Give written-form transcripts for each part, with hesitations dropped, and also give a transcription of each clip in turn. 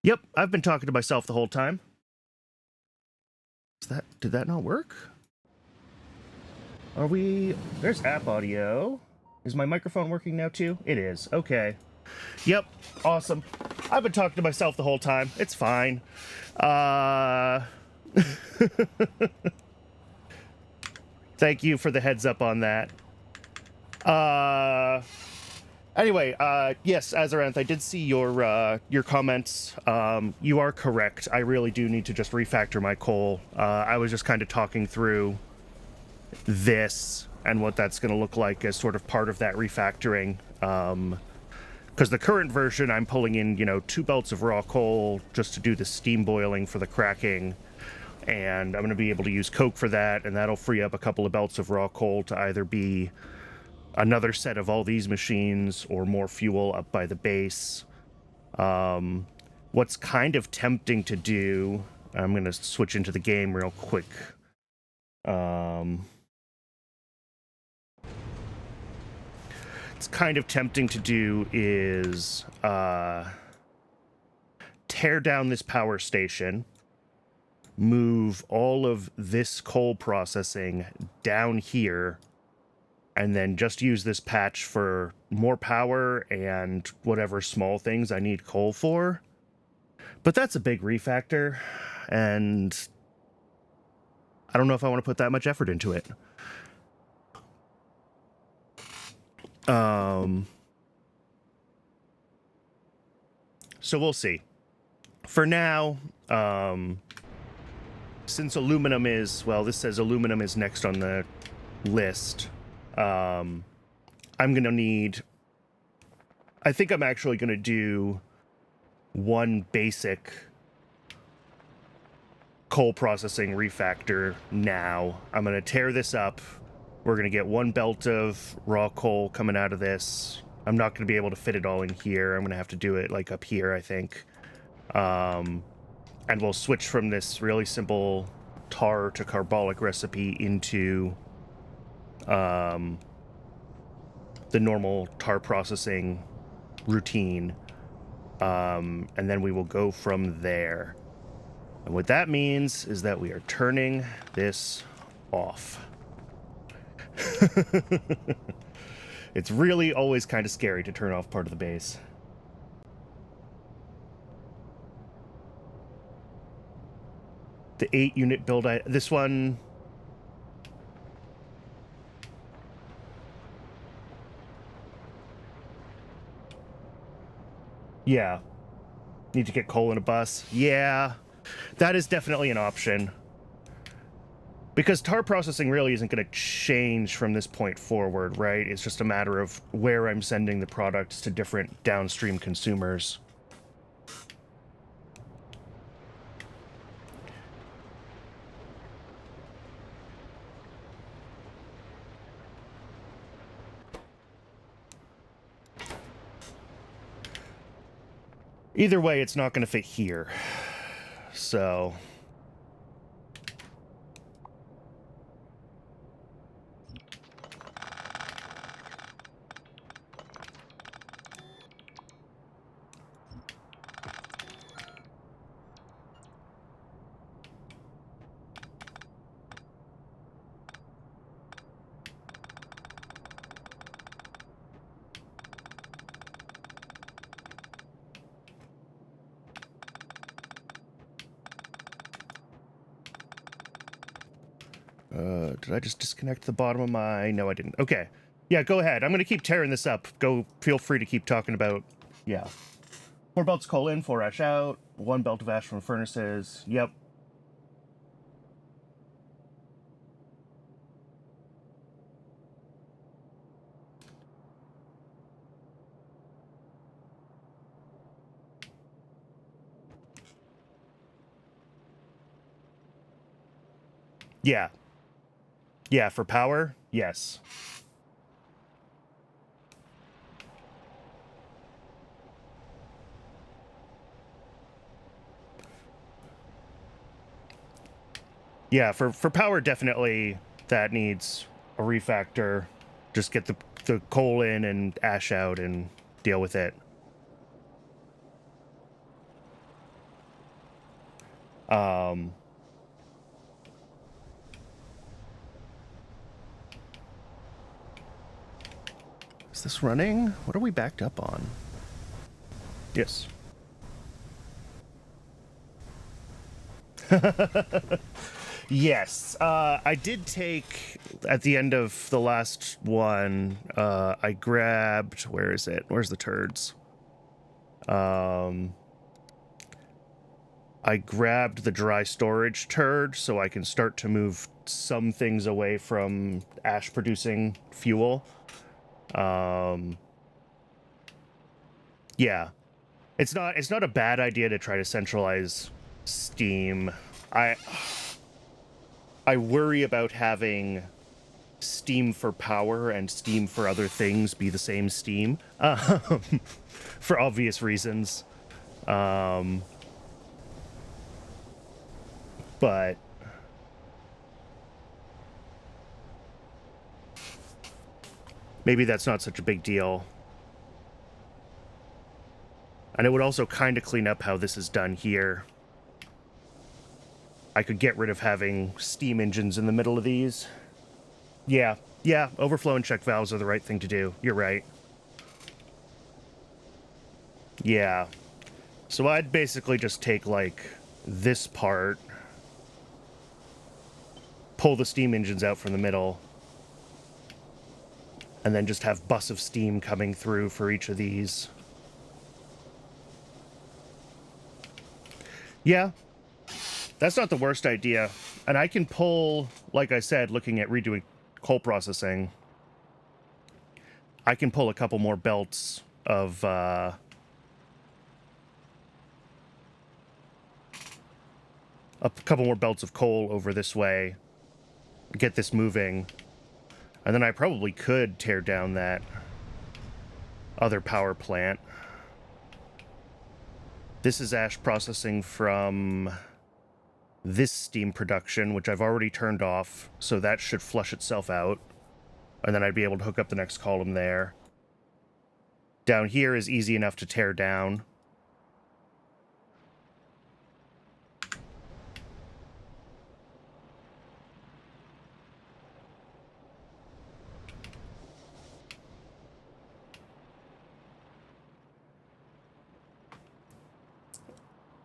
Yep, I've been talking to myself the whole time. Did that not work? Are we... There's app audio. Is my microphone working now too? It is. Okay. Yep, awesome. I've been talking to myself the whole time. It's fine. Thank you for the heads up on that. Anyway, yes, Azaranth, I did see your comments. You are correct. I really do need to just refactor my coal. I was just kind of talking through this and what that's going to look like as sort of part of that refactoring. Because the current version, I'm pulling in, 2 belts of raw coal just to do the steam boiling for the cracking. And I'm going to be able to use coke for that, and that'll free up a couple of belts of raw coal to either be another set of all these machines or more fuel up by the base. What's kind of tempting to do, I'm going to switch into the game real quick. It's kind of tempting to do is tear down this power station, move all of this coal processing down here, and then just use this patch for more power and whatever small things I need coal for. But that's a big refactor, and I don't know if I want to put that much effort into it. So we'll see. For now, since aluminum is, well, this says aluminum is next on the list, I'm going to need, I think I'm actually going to do one basic coal processing refactor now. I'm going to tear this up. We're going to get 1 belt of raw coal coming out of this. I'm not going to be able to fit it all in here. I'm going to have to do it like up here, I think. And we'll switch from this really simple tar to carbolic recipe into the normal tar processing routine. And then we will go from there. And what that means is that we are turning this off. It's really always kind of scary to turn off part of the base. The 8-unit build, this one... Yeah. Need to get coal in a bus. Yeah. That is definitely an option. Because tar processing really isn't going to change from this point forward, right? It's just a matter of where I'm sending the products to different downstream consumers. Either way, it's not going to fit here. So... did I just disconnect the bottom of my... No, I didn't. Okay. Yeah, go ahead. I'm going to keep tearing this up. Feel free to keep talking about... Yeah. 4 belts of coal in, 4 ash out. 1 belt of ash from furnaces. Yep. Yeah. Yeah, for power, yes. Yeah, for power, definitely that needs a refactor. Just get the coal in and ash out and deal with it. Is this running? What are we backed up on? Yes. Yes. I did take, at the end of the last one, I grabbed, where is it? Where's the turds? I grabbed the dry storage turd so I can start to move some things away from ash producing fuel. Yeah. It's not a bad idea to try to centralize steam. I worry about having steam for power and steam for other things be the same steam, for obvious reasons. But maybe that's not such a big deal. And it would also kind of clean up how this is done here. I could get rid of having steam engines in the middle of these. Yeah, overflow and check valves are the right thing to do. You're right. Yeah. So I'd basically just take, like, this part, pull the steam engines out from the middle, and then just have bus of steam coming through for each of these. Yeah. That's not the worst idea. And I can pull, like I said, looking at redoing coal processing, I can pull a couple more belts of, a couple more belts of coal over this way, get this moving, and then I probably could tear down that other power plant. This is ash processing from this steam production, which I've already turned off, so that should flush itself out. And then I'd be able to hook up the next column there. Down here is easy enough to tear down.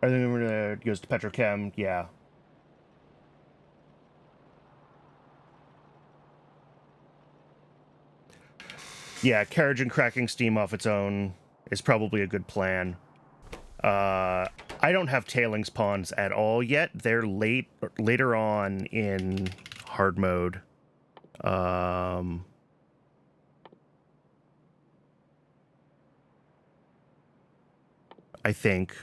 And then it goes to petrochem, yeah. Yeah, carriage and cracking steam off its own is probably a good plan. I don't have tailings ponds at all yet. They're later on in hard mode. I think.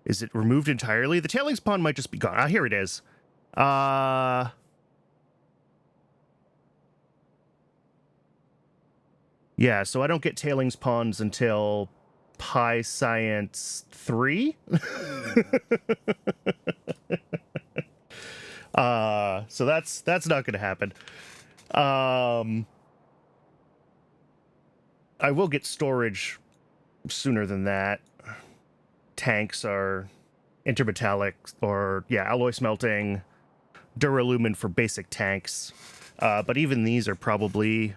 Is it removed entirely? The tailings pond might just be gone. Ah, here it is. Yeah, so I don't get tailings ponds until Pi Science 3. So that's not going to happen. I will get storage sooner than that. Tanks are intermetallic, or yeah, alloy smelting, duralumin for basic tanks. But even these are probably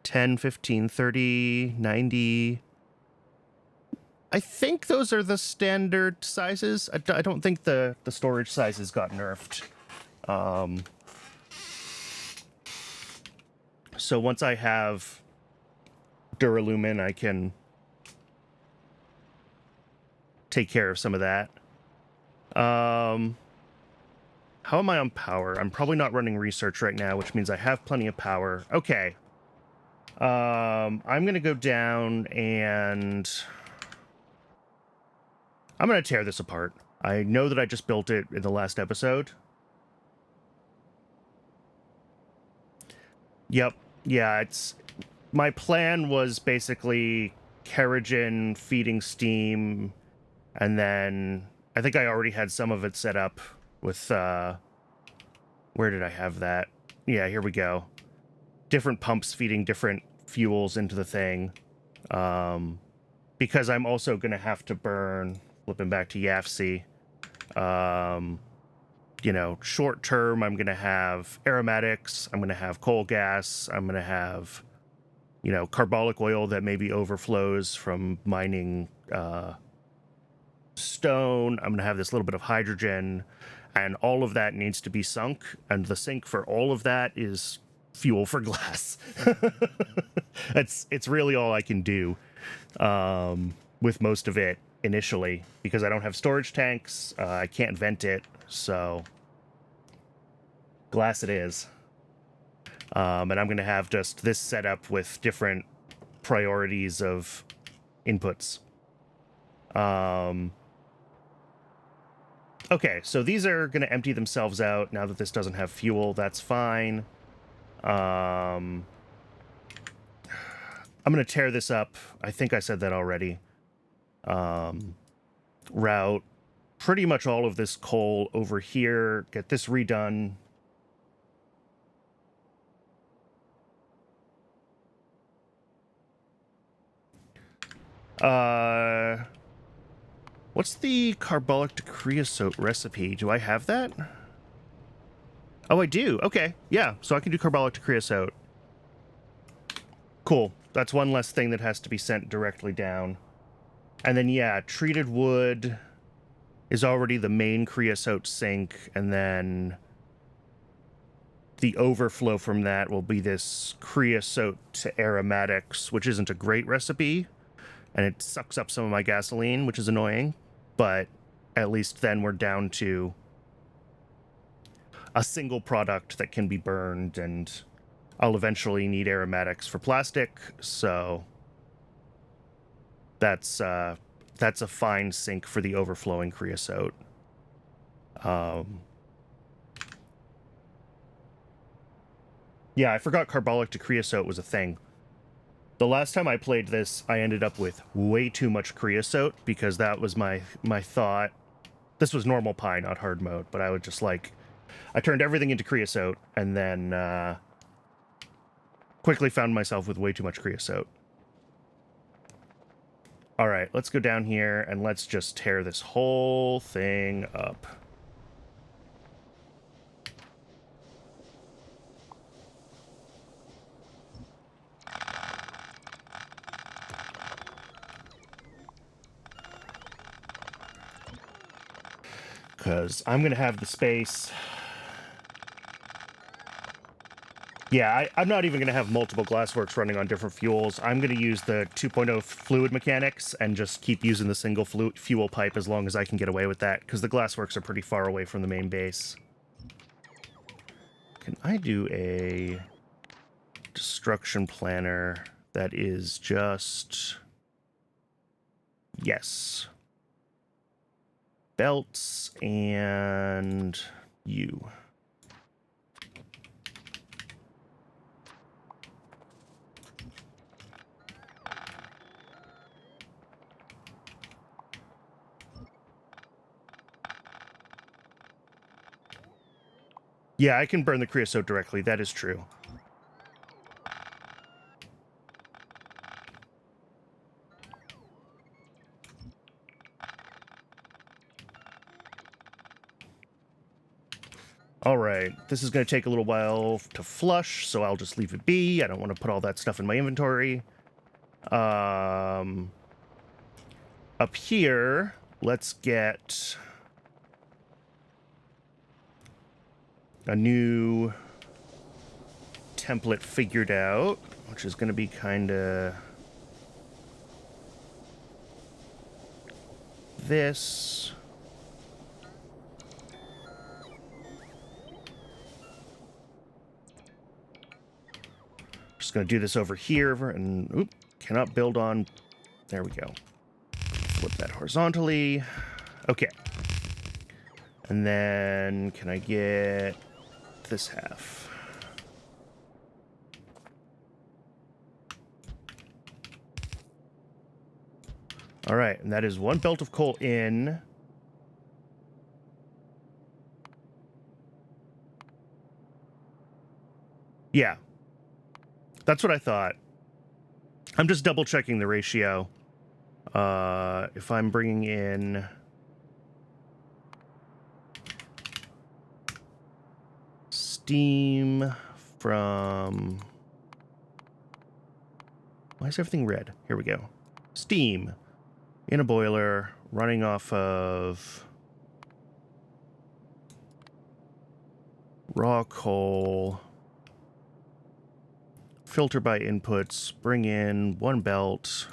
10, 15, 30, 90. I think those are the standard sizes. I don't think the storage sizes got nerfed. So once I have duralumin, I can take care of some of that. How am I on power? I'm probably not running research right now, which means I have plenty of power. Okay. I'm going to go down and I'm going to tear this apart. I know that I just built it in the last episode. Yep. Yeah, my plan was basically Kerrigan feeding steam, and then I think I already had some of it set up with, where did I have that? Yeah, here we go. Different pumps feeding different fuels into the thing. Because I'm also going to have to burn flipping back to YAFC. You know, short term, I'm going to have aromatics. I'm going to have coal gas. I'm going to have, you know, carbolic oil that maybe overflows from mining stone. I'm going to have this little bit of hydrogen, and all of that needs to be sunk. And the sink for all of that is fuel for glass. It's really all I can do with most of it initially, because I don't have storage tanks. I can't vent it, so glass it is. And I'm going to have just this setup with different priorities of inputs. Okay, so these are going to empty themselves out now that this doesn't have fuel. That's fine. I'm going to tear this up. I think I said that already. Route pretty much all of this coal over here. Get this redone. What's the carbolic to creosote recipe? Do I have that? Oh, I do. Okay. Yeah, so I can do carbolic to creosote. Cool. That's one less thing that has to be sent directly down. And then, yeah, treated wood is already the main creosote sink, and then the overflow from that will be this creosote to aromatics, which isn't a great recipe, and it sucks up some of my gasoline, which is annoying, but at least then we're down to a single product that can be burned, and I'll eventually need aromatics for plastic, so that's a fine sink for the overflowing creosote. Yeah, I forgot carbolic to creosote was a thing. The last time I played this, I ended up with way too much creosote, because that was my thought. This was normal pie, not hard mode, but I would just like... I turned everything into creosote, and then quickly found myself with way too much creosote. All right, let's go down here, and let's just tear this whole thing up. Because I'm going to have the space. Yeah, I'm not even going to have multiple glassworks running on different fuels. I'm going to use the 2.0 fluid mechanics and just keep using the single fuel pipe as long as I can get away with that, because the glassworks are pretty far away from the main base. Can I do a destruction planner that is just... Yes. Belts and you. Yeah, I can burn the creosote directly. That is true. All right, this is going to take a little while to flush, so I'll just leave it be. I don't want to put all that stuff in my inventory. Up here, let's get a new template figured out, which is going to be kind of this. Just going to do this over here, and oop, cannot build on. There we go. Flip that horizontally. Okay. And then can I get this half? All right, and that is one belt of coal in. Yeah. That's what I thought. I'm just double checking the ratio. If I'm bringing in steam from... Why is everything red? Here we go. Steam in a boiler running off of raw coal. Filter by inputs. Bring in 1 belt.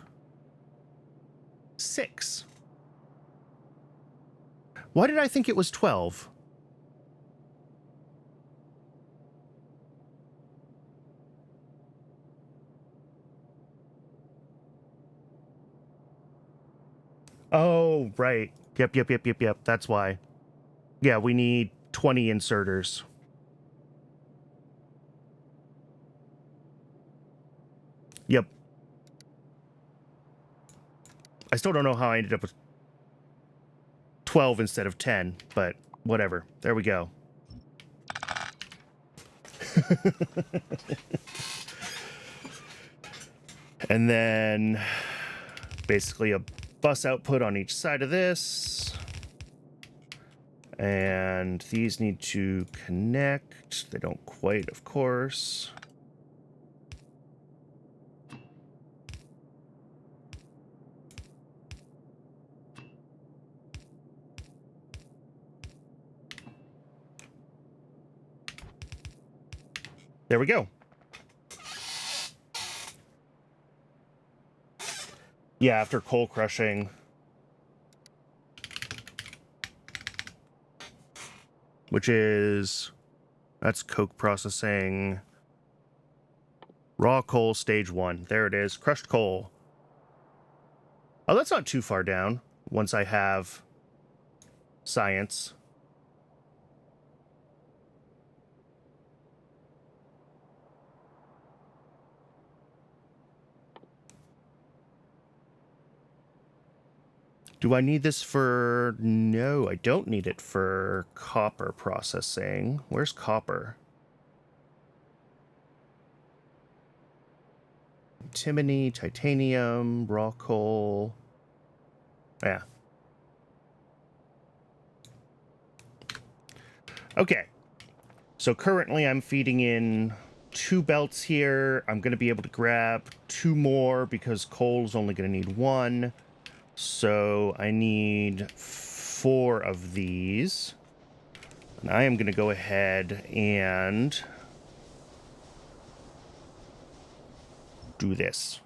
6. Why did I think it was 12? Oh, right. Yep. That's why. Yeah, we need 20 inserters. Yep. I still don't know how I ended up with 12 instead of 10, but whatever. There we go. And then basically a bus output on each side of this. And these need to connect. They don't quite, of course. There we go. Yeah, after coal crushing. Which is... That's coke processing. Raw coal stage 1. There it is. Crushed coal. Oh, that's not too far down. Once I have science. Do I need this for... No, I don't need it for copper processing. Where's copper? Antimony, titanium, raw coal. Yeah. Okay. So currently I'm feeding in 2 belts here. I'm going to be able to grab 2 more because coal's only going to need 1. So I need 4 of these. And I am going to go ahead and do this.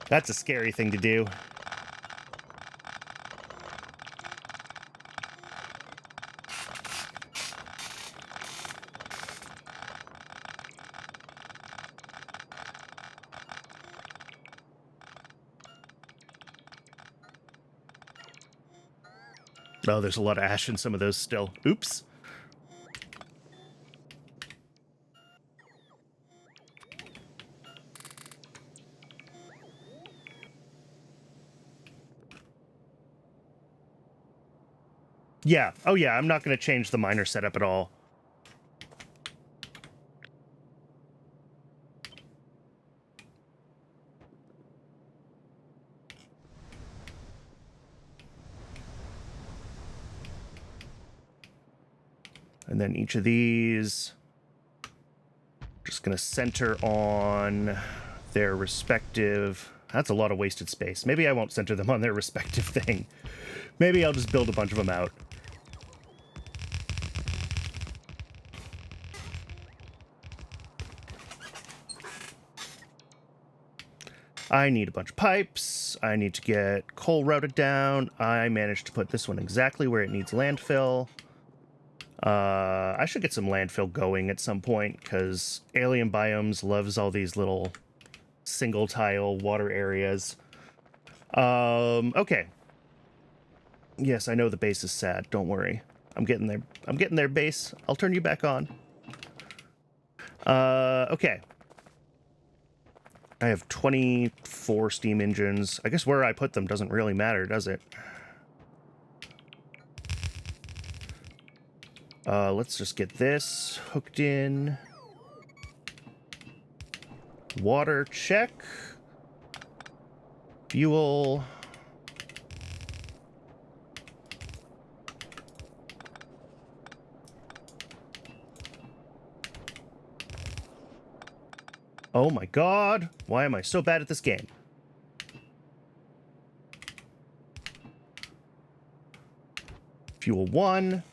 That's a scary thing to do. Oh, there's a lot of ash in some of those still. Oops. Yeah. Oh, yeah. I'm not going to change the miner setup at all. And then each of these, just going to center on their respective... That's a lot of wasted space. Maybe I won't center them on their respective thing. Maybe I'll just build a bunch of them out. I need a bunch of pipes. I need to get coal routed down. I managed to put this one exactly where it needs landfill. I should get some landfill going at some point, because Alien Biomes loves all these little single tile water areas. Okay. Yes, I know the base is sad. Don't worry. I'm getting there. I'm getting there, base. I'll turn you back on. Okay. I have 24 steam engines. I guess where I put them doesn't really matter, does it? Let's just get this hooked in. Water check. Fuel. Oh my god, why am I so bad at this game? Fuel 1.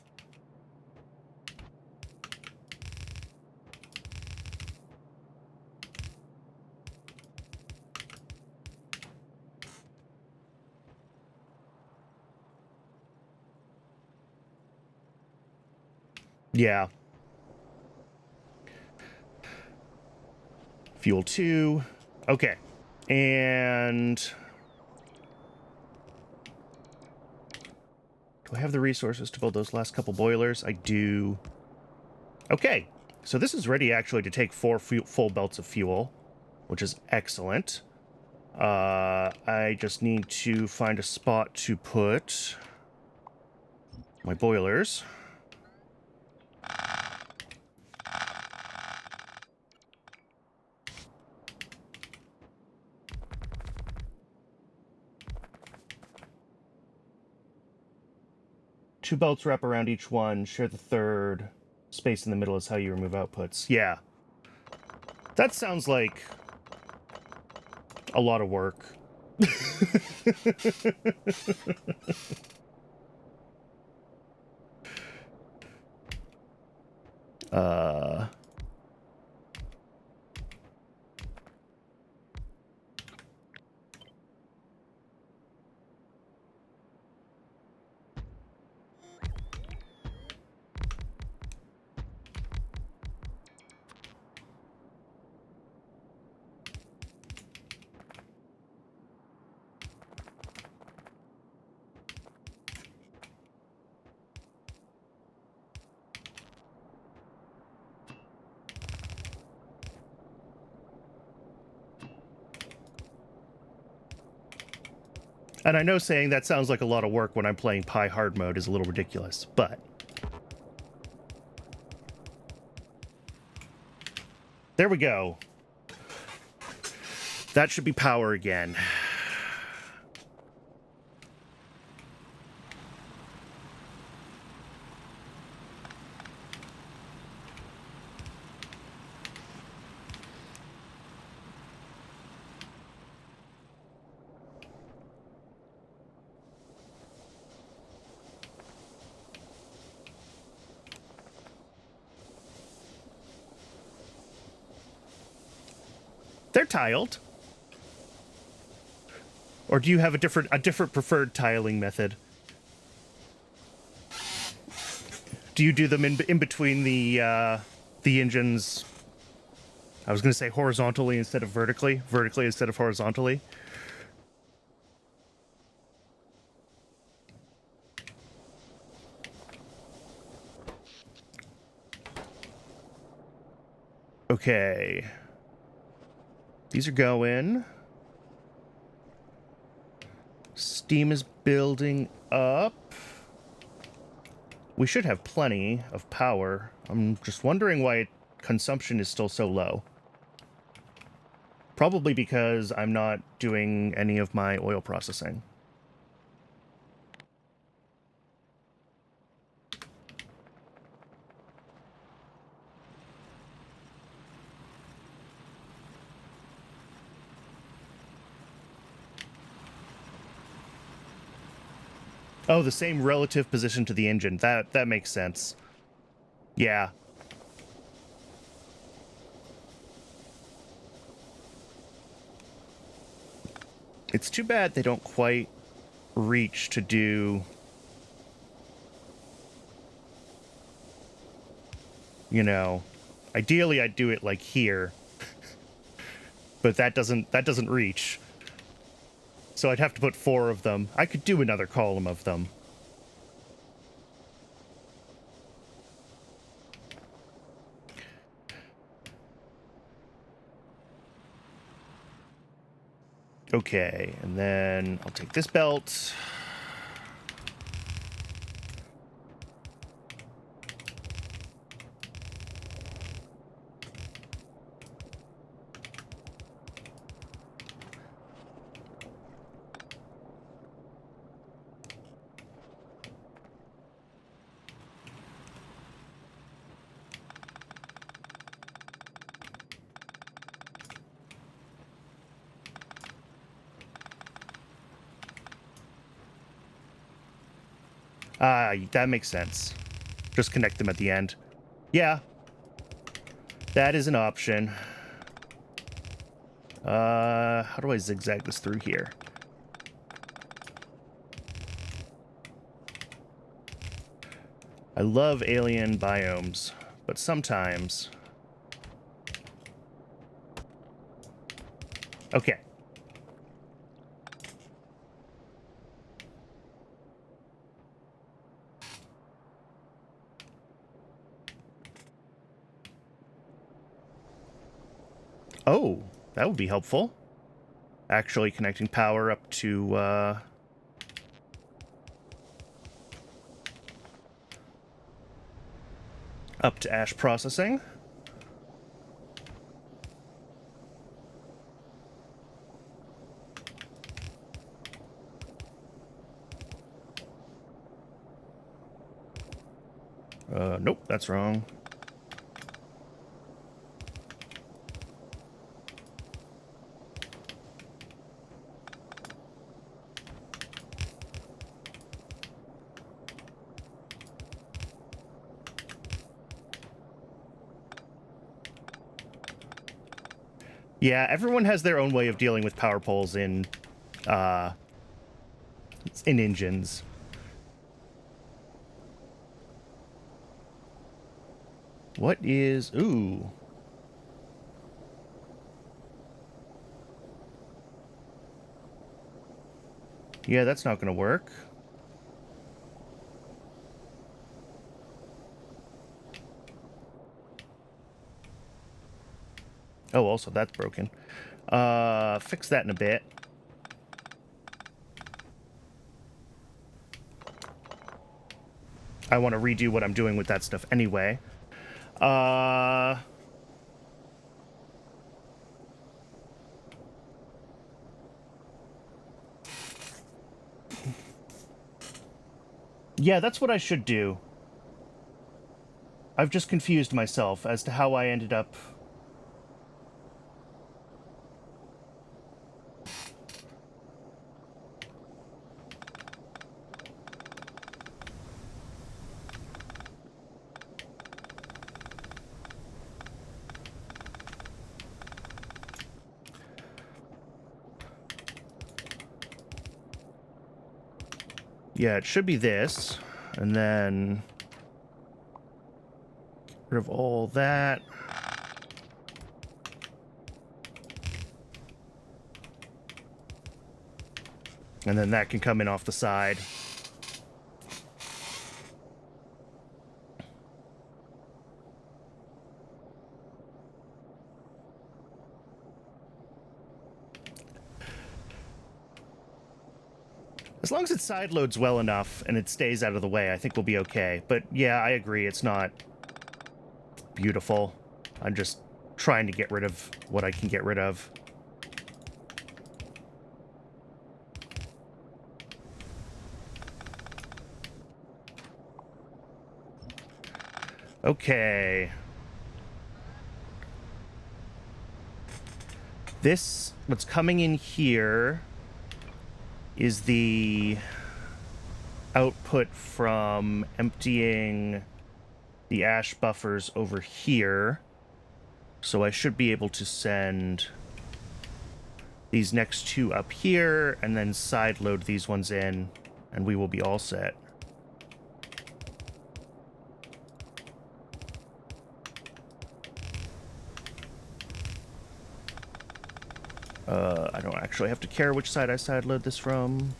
Yeah. Fuel 2. Okay. And do I have the resources to build those last couple boilers? I do. Okay. So this is ready actually to take 4 full belts of fuel, which is excellent. I just need to find a spot to put my boilers. Two belts wrap around each one. Share the third. Space in the middle is how you remove outputs. Yeah. That sounds like a lot of work. uh... And I know saying that sounds like a lot of work when I'm playing Pi hard mode is a little ridiculous, but there we go. That should be power again. They're tiled. Or do you have a different preferred tiling method? Do you do them in between the engines? I was going to say horizontally instead of vertically instead of horizontally. Okay. These are going. Steam is building up. We should have plenty of power. I'm just wondering why consumption is still so low. Probably because I'm not doing any of my oil processing. Oh, the same relative position to the engine. That makes sense. Yeah. It's too bad they don't quite reach to do, you know, ideally I'd do it like here. But that doesn't reach. So I'd have to put 4 of them. I could do another column of them. Okay, and then I'll take this belt. That makes sense. Just connect them at the end. Yeah. That is an option. How do I zigzag this through here? I love alien biomes, but sometimes... Okay. Oh, that would be helpful. Actually connecting power up to, ash processing. Nope, that's wrong. Yeah, everyone has their own way of dealing with power poles in engines. What is... Ooh. Yeah, that's not gonna work. Oh, also, that's broken. Fix that in a bit. I want to redo what I'm doing with that stuff anyway. Yeah, that's what I should do. I've just confused myself as to how I ended up... Yeah, it should be this, and then get rid of all that. And then that can come in off the side. As long as it side loads well enough and it stays out of the way, I think we'll be okay. But yeah, I agree, it's not beautiful. I'm just trying to get rid of what I can get rid of. Okay. This, what's coming in here, is the output from emptying the ash buffers over here. So I should be able to send these next two up here and then side load these ones in, and we will be all set. I don't actually have to care which side I side load this from.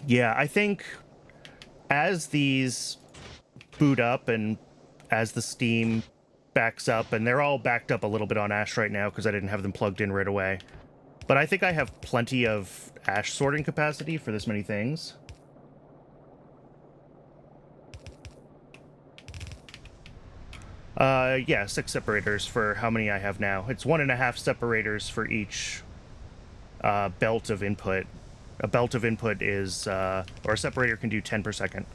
Yeah, I think as these boot up and as the steam backs up, and they're all backed up a little bit on ash right now because I didn't have them plugged in right away. But I think I have plenty of ash sorting capacity for this many things. Yeah, 6 separators for how many I have now. It's 1.5 separators for each belt of input. A belt of input is, or a separator can do 10 per second.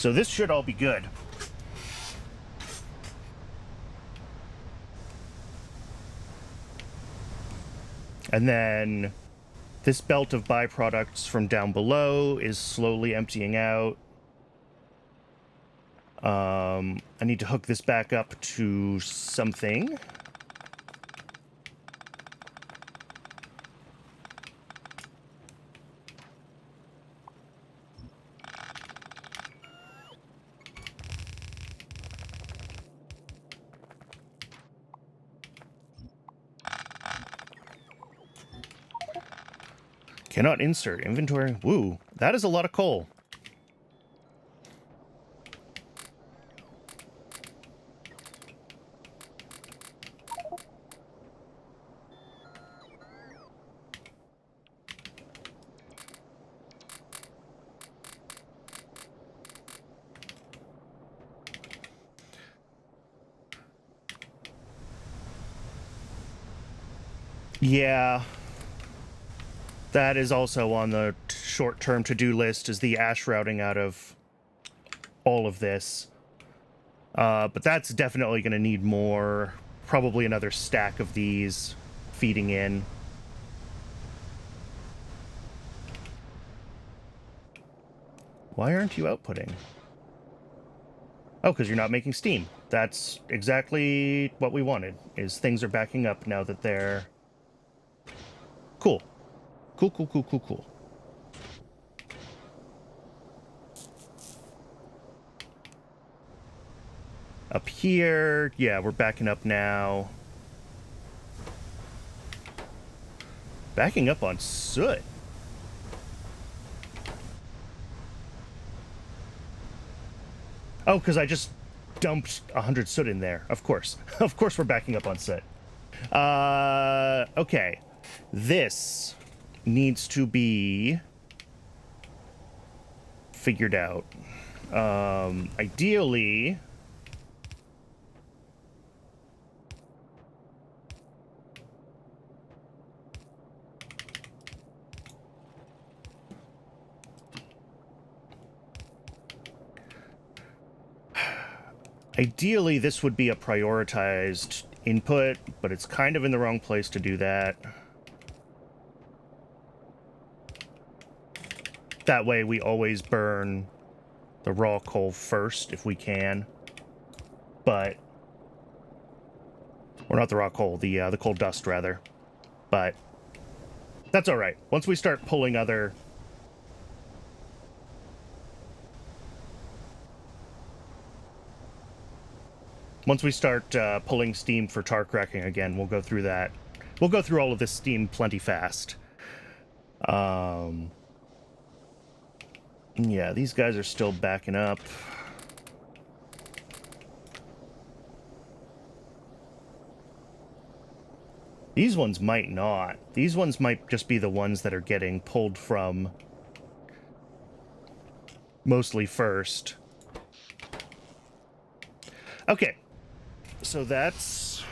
So this should all be good. And then this belt of byproducts from down below is slowly emptying out. I need to hook this back up to something. Cannot insert inventory. Woo, that is a lot of coal. Yeah. That is also on the short-term to-do list, is the ash routing out of all of this. But that's definitely going to need more. Probably another stack of these feeding in. Why aren't you outputting? Oh, because you're not making steam. That's exactly what we wanted, is things are backing up now that they're... Cool. Cool, cool, cool, cool, cool. Up here, yeah, we're backing up now. Backing up on soot. Oh, because I just dumped 100 soot in there. Of course. Of course we're backing up on soot. Okay. This needs to be figured out. Ideally... Ideally, this would be a prioritized input, but it's kind of in the wrong place to do that. That way, we always burn the raw coal first, if we can. But... Or not the raw coal, the coal dust, rather. But... That's alright. Once we start pulling other... Once we start pulling steam for tar cracking again, we'll go through that. We'll go through all of this steam plenty fast. Yeah, these guys are still backing up. These ones might not. These ones might just be the ones that are getting pulled from mostly first. Okay. So that's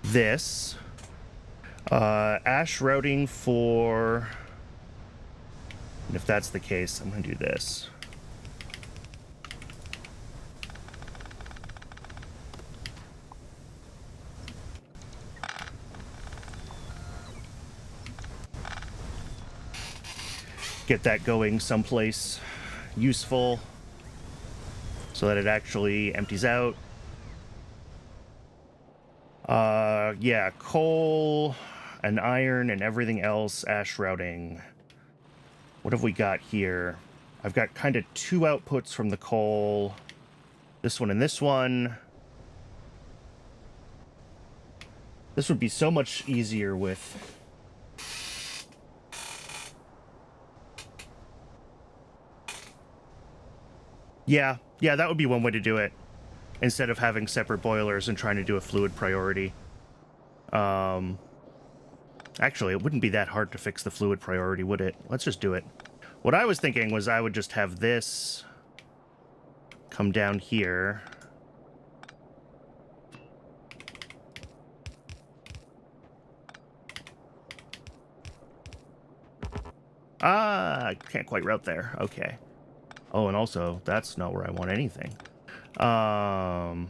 this. Ash routing for... And if that's the case, I'm going to do this. Get that going someplace useful so that it actually empties out. Yeah, coal and iron and everything else, ash routing. What have we got here? I've got kind of two outputs from the coal. This one and this one. This would be so much easier with... Yeah, that would be one way to do it. Instead of having separate boilers and trying to do a fluid priority. Actually, it wouldn't be that hard to fix the fluid priority, would it? Let's just do it. What I was thinking was I would just have this come down here. Ah, I can't quite route there. Okay. Oh, and also, that's not where I want anything. Um...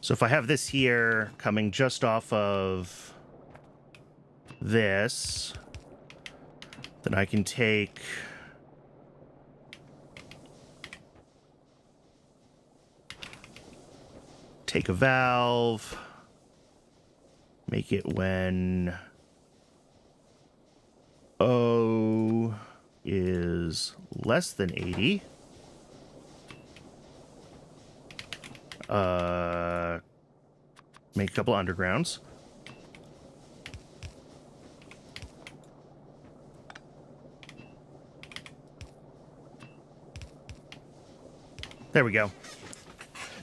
So if I have this here coming just off of this, then I can take a valve, make it when O is less than 80. Make a couple undergrounds. There we go.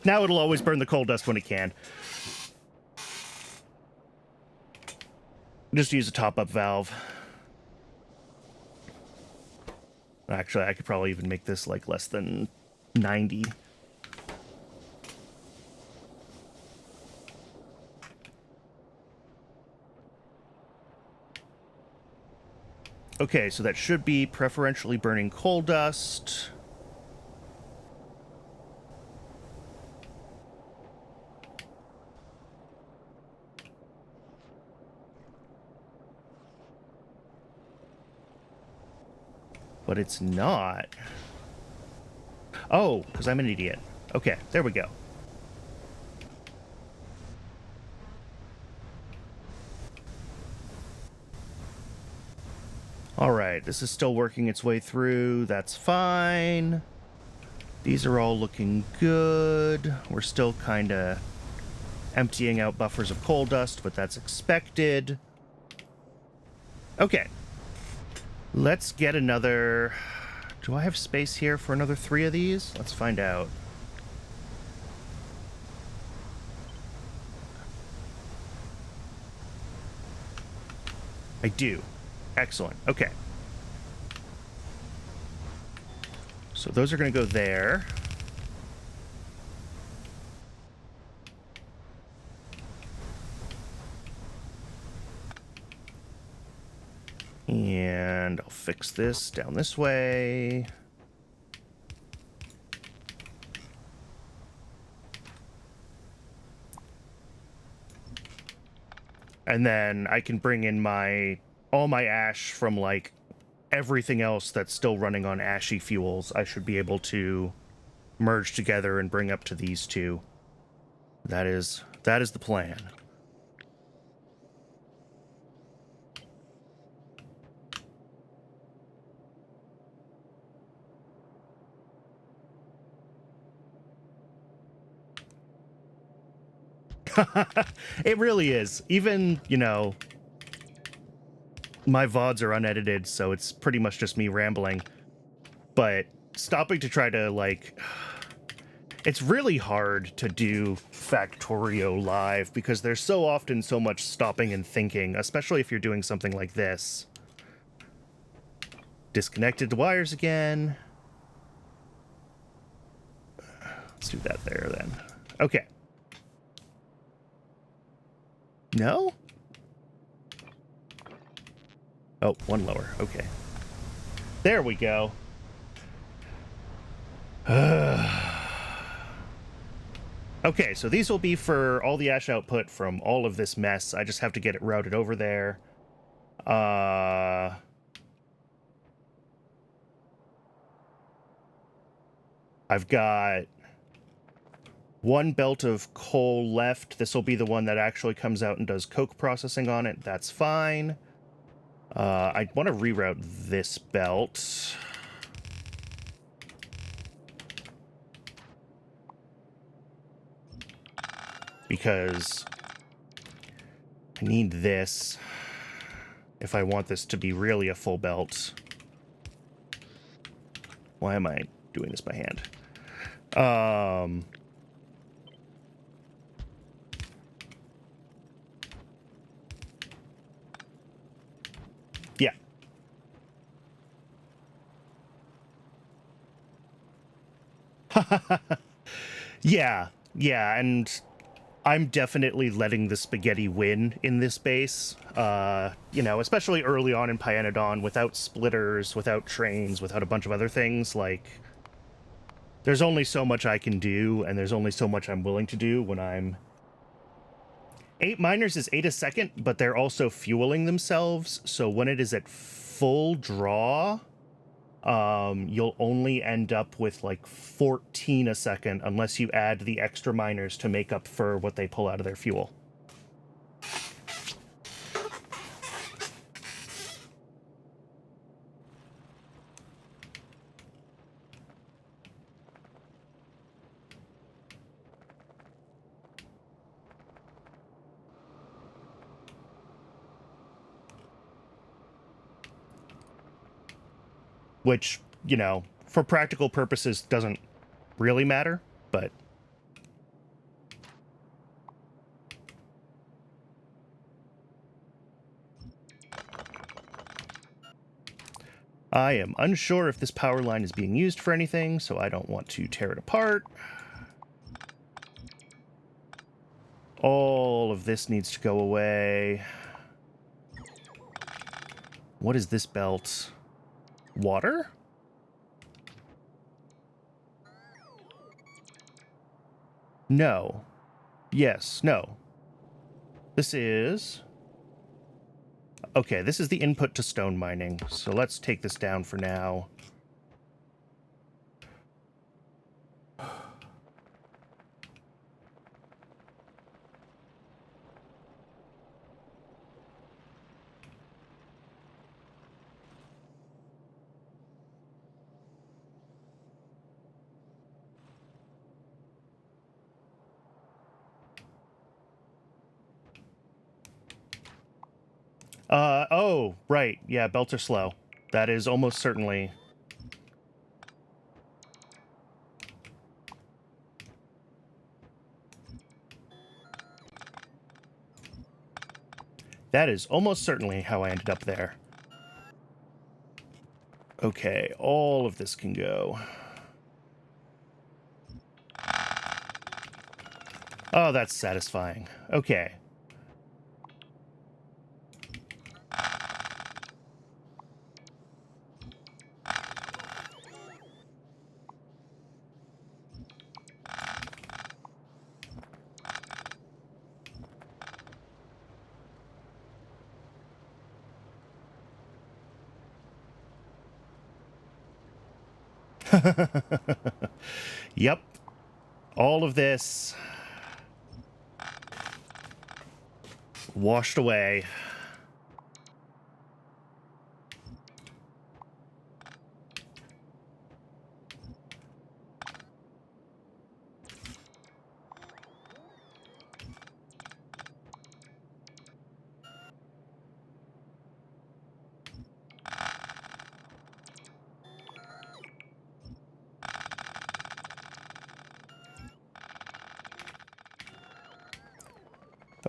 Now it'll always burn the coal dust when it can. Just use a top-up valve. Actually, I could probably even make this like less than 90. Okay, so that should be preferentially burning coal dust. But it's not. Oh, because I'm an idiot. Okay, there we go. All right, this is still working its way through. That's fine. These are all looking good. We're still kind of emptying out buffers of coal dust, but that's expected. Okay. Let's get another... Do I have space here for another 3 of these? Let's find out. I do. Excellent. Okay. So those are going to go there. And I'll fix this down this way. And then I can bring in all my ash from like everything else that's still running on ashy fuels. I should be able to merge together and bring up to these two. That is the plan. It really is. Even, you know, my VODs are unedited, so it's pretty much just me rambling. But stopping to try to, like... It's really hard to do Factorio live because there's so often so much stopping and thinking, especially if you're doing something like this. Disconnected the wires again. Let's do that there, then. Okay. No? Oh, one lower. Okay. There we go. Okay, so these will be for all the ash output from all of this mess. I just have to get it routed over there. I've got one belt of coal left. This will be the one that actually comes out and does coke processing on it. That's fine. I want to reroute this belt. Because I need this if I want this to be really a full belt. Why am I doing this by hand? Yeah. Yeah, yeah, and I'm definitely letting the spaghetti win in this base. You know, especially early on in Pyanodon, without splitters, without trains, without a bunch of other things, like, there's only so much I can do, and there's only so much I'm willing to do when I'm... 8 miners is 8 a second, but they're also fueling themselves, so when it is at full draw, you'll only end up with like 14 a second unless you add the extra miners to make up for what they pull out of their fuel. Which, you know, for practical purposes doesn't really matter, but... I am unsure if this power line is being used for anything, so I don't want to tear it apart. All of this needs to go away. What is this belt? Water? No. Yes, no. This is... Okay, this is the input to stone mining, so let's take this down for now. Oh, right. Yeah, belts are slow. That is almost certainly... That is almost certainly how I ended up there. Okay, all of this can go. Oh, that's satisfying. Okay. Yep. All of this washed away.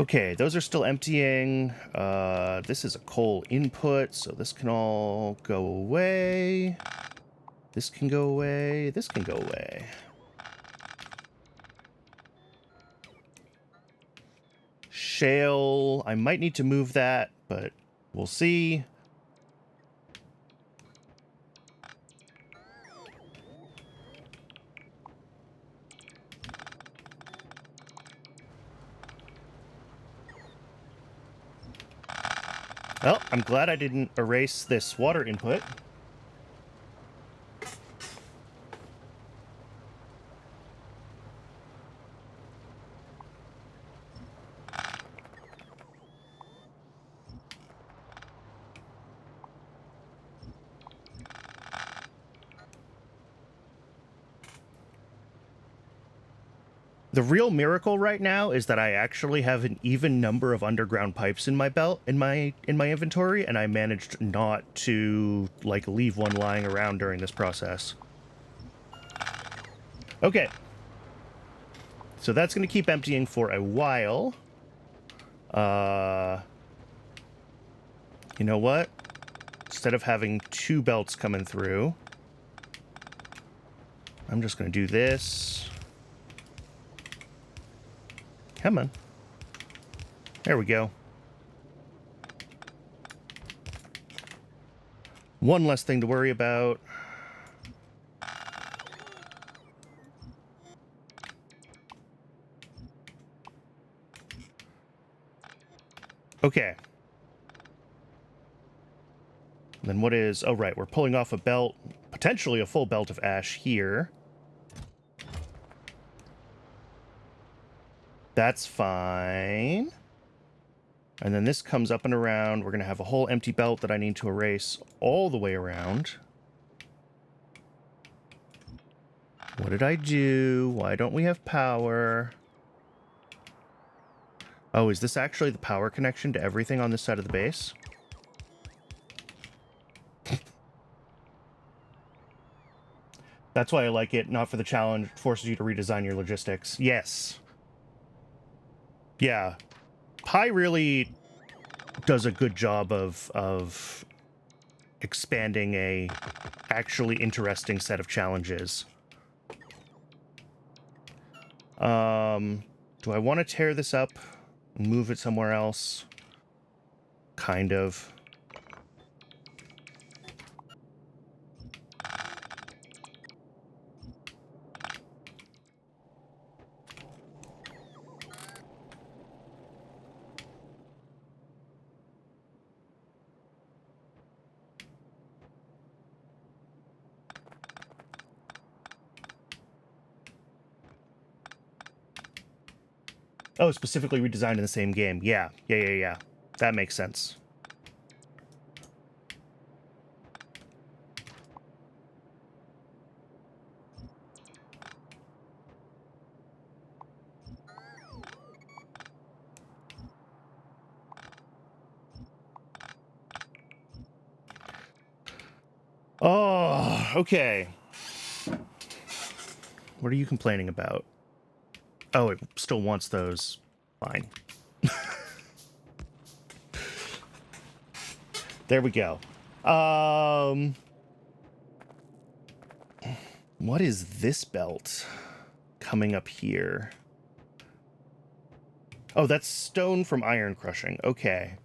Okay, those are still emptying. This is a coal input, so this can all go away. This can go away. This can go away. Shale. I might need to move that, but we'll see. Well, I'm glad I didn't erase this water input. The real miracle right now is that I actually have an even number of underground pipes in my belt, in my inventory, and I managed not to, like, leave one lying around during this process. Okay. So that's going to keep emptying for a while. You know what? Instead of having 2 belts coming through, I'm just going to do this. Come on. There we go. One less thing to worry about. Okay. Then what is... Oh, right. We're pulling off a belt. Potentially a full belt of ash here. That's fine. And then this comes up and around. We're going to have a whole empty belt that I need to erase all the way around. What did I do? Why don't we have power? Oh, is this actually the power connection to everything on this side of the base? That's why I like it. Not for the challenge. It forces you to redesign your logistics. Yes. Yeah. Pi really does a good job of expanding a actually interesting set of challenges. Do I want to tear this up and move it somewhere else? Kind of. Oh, specifically redesigned in the same game. Yeah. That makes sense. Oh, okay. What are you complaining about? Oh, it still wants those. Fine. There we go. What is this belt coming up here? Oh, that's stone from iron crushing. Okay.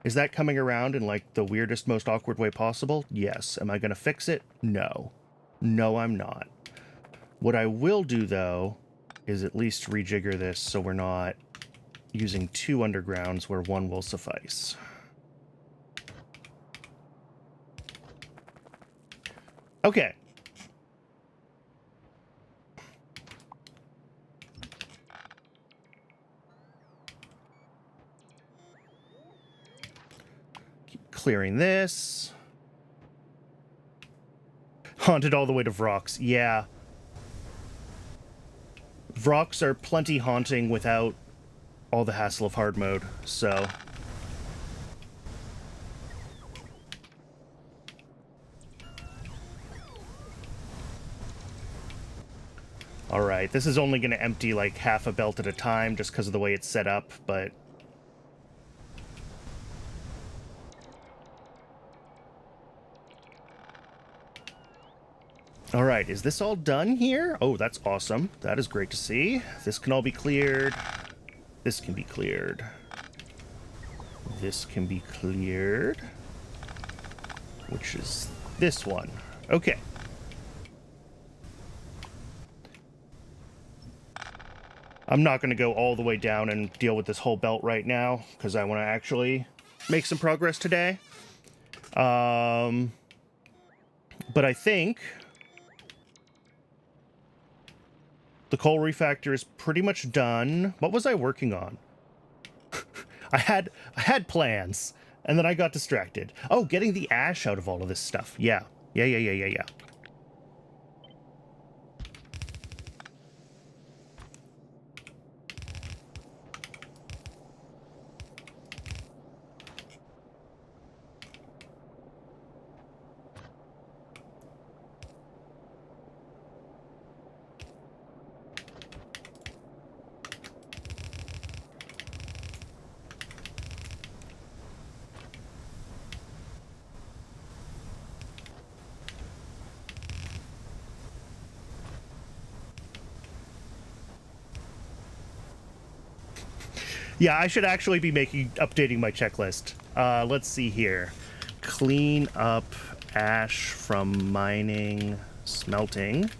Is that coming around in, like, the weirdest, most awkward way possible? Yes. Am I going to fix it? No. No, I'm not. What I will do, though, is at least rejigger this so we're not using two undergrounds where one will suffice. Okay. Keep clearing this. Haunted all the way to Vrox. Yeah. Vrox are plenty haunting without all the hassle of hard mode, so... Alright, this is only going to empty like half a belt at a time just because of the way it's set up, but... Alright, is this all done here? Oh, that's awesome. That is great to see. This can all be cleared. This can be cleared. This can be cleared. Which is this one. Okay. I'm not going to go all the way down and deal with this whole belt right now, because I want to actually make some progress today. But I think the coal refactor is pretty much done. What was I working on? I had plans, and then I got distracted. Oh, getting the ash out of all of this stuff. Yeah. Yeah, I should actually be updating my checklist. Let's see here. Clean up ash from mining, smelting.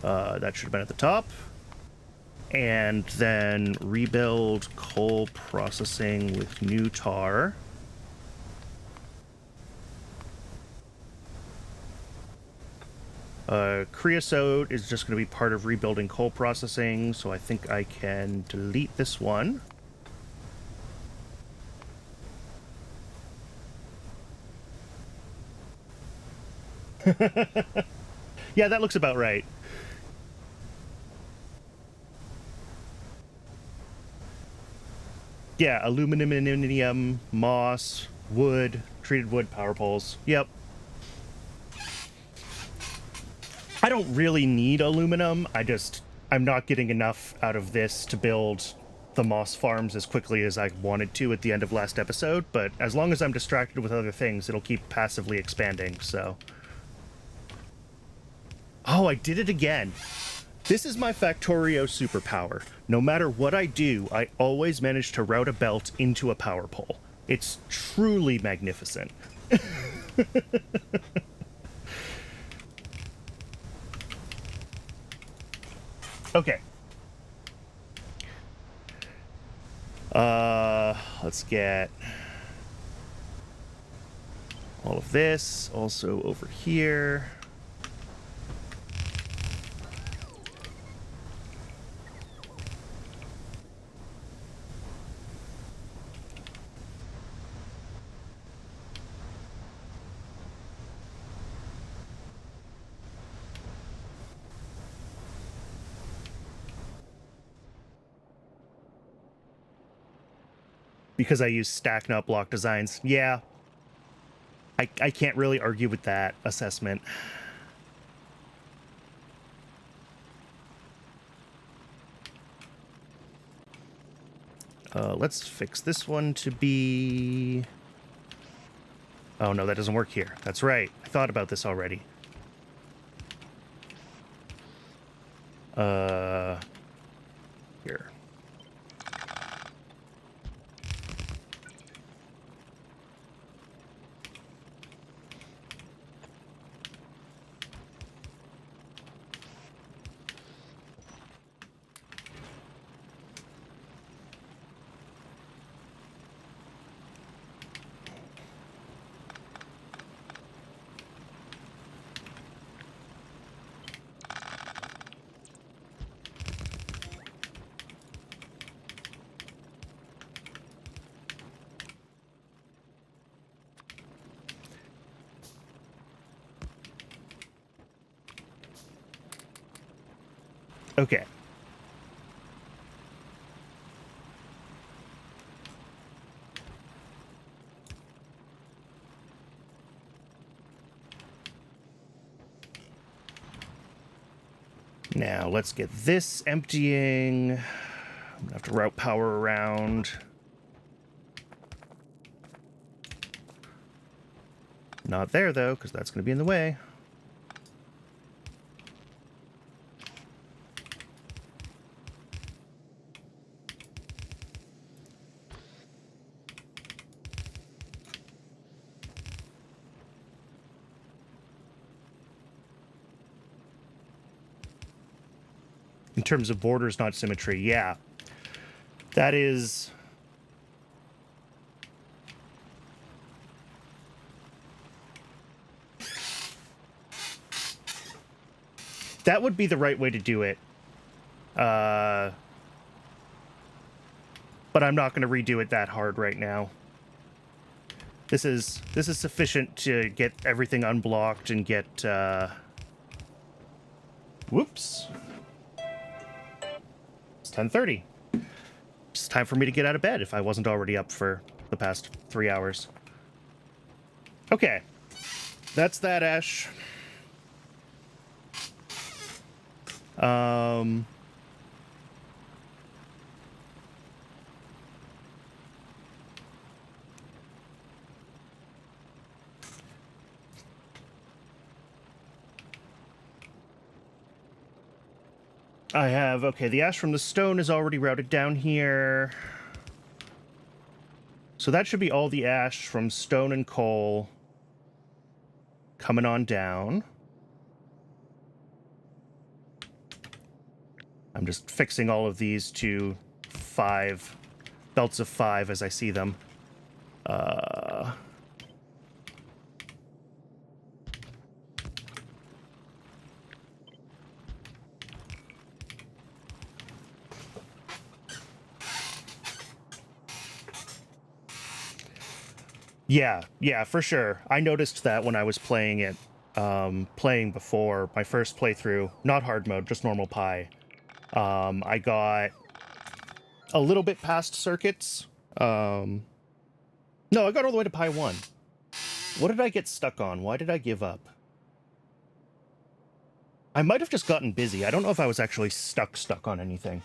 That should have been at the top. And then rebuild coal processing with new tar. Creosote is just going to be part of rebuilding coal processing, so I think I can delete this one. Yeah, that looks about right. Yeah, aluminum, moss, wood, treated wood, power poles. Yep. I don't really need aluminum. I'm not getting enough out of this to build the moss farms as quickly as I wanted to at the end of last episode, but as long as I'm distracted with other things, it'll keep passively expanding, so. Oh, I did it again. This is my Factorio superpower. No matter what I do, I always manage to route a belt into a power pole. It's truly magnificent. Okay. Let's get all of this also over here. Because I use stack, not block designs. Yeah. I can't really argue with that assessment. Let's fix this one to be... Oh, no, that doesn't work here. That's right. I thought about this already. Here. Okay. Now, let's get this emptying. I'm gonna have to route power around. Not there, though, because that's going to be in the way. In terms of borders, not symmetry, yeah. That is... That would be the right way to do it. But I'm not going to redo it that hard right now. This is sufficient to get everything unblocked and get... Whoops. It's 10:30. It's time for me to get out of bed if I wasn't already up for the past 3 hours. Okay. That's that, Ash. I have, okay, the ash from the stone is already routed down here. So that should be all the ash from stone and coal coming on down. I'm just fixing all of these to 5 belts of 5 as I see them. Yeah, for sure. I noticed that when I was playing it, playing before my first playthrough, not hard mode, just normal Pi. I got a little bit past circuits. No, I got all the way to Pi 1. What did I get stuck on? Why did I give up? I might have just gotten busy. I don't know if I was actually stuck on anything.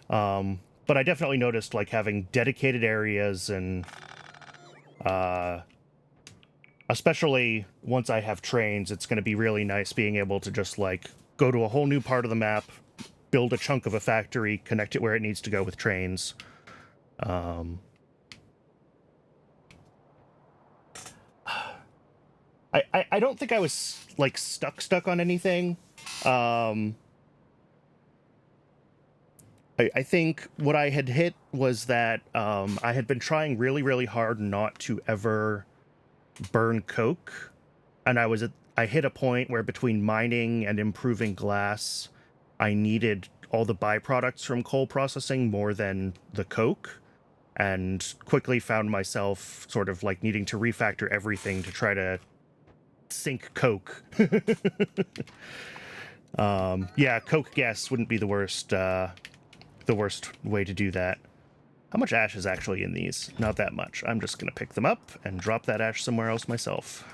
But I definitely noticed, like, having dedicated areas and, especially once I have trains, it's going to be really nice being able to just, like, go to a whole new part of the map, build a chunk of a factory, connect it where it needs to go with trains. I don't think I was, like, stuck on anything. I think what I had hit was that I had been trying really, really hard not to ever burn coke, and I hit a point where between mining and improving glass, I needed all the byproducts from coal processing more than the coke, and quickly found myself sort of like needing to refactor everything to try to sink coke. Yeah, coke gas wouldn't be the worst way to do that. How much ash is actually in these? Not that much. I'm just gonna pick them up and drop that ash somewhere else myself.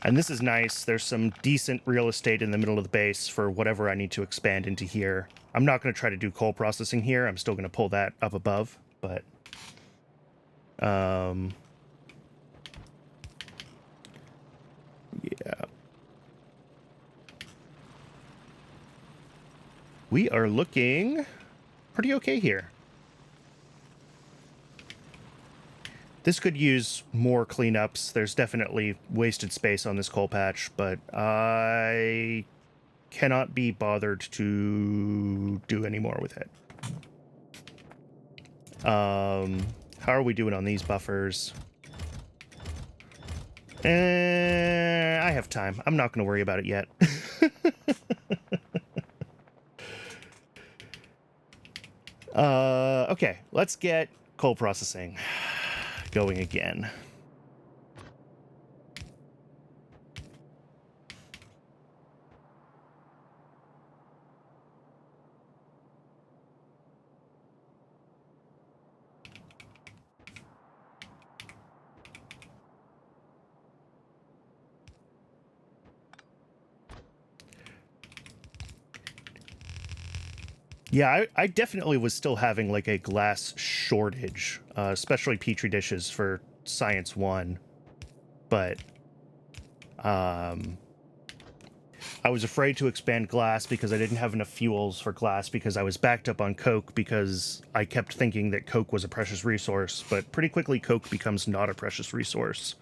And this is nice. There's some decent real estate in the middle of the base for whatever I need to expand into here. I'm not going to try to do coal processing here. I'm still going to pull that up above, but... yeah. We are looking pretty okay here. This could use more cleanups. There's definitely wasted space on this coal patch, but I cannot be bothered to do any more with it. How are we doing on these buffers? I have time. I'm not going to worry about it yet. Okay, let's get coal processing going again. Yeah, I definitely was still having like a glass shortage, especially Petri dishes for Science 1. But I was afraid to expand glass because I didn't have enough fuels for glass because I was backed up on coke because I kept thinking that coke was a precious resource, but pretty quickly coke becomes not a precious resource.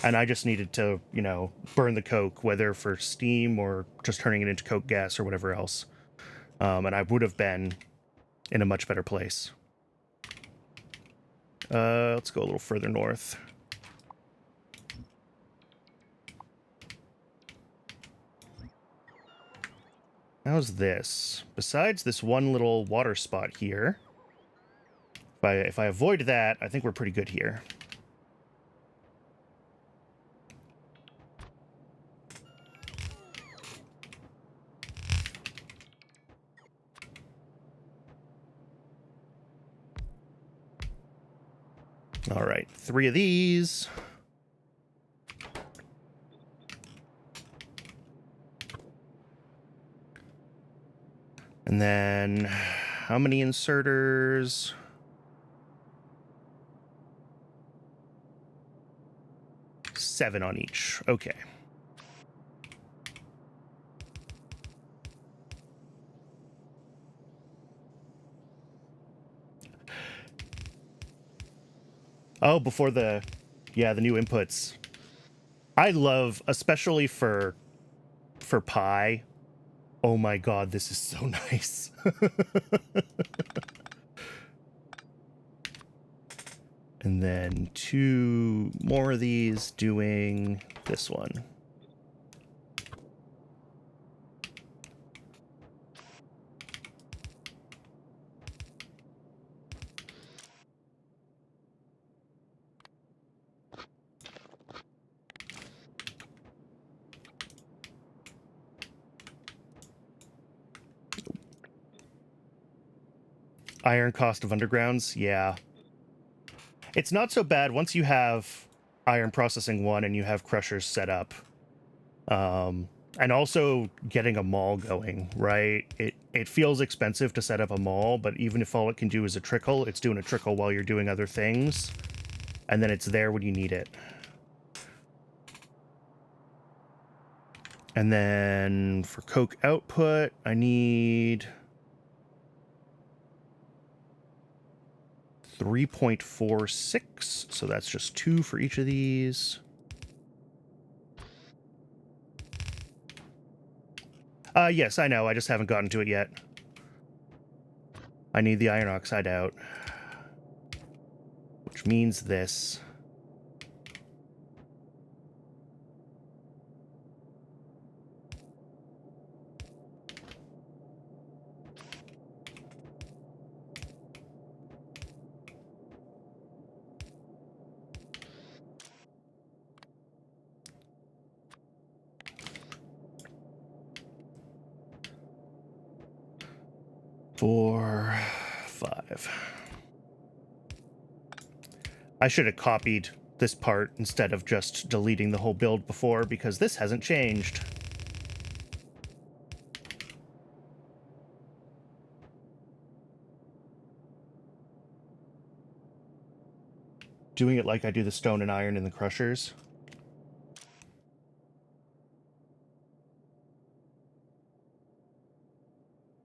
And I just needed to, you know, burn the coke, whether for steam or just turning it into coke gas or whatever else. And I would have been in a much better place. Let's go a little further north. How's this? Besides this one little water spot here, if I avoid that, I think we're pretty good here. All right, 3 of these. And then how many inserters? 7 on each. Okay. Oh, before the new inputs. I love, especially for pie. Oh my god, this is so nice. And then 2 more of these doing this one. Iron cost of undergrounds, yeah. It's not so bad once you have iron processing 1 and you have crushers set up. And also getting a mall going, right? It feels expensive to set up a mall, but even if all it can do is a trickle, it's doing a trickle while you're doing other things. And then it's there when you need it. And then for coke output, I need 3.46, so that's just 2 for each of these. Yes, I know, I just haven't gotten to it yet. I need the iron oxide out, which means this. Four, 5. I should have copied this part instead of just deleting the whole build before, because this hasn't changed. Doing it like I do the stone and iron in the crushers.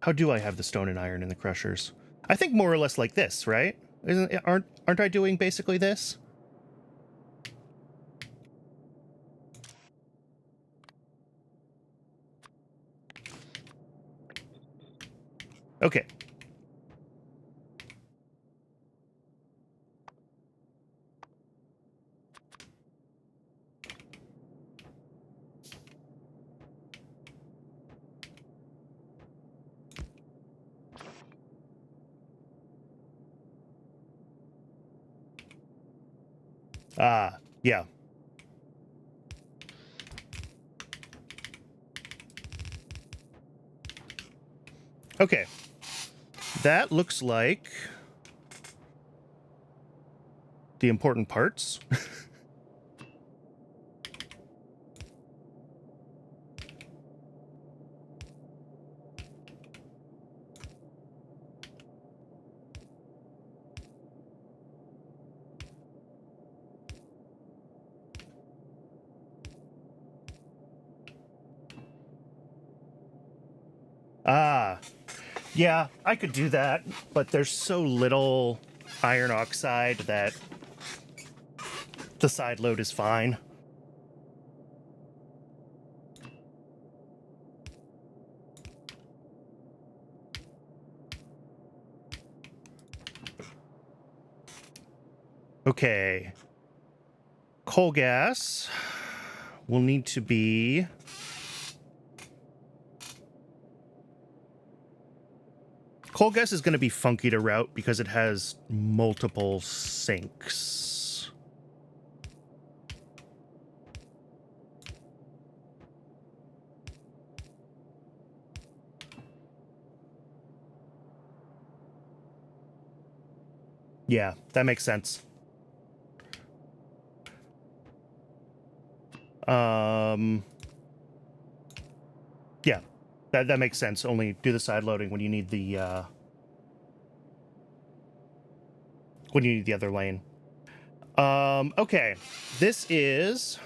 How do I have the stone and iron in the crushers? I think more or less like this, right? Aren't I doing basically this? Okay. Ah, yeah. Okay. That looks like the important parts. Ah, yeah, I could do that, but there's so little iron oxide that the side load is fine. Okay. Coal gas will need to be... Coal gas is going to be funky to route because it has multiple sinks. Yeah, that makes sense. Yeah, that makes sense. Only do the side loading when you need the other lane. Okay. This is...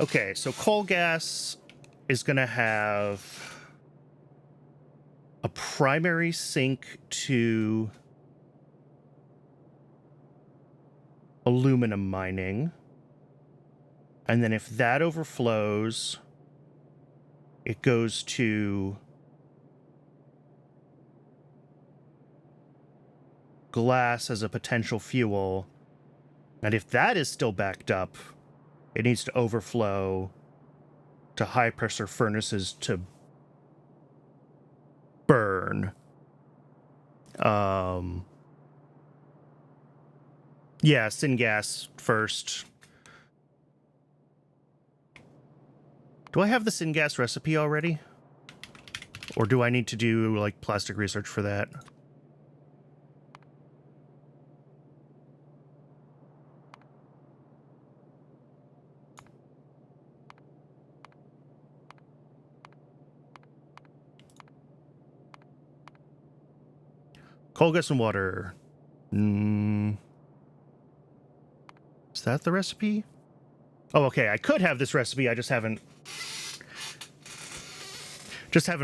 Okay, so coal gas is going to have a primary sink to aluminum mining. And then if that overflows, it goes to glass as a potential fuel. And if that is still backed up, it needs to overflow to high pressure furnaces to burn. Yeah, syngas first. Do I have the syngas recipe already? Or do I need to do, like, plastic research for that? Coal, gas, and water. Is that the recipe? Oh, okay. I could have this recipe. I just haven't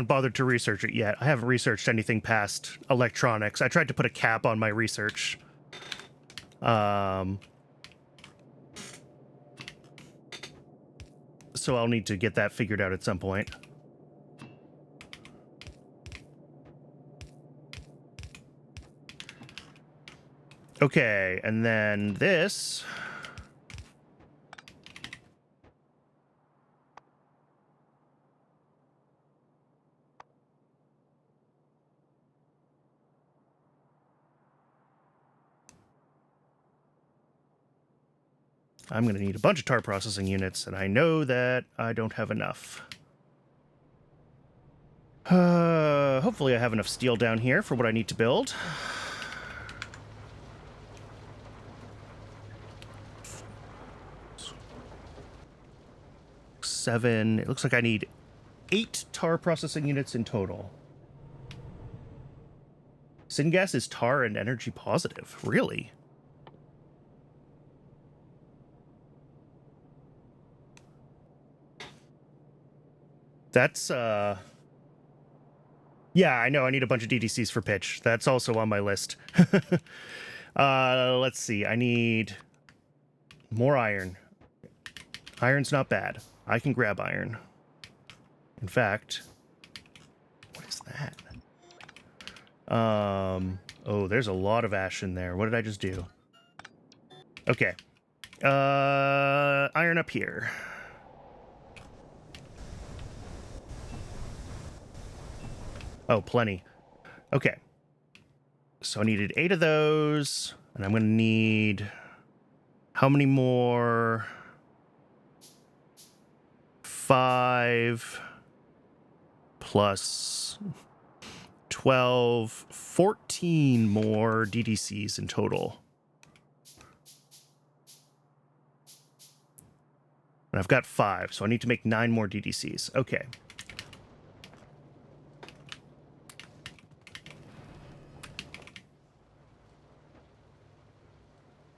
bothered to research it yet. I haven't researched anything past electronics. I tried to put a cap on my research. So I'll need to get that figured out at some point. Okay, and then this... I'm going to need a bunch of tar processing units, and I know that I don't have enough. Hopefully I have enough steel down here for what I need to build. Seven. It looks like I need 8 tar processing units in total. Syngas is tar and energy positive. Really? That's, yeah, I know. I need a bunch of DDCs for pitch. That's also on my list. Let's see. I need more iron. Iron's not bad. I can grab iron. In fact, what is that? Oh, there's a lot of ash in there. What did I just do? Okay. Iron up here. Oh, plenty. Okay. So I needed 8 of those, and I'm going to need... How many more? 5 plus 12, 14 more DDCs in total. And I've got 5, so I need to make 9 more DDCs. Okay.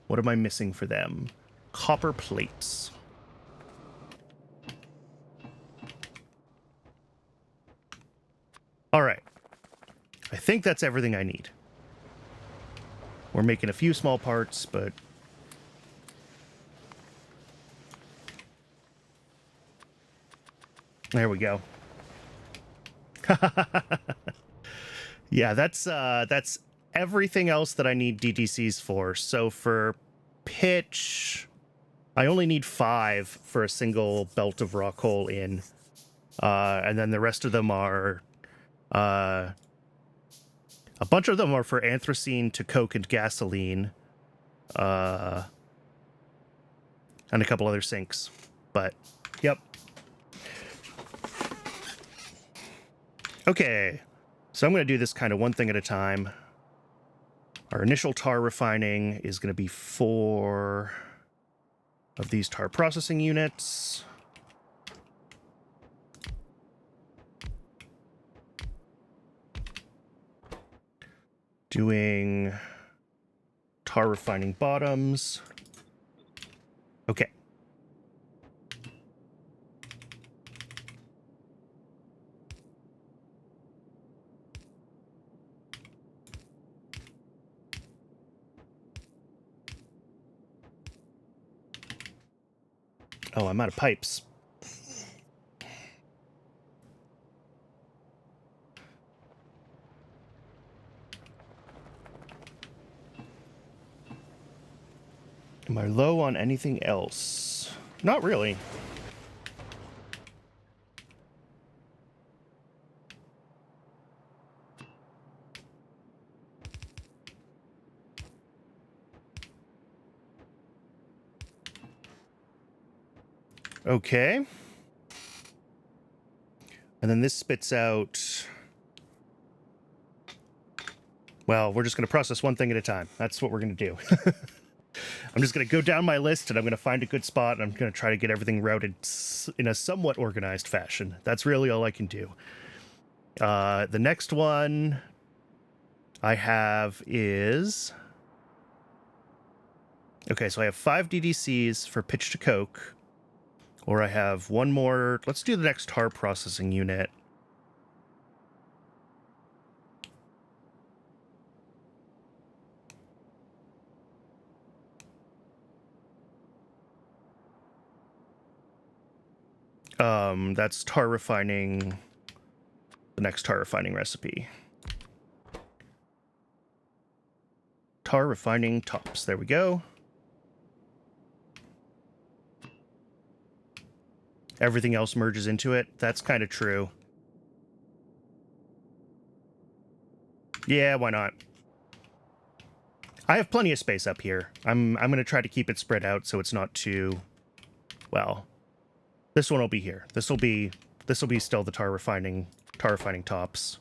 What am I missing for them? Copper plates. All right. I think that's everything I need. We're making a few small parts, but... There we go. Yeah, that's everything else that I need DDCs for. So for pitch, I only need 5 for a single belt of raw coal in. And then the rest of them are... a bunch of them are for anthracene to coke and gasoline. And a couple other sinks. But, yep. Okay. So I'm going to do this kind of one thing at a time. Our initial tar refining is going to be 4 of these tar processing units. Doing tar refining bottoms. Okay. Oh, I'm out of pipes. Am I low on anything else? Not really. Okay. And then this spits out... Well, we're just going to process one thing at a time. That's what we're going to do. I'm just going to go down my list, and I'm going to find a good spot, and I'm going to try to get everything routed in a somewhat organized fashion. That's really all I can do. The next one I have is... Okay, so I have 5 DDCs for pitch to coke, or I have one more... Let's do the next tar processing unit. That's tar refining, the next tar refining recipe. Tar refining tops, there we go. Everything else merges into it. That's kind of true. Yeah, why not? I have plenty of space up here. I'm going to try to keep it spread out so it's not too... Well, this one will be here. This will be still the tar refining tops.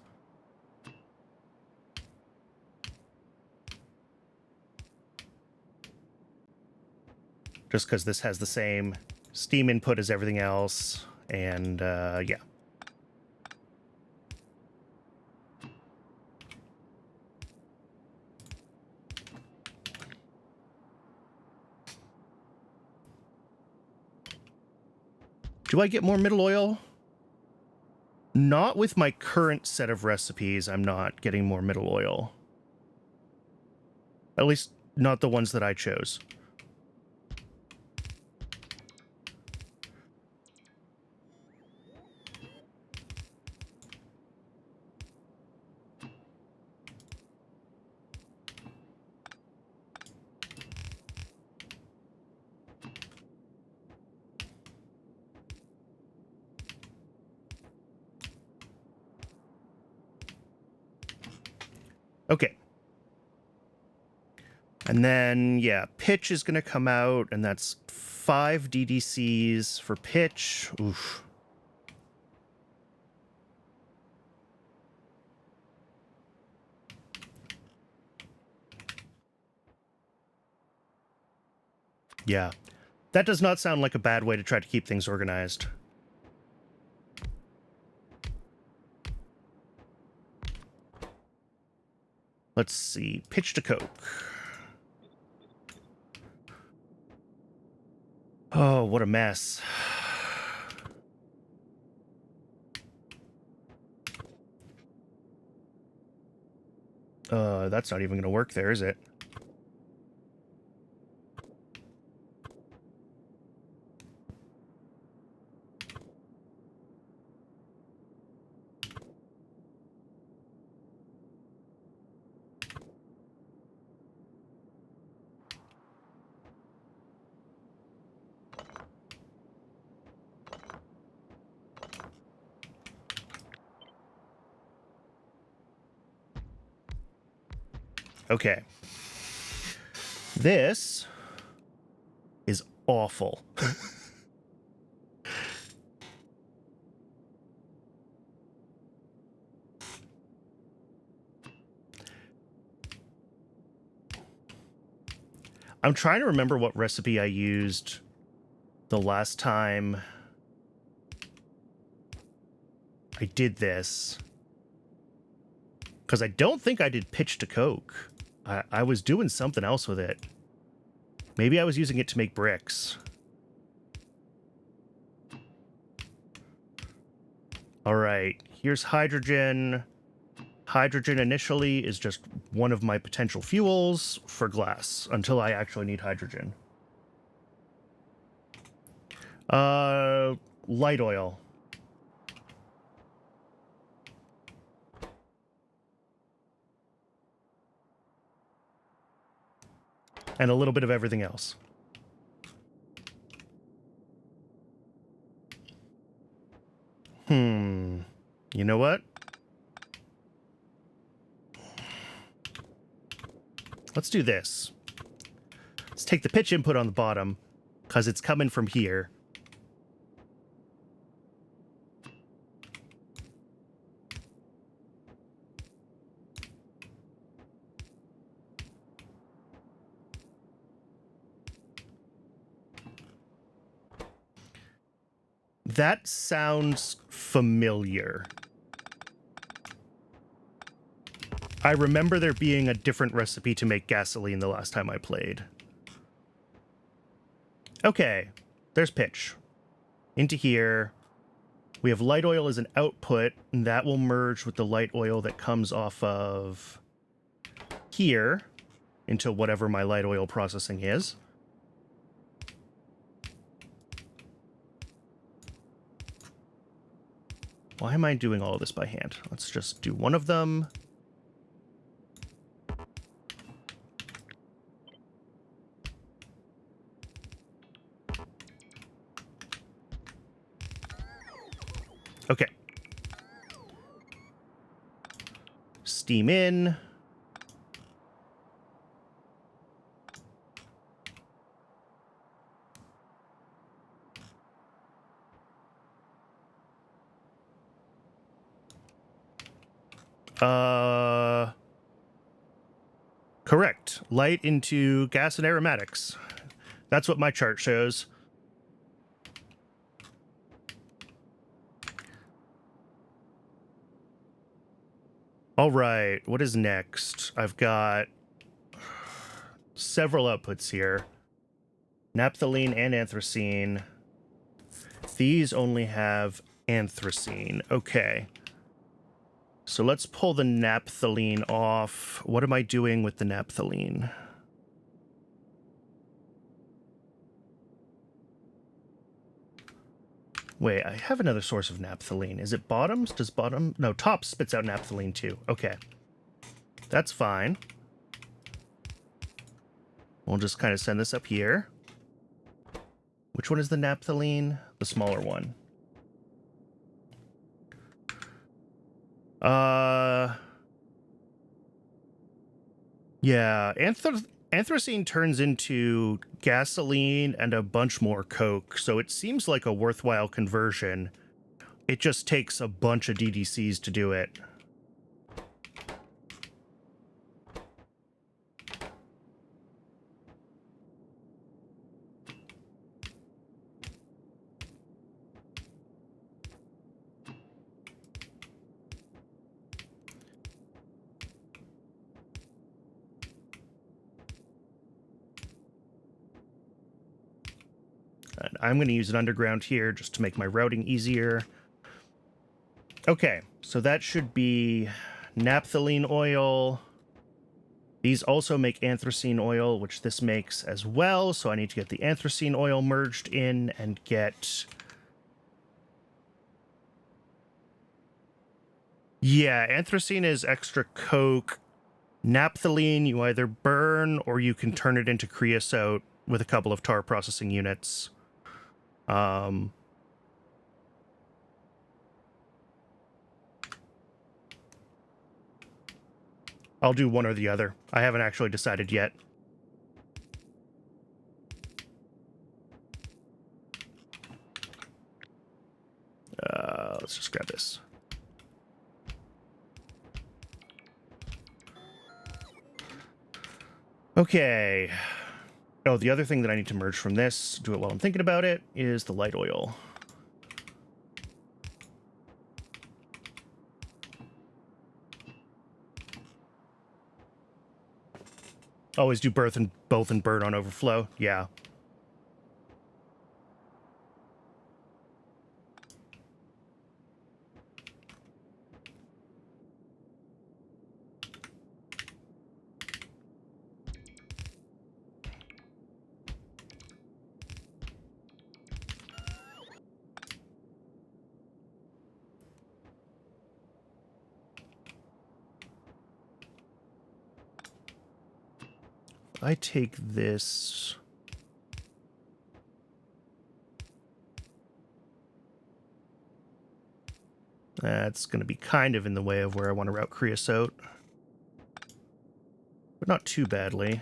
Just because this has the same steam input as everything else, and yeah. Do I get more middle oil? Not with my current set of recipes, I'm not getting more middle oil. At least not the ones that I chose. Okay. And then, yeah, pitch is going to come out, and that's 5 DDCs for pitch. Oof. Yeah. That does not sound like a bad way to try to keep things organized. Let's see. Pitch to coke. Oh, what a mess. That's not even going to work there, is it? Okay. This is awful. I'm trying to remember what recipe I used the last time I did this. Because I don't think I did pitch to coke. I was doing something else with it. Maybe I was using it to make bricks. All right, here's hydrogen. Hydrogen initially is just one of my potential fuels for glass until I actually need hydrogen. Light oil. And a little bit of everything else. You know what? Let's do this. Let's take the pitch input on the bottom, because it's coming from here. That sounds familiar. I remember there being a different recipe to make gasoline the last time I played. Okay, there's pitch. Into here. We have light oil as an output, and that will merge with the light oil that comes off of here into whatever my light oil processing is. Why am I doing all of this by hand? Let's just do one of them. Okay. Steam in. Correct. Light into gas and aromatics. That's what my chart shows. All right, what is next? I've got several outputs here. Naphthalene and anthracene. These only have anthracene. Okay. So let's pull the naphthalene off. What am I doing with the naphthalene? Wait, I have another source of naphthalene. Is it bottoms? Does bottom? No, top spits out naphthalene too. Okay. That's fine. We'll just kind of send this up here. Which one is the naphthalene? The smaller one. Yeah, anthracene turns into gasoline and a bunch more coke, so it seems like a worthwhile conversion. It just takes a bunch of DDCs to do it. And I'm going to use an underground here just to make my routing easier. Okay, so that should be naphthalene oil. These also make anthracene oil, which this makes as well. So I need to get the anthracene oil merged in and get... Yeah, anthracene is extra coke. Naphthalene, you either burn or you can turn it into creosote with a couple of tar processing units. I'll do one or the other. I haven't actually decided yet. Let's just grab this. Okay. Oh, the other thing that I need to merge from this, do it while I'm thinking about it, is the light oil. Always do both and burn on overflow. Yeah. I take this. That's going to be kind of in the way of where I want to route creosote. But not too badly.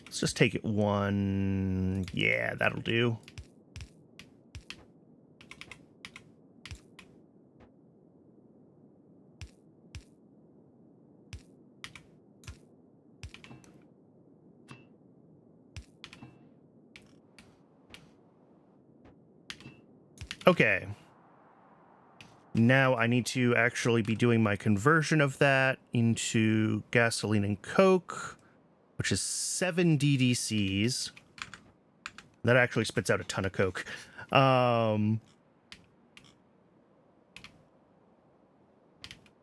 Let's just take it one. Yeah, that'll do. Okay. Now I need to actually be doing my conversion of that into gasoline and coke, which is 7 DDCs. That actually spits out a ton of coke. I'm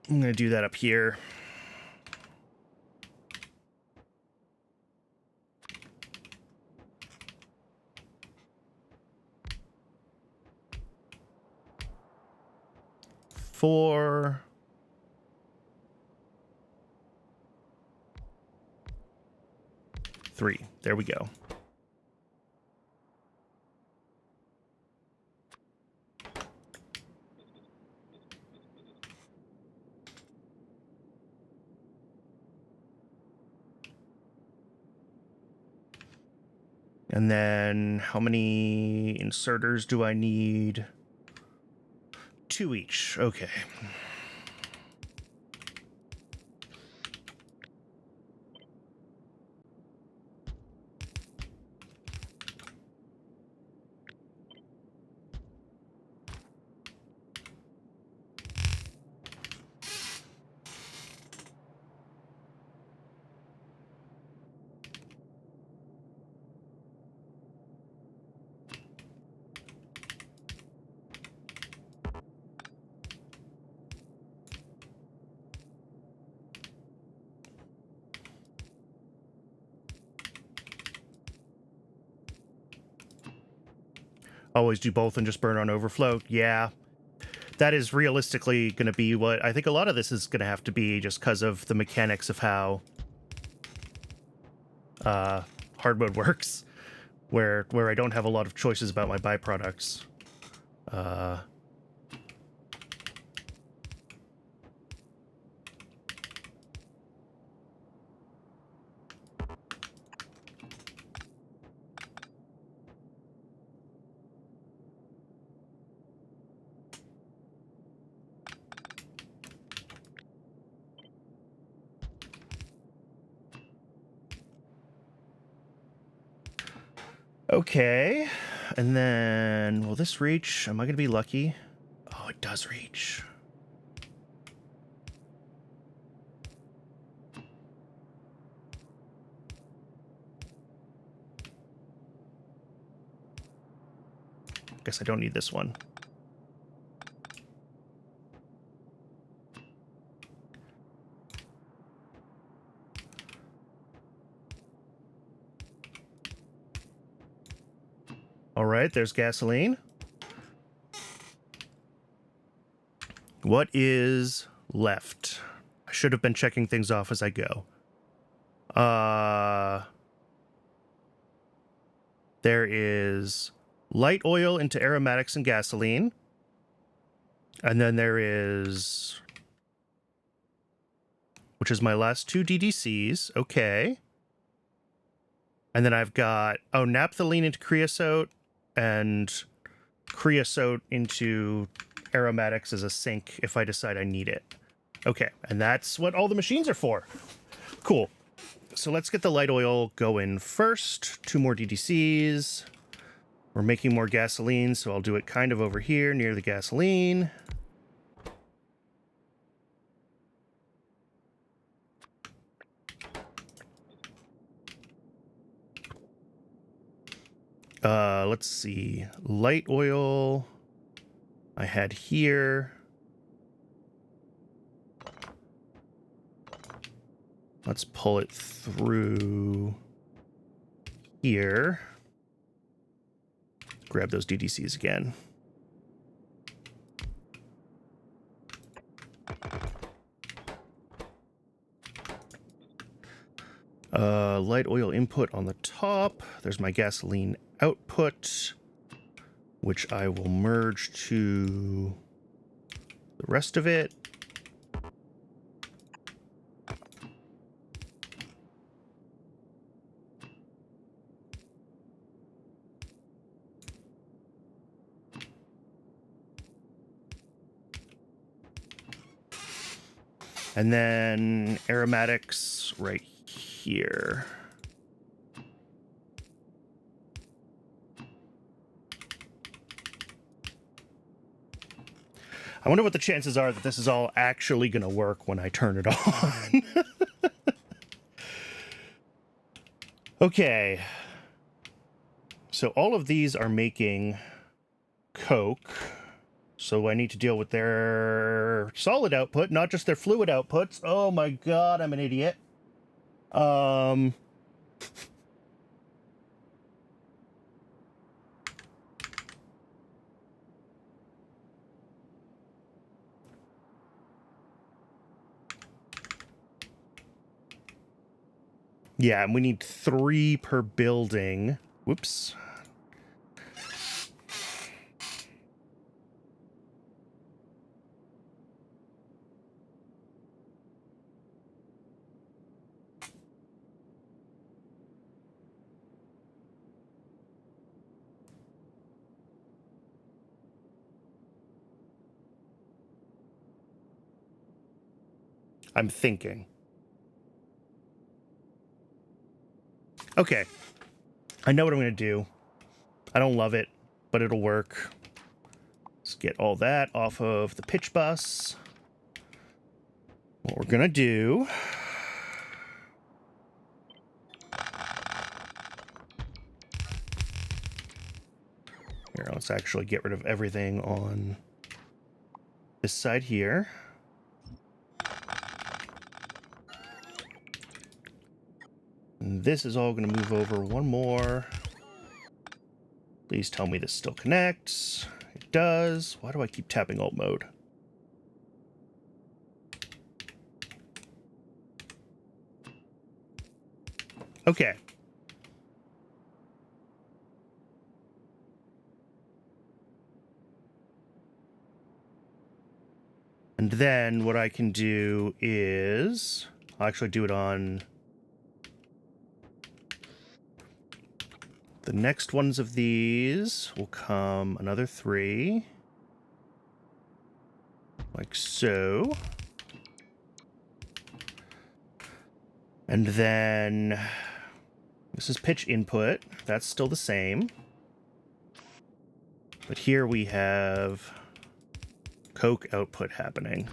going to do that up here. Four. Three. There we go. And then how many inserters do I need? 2 each. Okay. Always do both and just burn on overflow. Yeah. That is realistically going to be what I think a lot of this is going to have to be, just because of the mechanics of how hard mode works, where I don't have a lot of choices about my byproducts. Okay, and then will this reach? Am I going to be lucky? Oh, it does reach. Guess I don't need this one. All right, there's gasoline. What is left? I should have been checking things off as I go. There is light oil into aromatics and gasoline. And then there is, which is my last 2 DDCs. Okay. And then I've got, naphthalene into creosote and creosote into aromatics as a sink if I decide I need it. Okay, and that's what all the machines are for. Cool. So let's get the light oil going first. 2 more DDCs. We're making more gasoline, so I'll do it kind of over here near the gasoline. Let's see. Light oil I had here. Let's pull it through here. Grab those DDCs again. Light oil input on the top. There's my gasoline output, which I will merge to the rest of it. And then aromatics right here. I wonder what the chances are that this is all actually going to work when I turn it on. Okay. So all of these are making Coke. So I need to deal with their solid output, not just their fluid outputs. Oh my god, I'm an idiot. Yeah, and we need 3 per building. Whoops. I'm thinking. Okay. I know what I'm going to do. I don't love it, but it'll work. Let's get all that off of the pitch bus. What we're going to do... Here, let's actually get rid of everything on this side here. And this is all going to move over one more. Please tell me this still connects. It does. Why do I keep tapping alt mode? Okay. And then what I can do is... I'll actually do it on... The next ones of these will come another 3. Like so. And then this is pitch input. That's still the same. But here we have Coke output happening.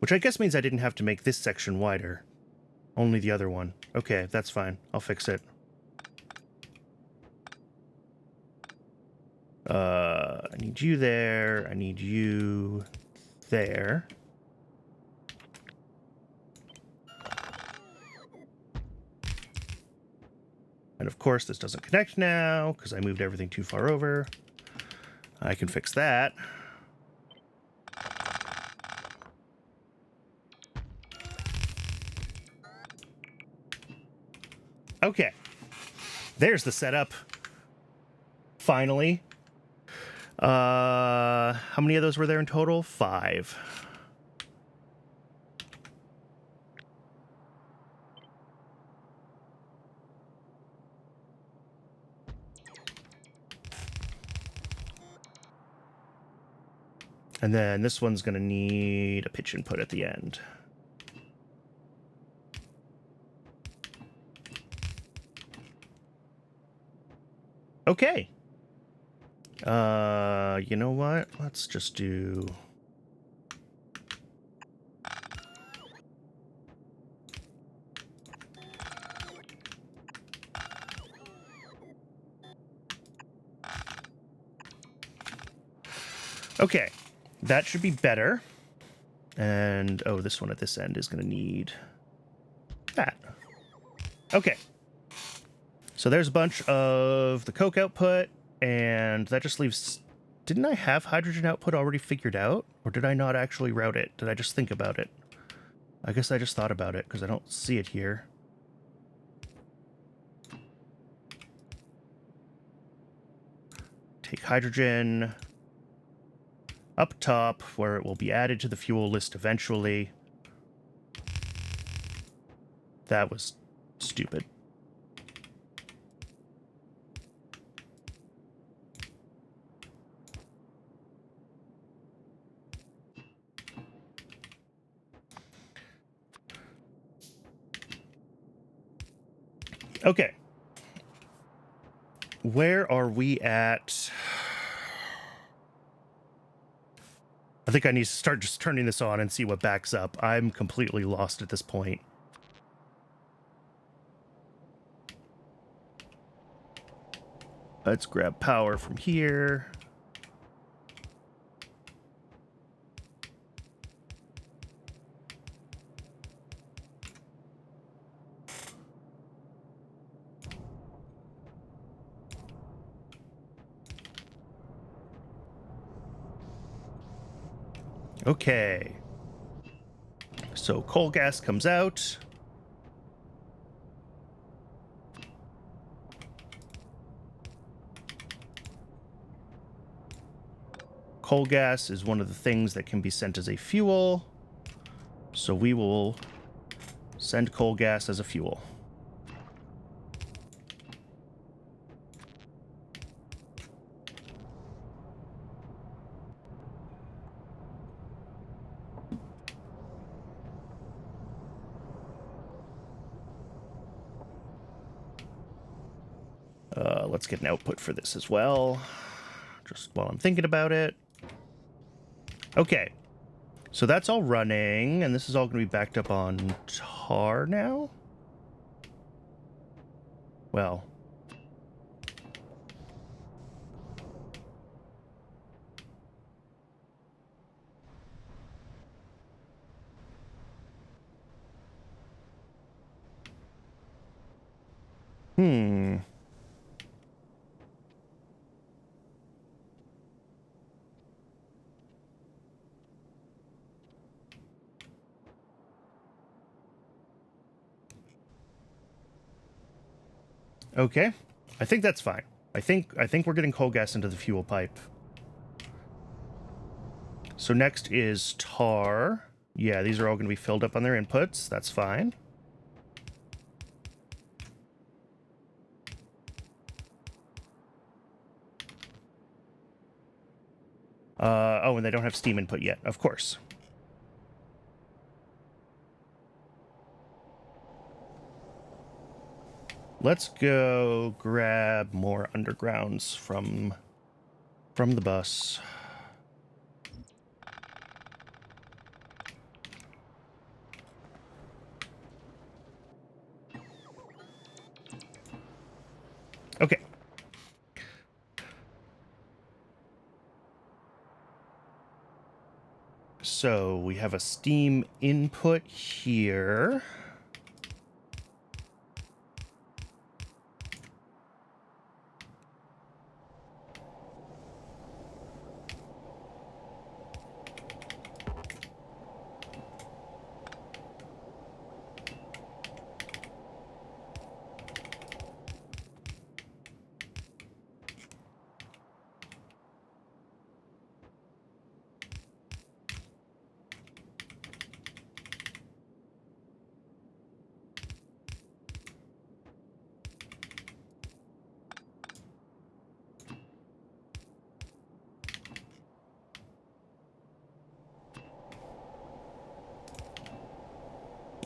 Which I guess means I didn't have to make this section wider. Only the other one. Okay, that's fine. I'll fix it. I need you there. I need you there. And of course, this doesn't connect now because I moved everything too far over. I can fix that. Okay. There's the setup. Finally. How many of those were there in total? 5. And then this one's going to need a pitch input at the end. Okay. You know what? Let's just do... Okay, that should be better. And, oh, this one at this end is going to need that. Okay. So there's a bunch of the coke output, and that just leaves... Didn't I have hydrogen output already figured out? Or did I not actually route it? Did I just think about it? I guess I just thought about it, because I don't see it here. Take hydrogen up top, where it will be added to the fuel list eventually. That was stupid. Okay. Where are we at? I think I need to start just turning this on and see what backs up. I'm completely lost at this point. Let's grab power from here. Okay. So coal gas comes out. Coal gas is one of the things that can be sent as a fuel. So we will send coal gas as a fuel. Let's get an output for this as well, just while I'm thinking about it. Okay, so that's all running, and this is all going to be backed up on tar now? Well... Okay, I think that's fine. I think we're getting coal gas into the fuel pipe. So next is tar. Yeah, these are all going to be filled up on their inputs. That's fine. Oh, and they don't have steam input yet, of course. Let's go grab more undergrounds from the bus. Okay. So we have a steam input here.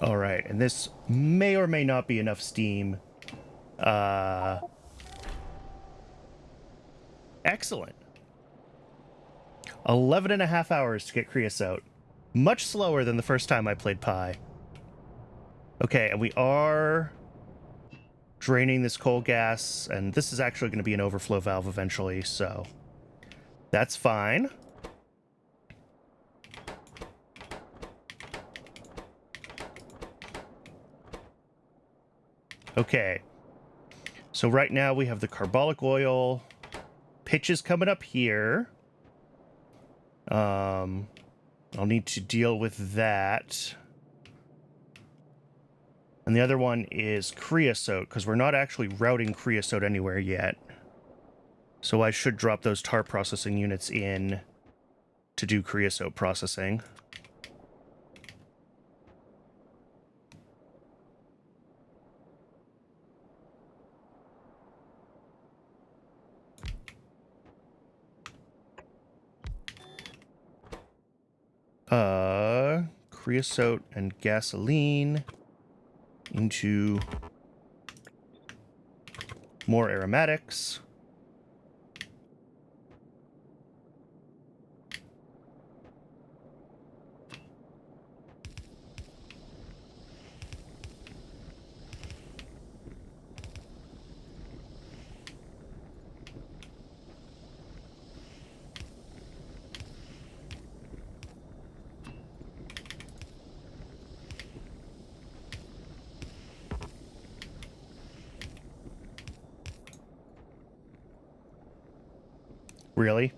All right, and this may or may not be enough steam. Excellent. 11.5 hours to get creosote. Much slower than the first time I played Pi. Okay, and we are draining this coal gas, and this is actually going to be an overflow valve eventually, so that's fine. Okay. So right now we have the carbolic oil. Pitch is coming up here. I'll need to deal with that. And the other one is creosote, because we're not actually routing creosote anywhere yet. So I should drop those tar processing units in to do creosote processing. Creosote and gasoline into more aromatics. Really?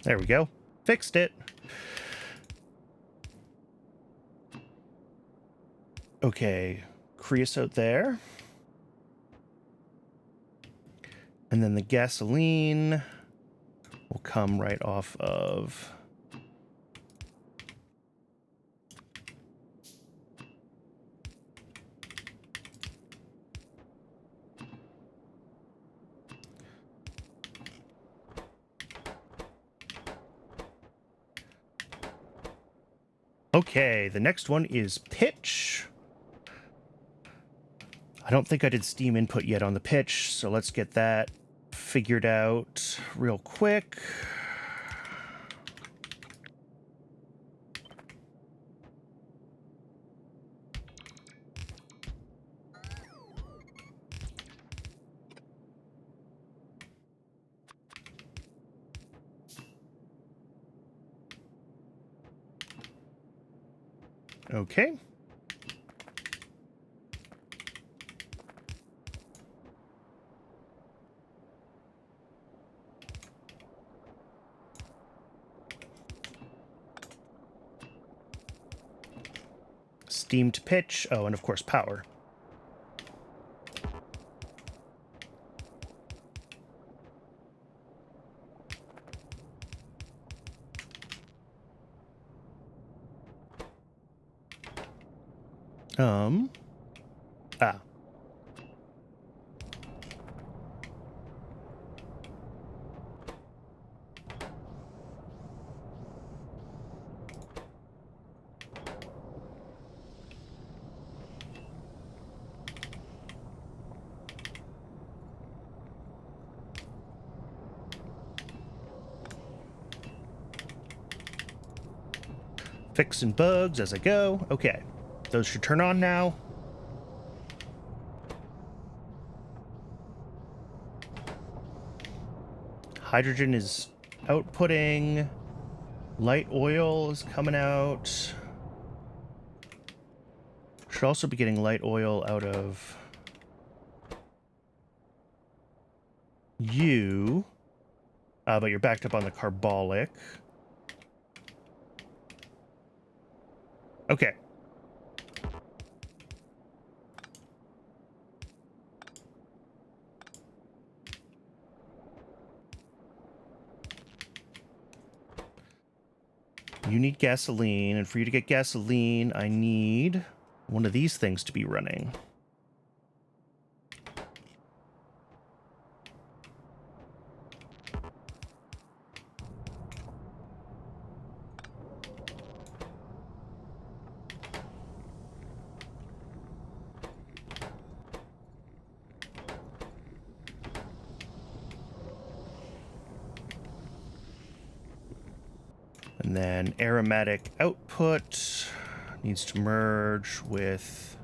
There we go. Fixed it. Okay, creosote there. And then the gasoline will come right off of... Okay, the next one is pitch. I don't think I did steam input yet on the pitch, so let's get that figured out real quick. Okay. Steam to pitch. Oh, and of course power. Ah. Fixing bugs as I go. Okay. Those should turn on now. Hydrogen is outputting. Light oil is coming out. Should also be getting light oil out of you. But you're backed up on the carbolic. Okay. You need gasoline, and for you to get gasoline, I need one of these things to be running. And then aromatic output needs to merge with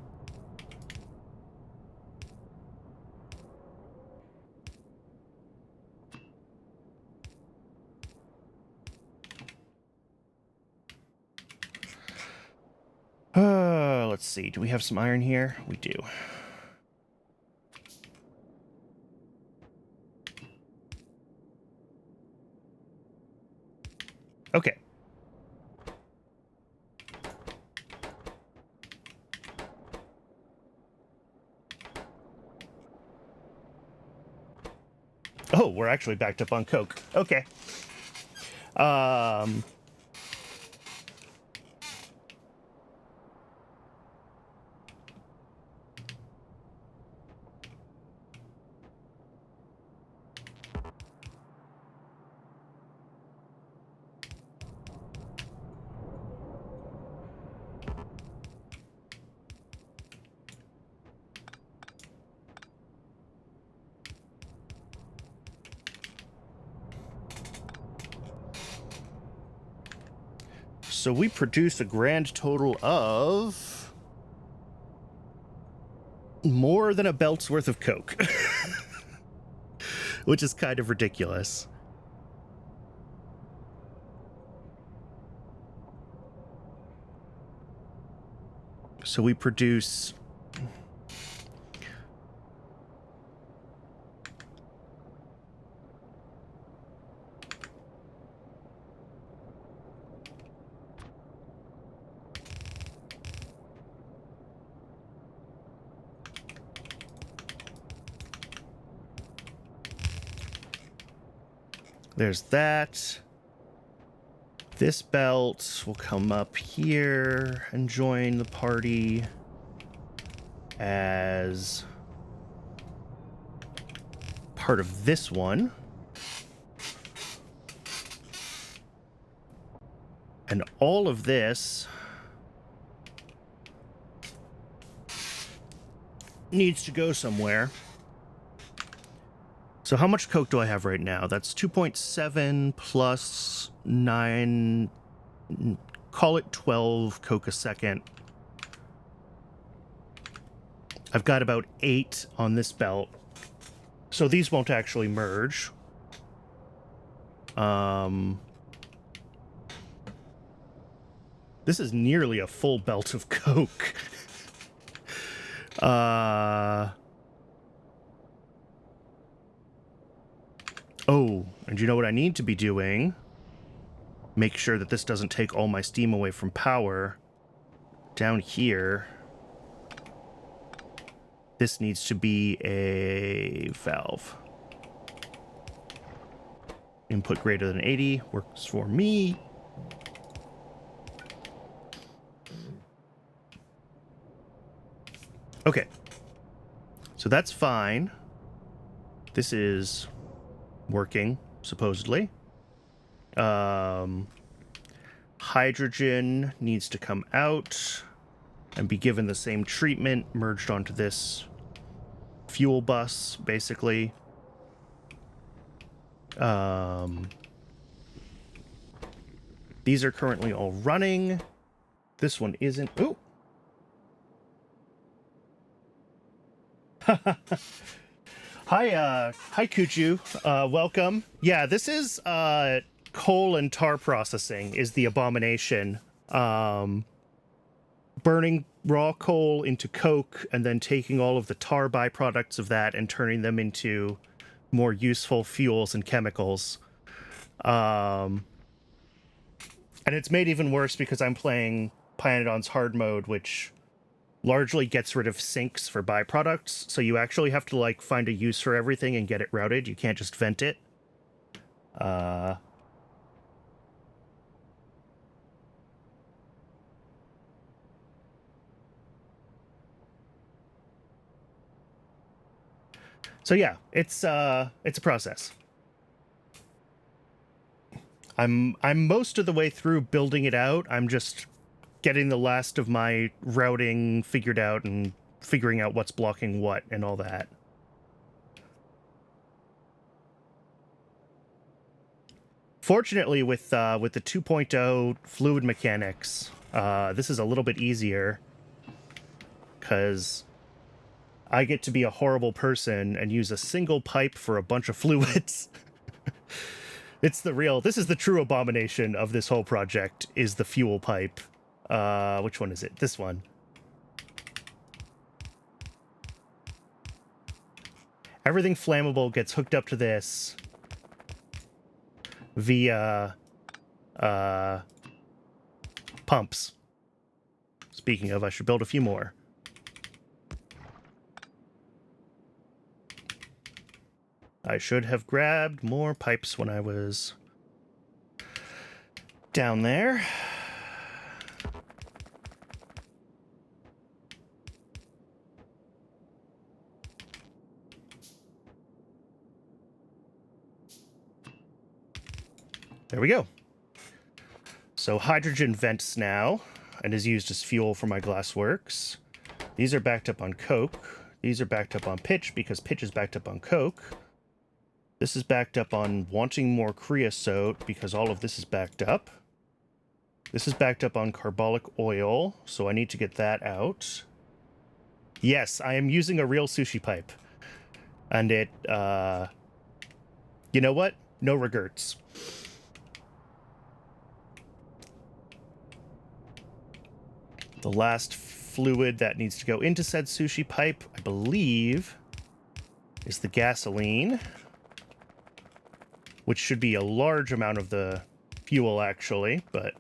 let's see. Do we have some iron here? We do. Okay. Oh, we're actually backed up on coke. Okay. So we produce a grand total of more than a belt's worth of coke, which is kind of ridiculous. So we produce there's that. This belt will come up here and join the party as part of this one. And all of this needs to go somewhere. So how much coke do I have right now? That's 2.7 plus 9, call it 12 coke a second. I've got about 8 on this belt. So these won't actually merge. This is nearly a full belt of coke. Oh, and you know what I need to be doing? Make sure that this doesn't take all my steam away from power. Down here, this needs to be a valve. Input greater than 80 works for me. Okay. So that's fine. This is working, supposedly. Hydrogen needs to come out and be given the same treatment, merged onto this fuel bus, basically. These are currently all running. This one isn't. Ooh. Hi, Kuchu. Welcome. Yeah, this is coal and tar processing is the abomination. Burning raw coal into coke and then taking all of the tar byproducts of that and turning them into more useful fuels and chemicals. And it's made even worse because I'm playing Pyanodon's hard mode, which largely gets rid of sinks for byproducts, so you actually have to, like, find a use for everything and get it routed. You can't just vent it. So yeah, it's a process. I'm most of the way through building it out. I'm just getting the last of my routing figured out and figuring out what's blocking what and all that. Fortunately, with the 2.0 fluid mechanics, this is a little bit easier because I get to be a horrible person and use a single pipe for a bunch of fluids. This is the true abomination of this whole project, is the fuel pipe. Which one is it? This one. Everything flammable gets hooked up to this via pumps. Speaking of, I should build a few more. I should have grabbed more pipes when I was down there. There we go. So hydrogen vents now and is used as fuel for my glassworks. These are backed up on coke. These are backed up on pitch because pitch is backed up on coke. This is backed up on wanting more creosote because all of this is backed up. This is backed up on carbolic oil, so I need to get that out. Yes, I am using a real sushi pipe. And it, you know what? No regrets. The last fluid that needs to go into said sushi pipe, I believe, is the gasoline, which should be a large amount of the fuel, actually, but...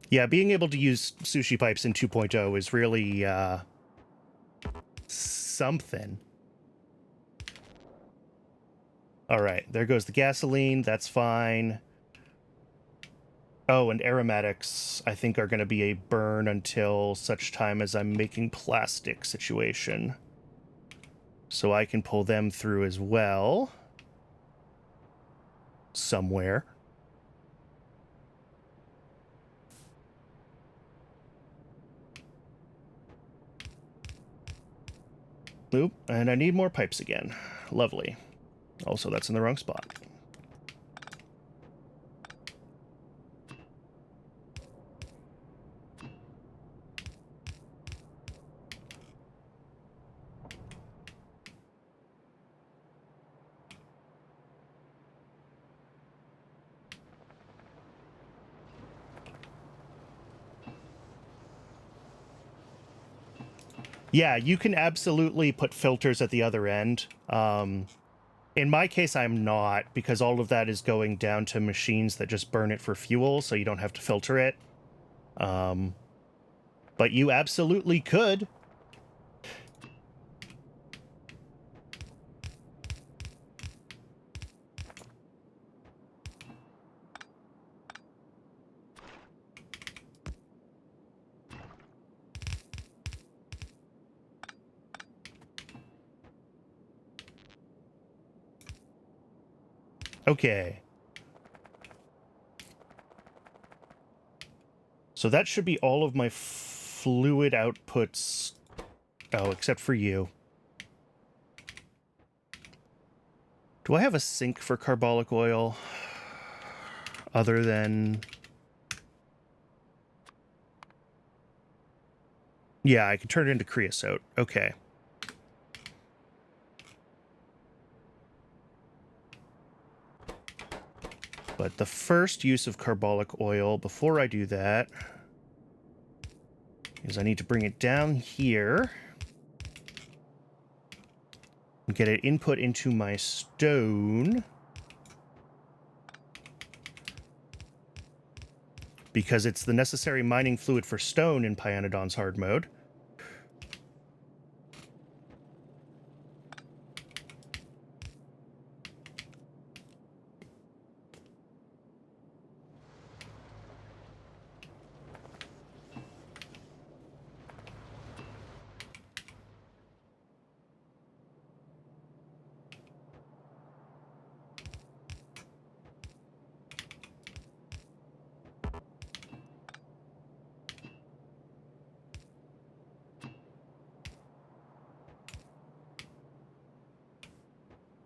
yeah, being able to use sushi pipes in 2.0 is really, something. All right, there goes the gasoline. That's fine. Oh, and aromatics, I think, are going to be a burn until such time as I'm making plastic situation. So I can pull them through as well. Somewhere. Oop, and I need more pipes again. Lovely. Also, that's in the wrong spot. Yeah, you can absolutely put filters at the other end. In my case, I'm not, because all of that is going down to machines that just burn it for fuel, so you don't have to filter it. But you absolutely could. Okay. So that should be all of my fluid outputs. Oh, except for you. Do I have a sink for carbolic oil? Other than... yeah, I can turn it into creosote. Okay. But the first use of carbolic oil, before I do that, is I need to bring it down here and get it input into my stone. Because it's the necessary mining fluid for stone in Pyanodon's hard mode.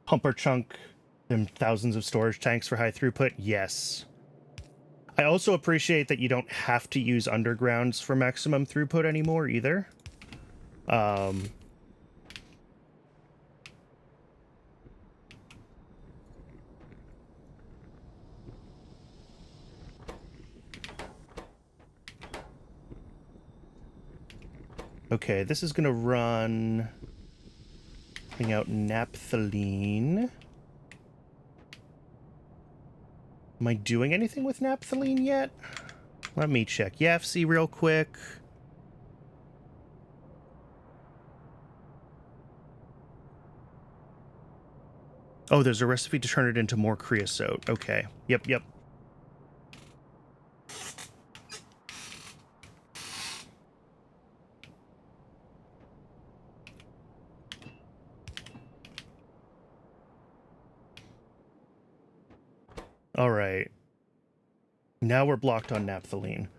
Pumper chunk and thousands of storage tanks for high throughput. Yes. I also appreciate that you don't have to use undergrounds for maximum throughput anymore either. Okay, this is gonna run... Putting out naphthalene. Am I doing anything with naphthalene yet? Let me check YAFC real quick. Oh, there's a recipe to turn it into more creosote. Okay. Yep. All right. Now we're blocked on naphthalene.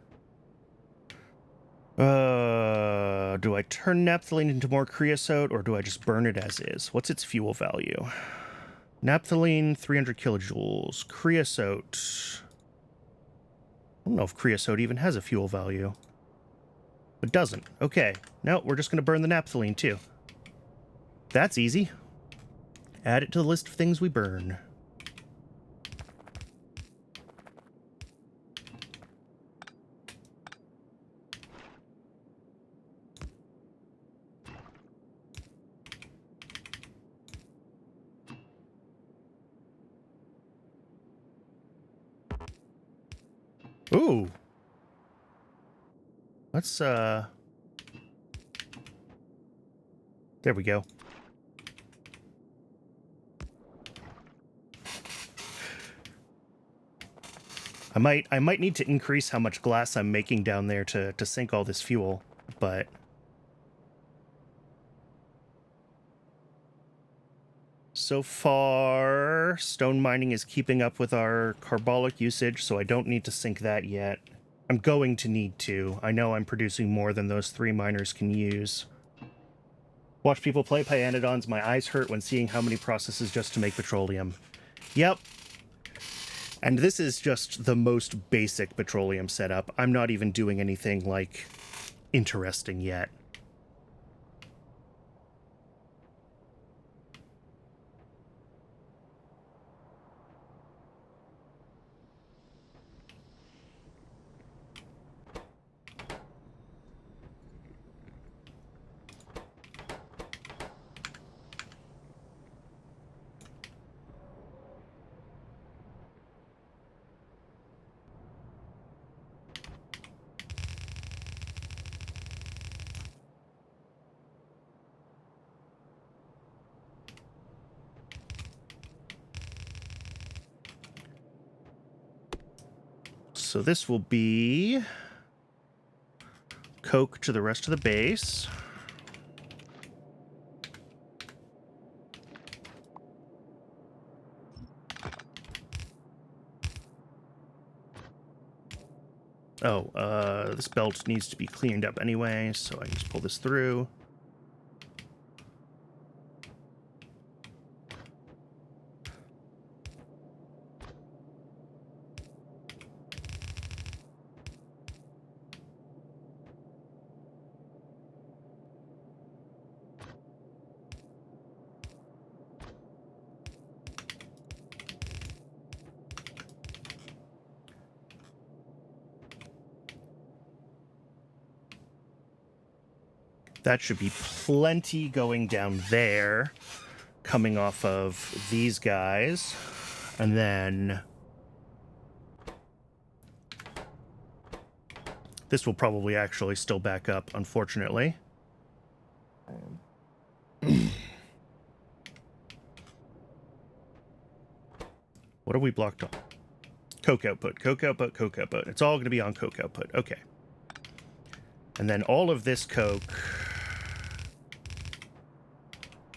Do I turn naphthalene into more creosote, or do I just burn it as is? What's its fuel value? Naphthalene, 300 kilojoules. Creosote. I don't know if creosote even has a fuel value. It doesn't. Okay. No, we're just going to burn the naphthalene, too. That's easy. Add it to the list of things we burn. Ooh. Let's, there we go. I might need to increase how much glass I'm making down there to sink all this fuel, but... So far, stone mining is keeping up with our carbolic usage, so I don't need to sink that yet. I'm going to need to. I know I'm producing more than those 3 miners can use. Watch people play Pyanodons. My eyes hurt when seeing how many processes just to make petroleum. Yep. And this is just the most basic petroleum setup. I'm not even doing anything, like, interesting yet. So this will be coke to the rest of the base. Oh, this belt needs to be cleaned up anyway, so I can just pull this through. That should be plenty going down there, coming off of these guys. And then this will probably actually still back up, unfortunately. What are we blocked on? Coke output, coke output, coke output. It's all going to be on coke output. Okay. And then all of this coke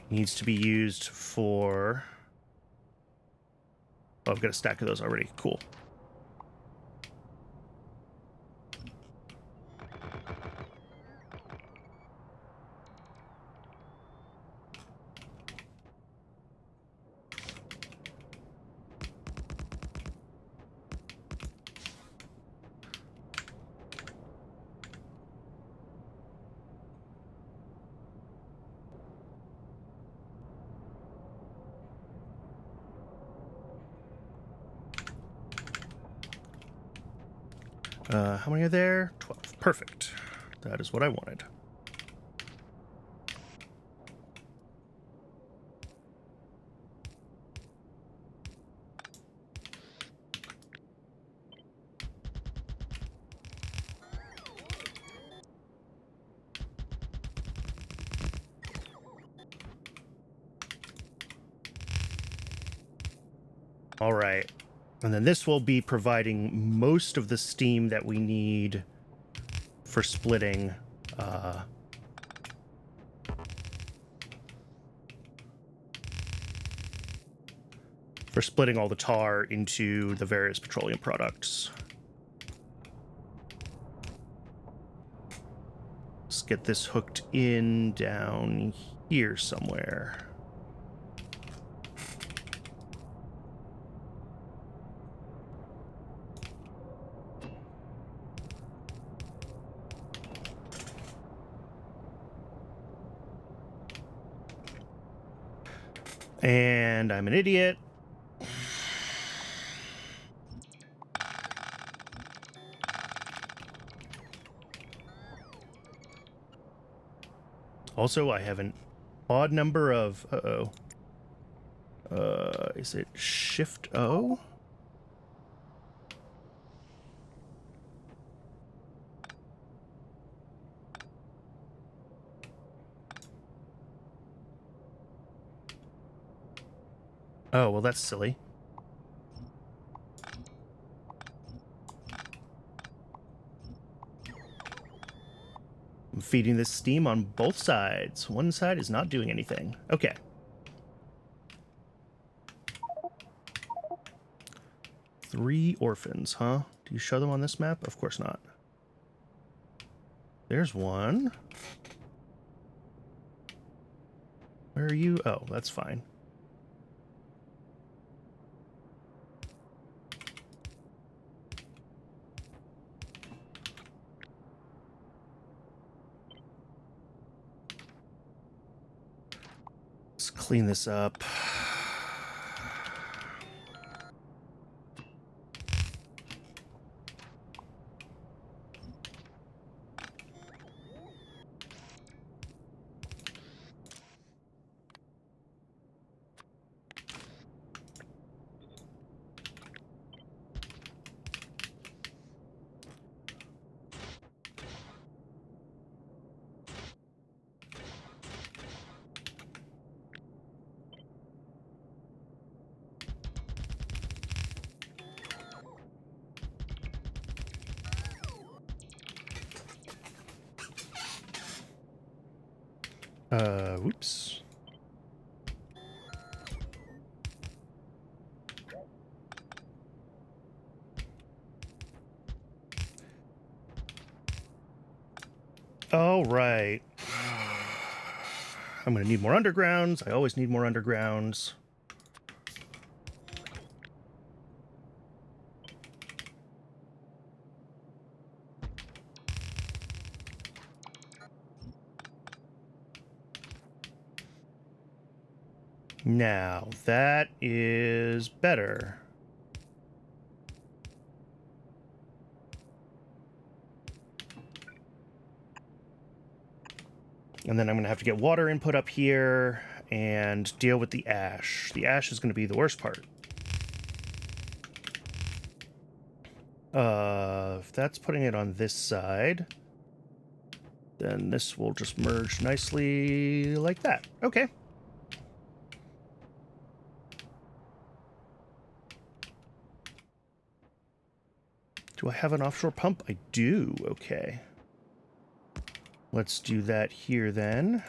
needs to be used for... Oh, I've got a stack of those already. Cool. How many are there? 12. Perfect. That is what I wanted. All right. And then this will be providing most of the steam that we need for splitting. For splitting all the tar into the various petroleum products. Let's get this hooked in down here somewhere. And I'm an idiot. Also, I have an odd number of... Uh-oh. Is it Shift O? Oh, well, that's silly. I'm feeding this steam on both sides. One side is not doing anything. Okay. Three orphans, huh? Do you show them on this map? Of course not. There's one. Where are you? Oh, that's fine. Let's clean this up. Whoops. All right. I'm going to need more undergrounds. I always need more undergrounds. Now, that is better. And then I'm going to have to get water input up here and deal with the ash. The ash is going to be the worst part. If that's putting it on this side, then this will just merge nicely like that. Okay. Do I have an offshore pump? I do. Okay. Let's do that here then.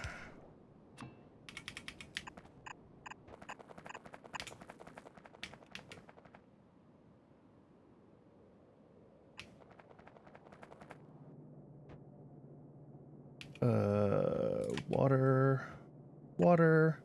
Water.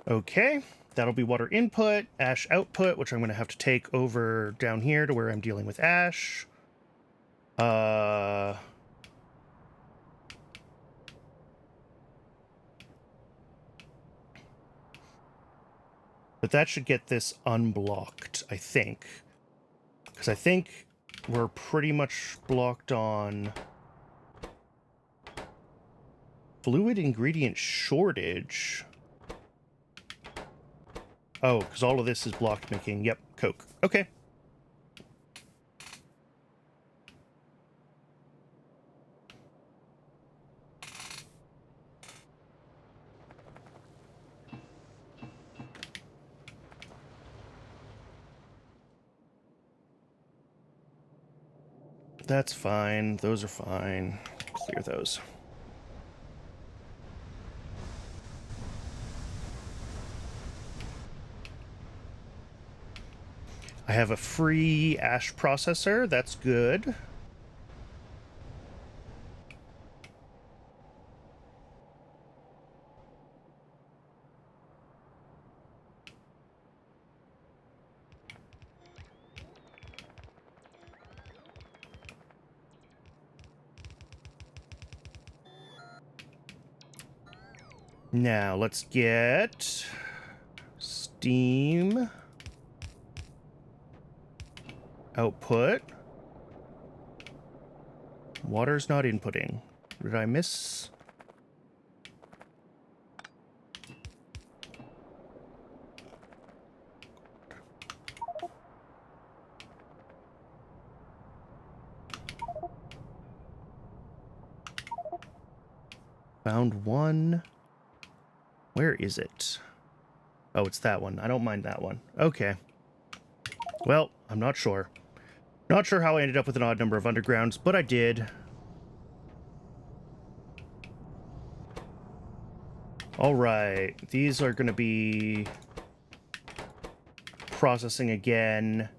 Okay, that'll be water input, ash output, which I'm going to have to take over down here to where I'm dealing with ash. But that should get this unblocked, I think. Because I think we're pretty much blocked on fluid ingredient shortage. Oh, because all of this is blocked making, yep, Coke. Okay, That's fine. Those are fine. Clear those. I have a free ash processor. That's good. Now, let's get steam output. Water's not inputting. Did I miss? Found one. Where is it? Oh, it's that one. I don't mind that one. Okay. Well, I'm not sure. Not sure how I ended up with an odd number of undergrounds, but I did. All right. These are going to be processing again.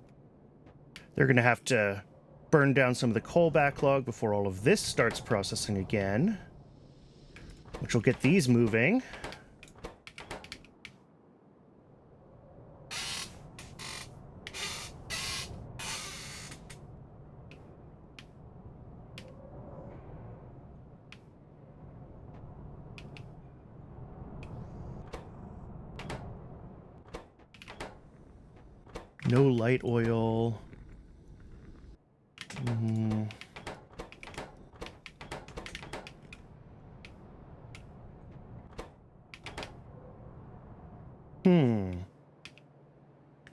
They're going to have to burn down some of the coal backlog before all of this starts processing again, which will get these moving. No light oil.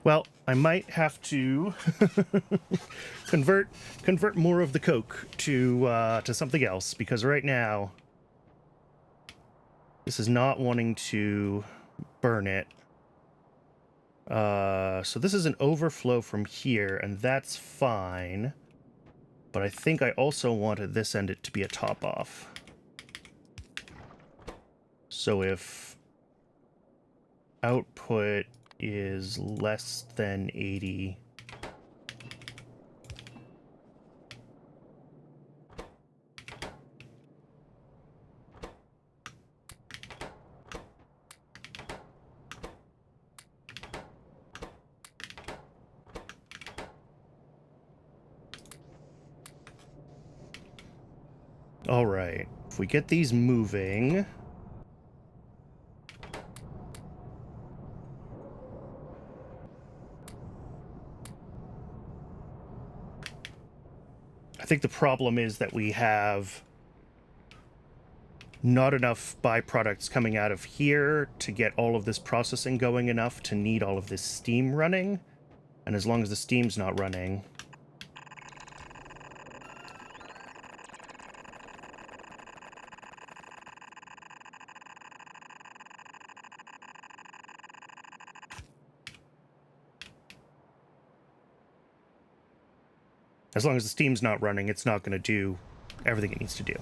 Well, I might have to convert more of the coke to something else, because right now this is not wanting to burn it. So this is an overflow from here, and that's fine. But I think I also wanted this end it to be a top off. So if output is less than 80, all right, if we get these moving, I think the problem is that we have not enough byproducts coming out of here to get all of this processing going enough to need all of this steam running. And as long as the steam's not running, it's not going to do everything it needs to do.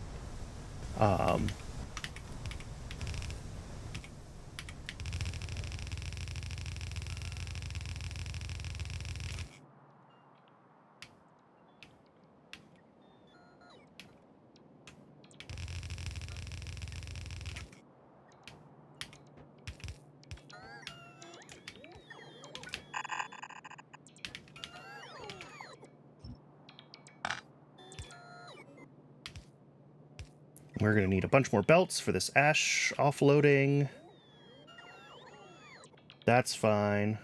We're going to need a bunch more belts for this ash offloading. That's fine.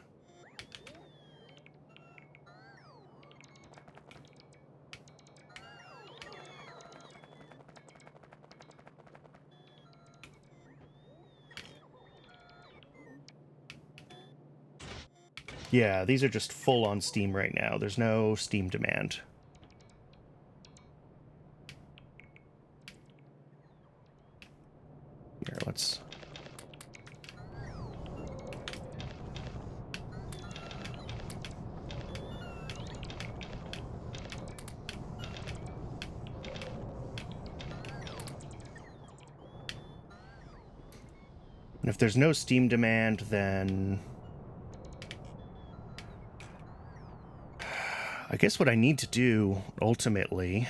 Yeah, these are just full on steam right now. There's no steam demand. Here, let's... And if there's no steam demand, then I guess what I need to do ultimately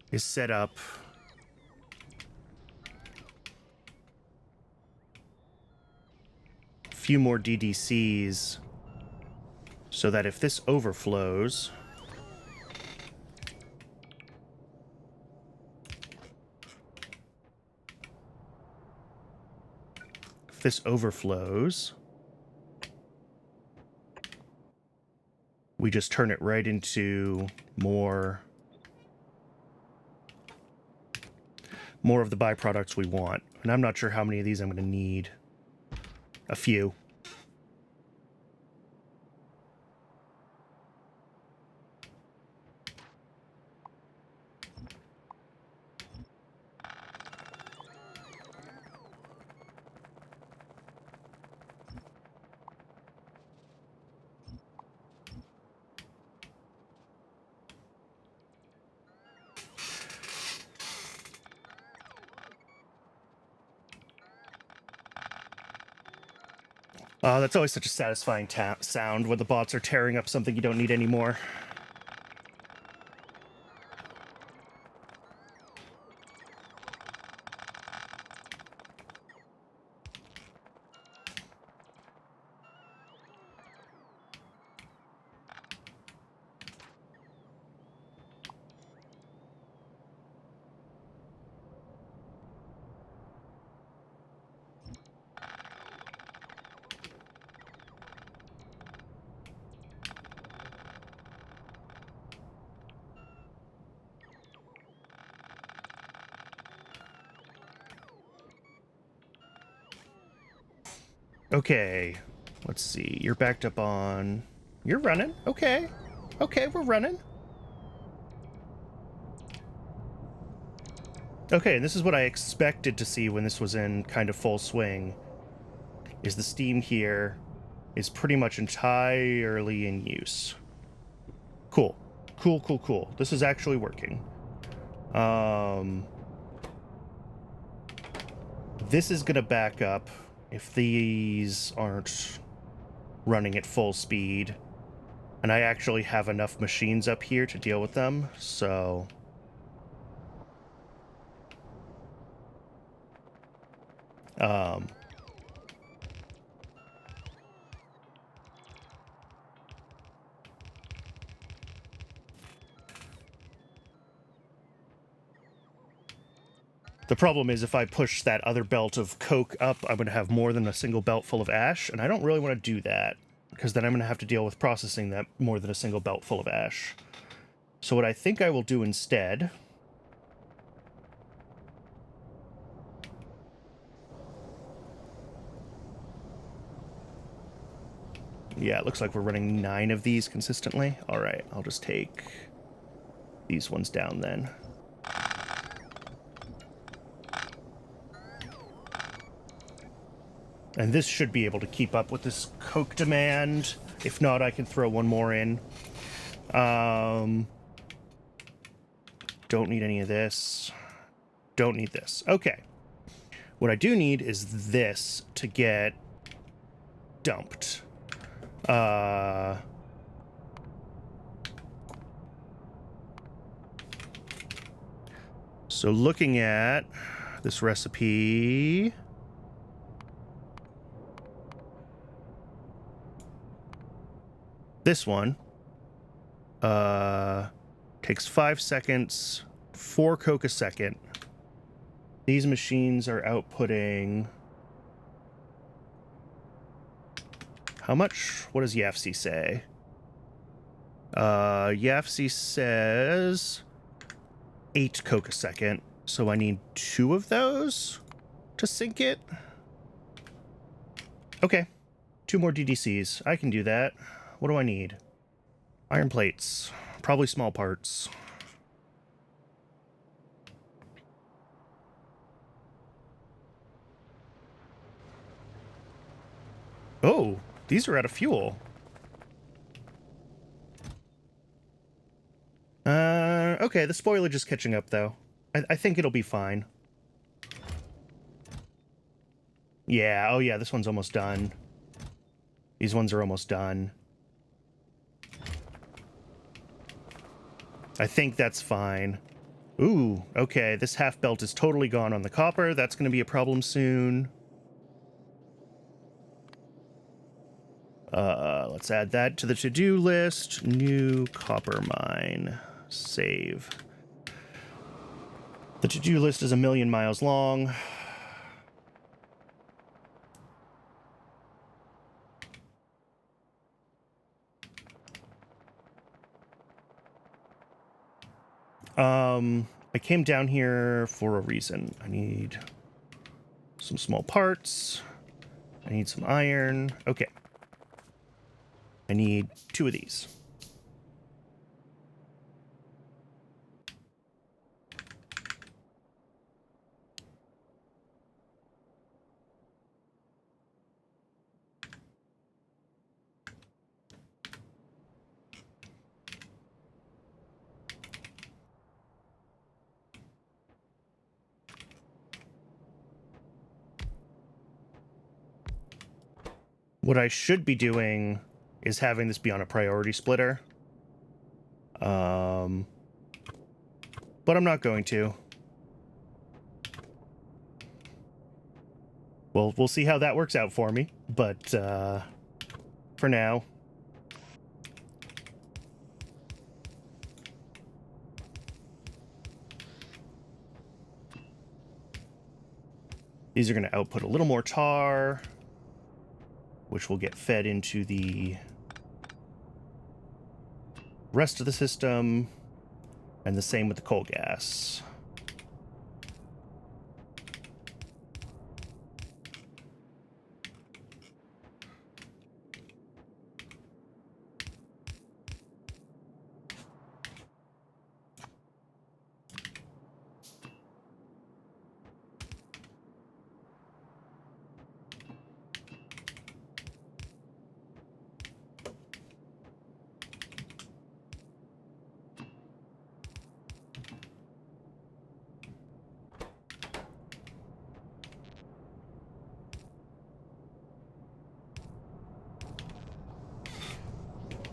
is set up a few more DDCs so that if this overflows, we just turn it right into more of the byproducts we want. And I'm not sure how many of these I'm going to need. A few. That's always such a satisfying sound when the bots are tearing up something you don't need anymore. Okay, let's see. You're backed up on... You're running. Okay. Okay, we're running. Okay, and this is what I expected to see when this was in kind of full swing. Is the steam here is pretty much entirely in use. Cool. Cool, cool, cool. This is actually working. This is gonna back up if these aren't running at full speed. And I actually have enough machines up here to deal with them, so... The problem is if I push that other belt of coke up, I'm going to have more than a single belt full of ash, and I don't really want to do that, because then I'm going to have to deal with processing that more than a single belt full of ash. So what I think I will do instead... Yeah, it looks like we're running 9 of these consistently. Alright, I'll just take these ones down then. And this should be able to keep up with this coke demand. If not, I can throw one more in. Don't need any of this. Don't need this. Okay. What I do need is this to get dumped. So looking at this recipe... This one takes 5 seconds, 4 coke a second. These machines are outputting... How much? What does YAFC say? YAFC says 8 coke a second, so I need 2 of those to sync it. Okay, 2 more DDCs. I can do that. What do I need? Iron plates. Probably small parts. Oh, these are out of fuel. Okay, the spoilage is catching up, though. I think it'll be fine. Yeah, oh yeah, this one's almost done. These ones are almost done. I think that's fine. Ooh, okay, this half belt is totally gone on the copper. That's going to be a problem soon. Let's add that to the to-do list. New copper mine. Save. The to-do list is 1,000,000 miles long. I came down here for a reason. I need some small parts. I need some iron. Okay. I need 2 of these. What I should be doing is having this be on a priority splitter. But I'm not going to. Well, we'll see how that works out for me. But for now. These are going to output a little more tar, which will get fed into the rest of the system, and the same with the coal gas.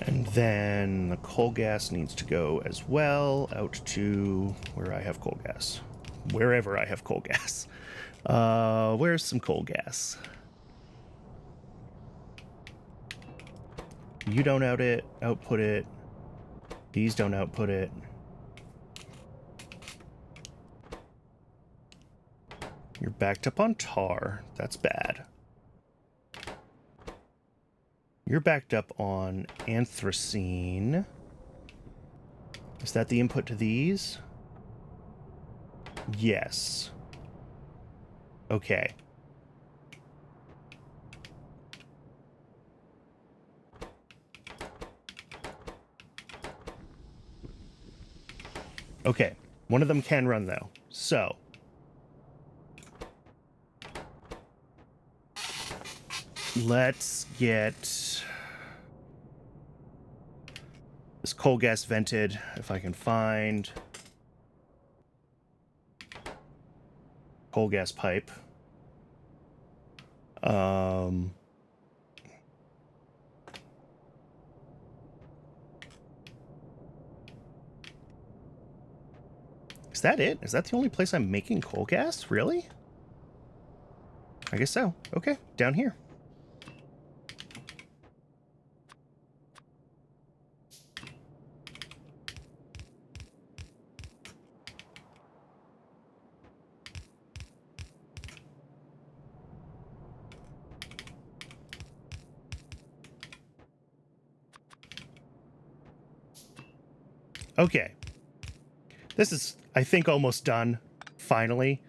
And then the coal gas needs to go as well out to where I have coal gas. Wherever I have coal gas. Where's some coal gas? You don't output it. These don't output it. You're backed up on tar. That's bad. You're backed up on anthracene. Is that the input to these? Yes. Okay. Okay. One of them can run, though. So. Let's get this coal gas vented, if I can find coal gas pipe. Is that it? Is that the only place I'm making coal gas? Really? I guess so. Okay, down here. Okay. This is, I think, almost done. Finally.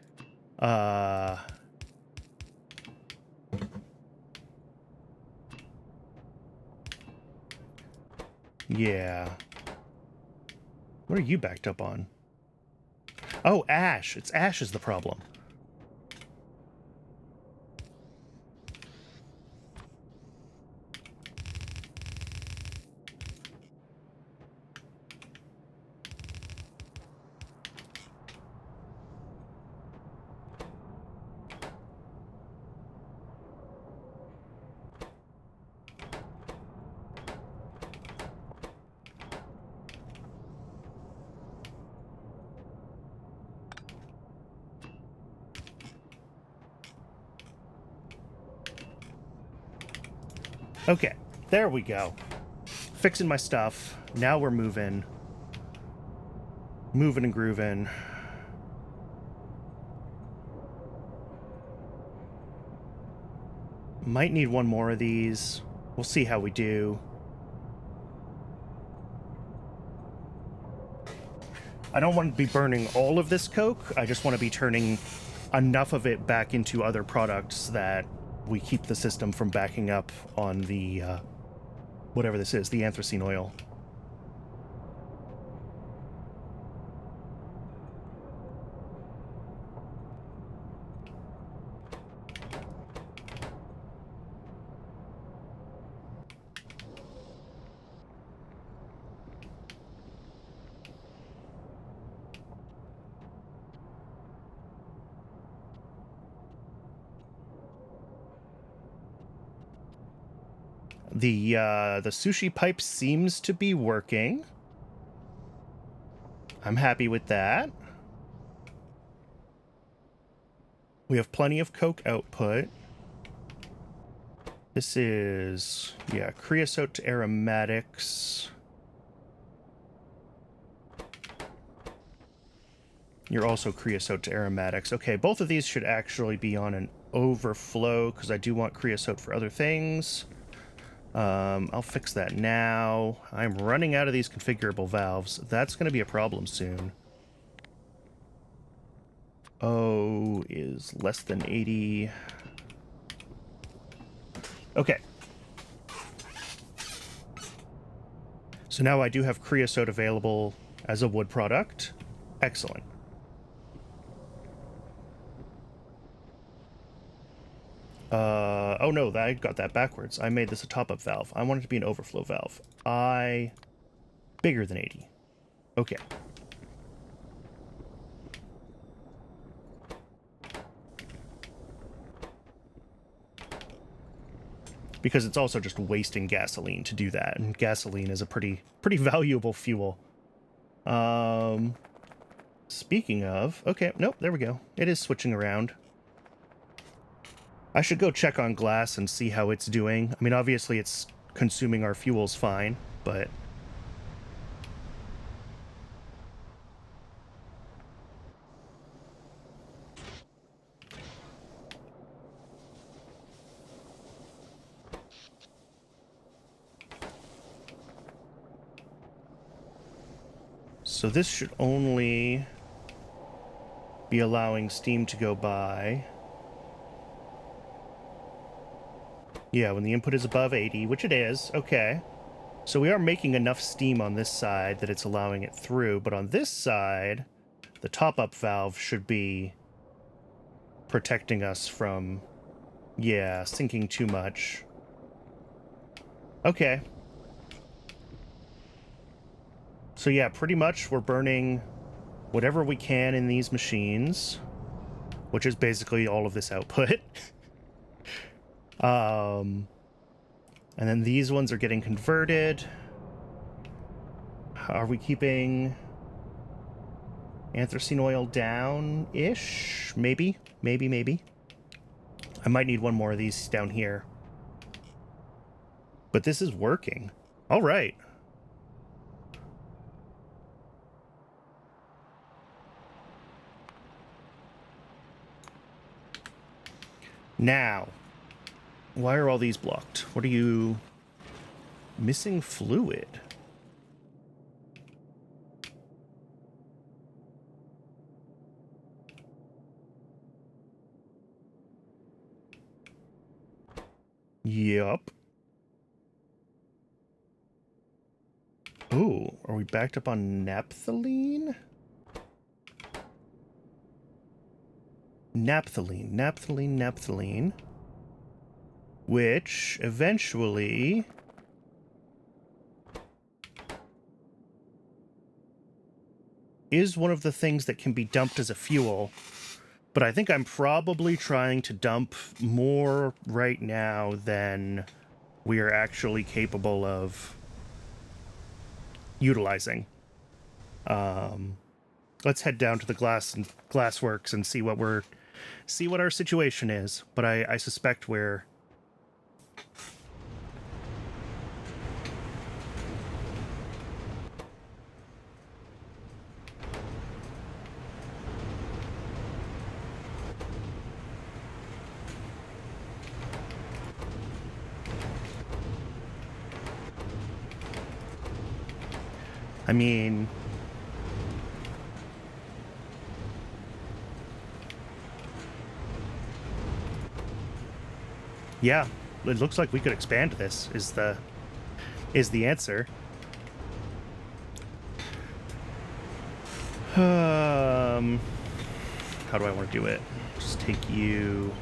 Yeah. What are you backed up on? Oh, ash. It's ash is the problem. Okay, there we go. Fixing my stuff. Now we're moving. Moving and grooving. Might need one more of these. We'll see how we do. I don't want to be burning all of this coke. I just want to be turning enough of it back into other products that we keep the system from backing up on the, whatever this is, the anthracene oil. The sushi pipe seems to be working. I'm happy with that. We have plenty of coke output. This is, yeah, creosote to aromatics. You're also creosote to aromatics. Okay, both of these should actually be on an overflow because I do want creosote for other things. I'll fix that now. I'm running out of these configurable valves. That's going to be a problem soon. O is less than 80. Okay. So now I do have creosote available as a wood product. Excellent. Oh no, I got that backwards. I made this a top-up valve. I want it to be an overflow valve. Bigger than 80. Okay. Because it's also just wasting gasoline to do that, and gasoline is a pretty valuable fuel. Speaking of, okay, nope, there we go. It is switching around. I should go check on glass and see how it's doing. I mean, obviously it's consuming our fuels fine, but... So this should only be allowing steam to go by. Yeah, when the input is above 80, which it is, okay. So we are making enough steam on this side that it's allowing it through, but on this side, the top-up valve should be protecting us from, yeah, sinking too much. Okay. So yeah, pretty much we're burning whatever we can in these machines, which is basically all of this output. And then these ones are getting converted. Are we keeping anthracene oil down-ish? Maybe. I might need one more of these down here. But this is working. All right. Now, why are all these blocked? What are you... Missing fluid? Yup. Ooh, are we backed up on naphthalene? Naphthalene. Which eventually is one of the things that can be dumped as a fuel. But I think I'm probably trying to dump more right now than we are actually capable of utilizing. Let's head down to the glassworks and see what our situation is. But I suspect we're I mean... yeah, it looks like we could expand this, is the answer. How do I want to do it? Just take you...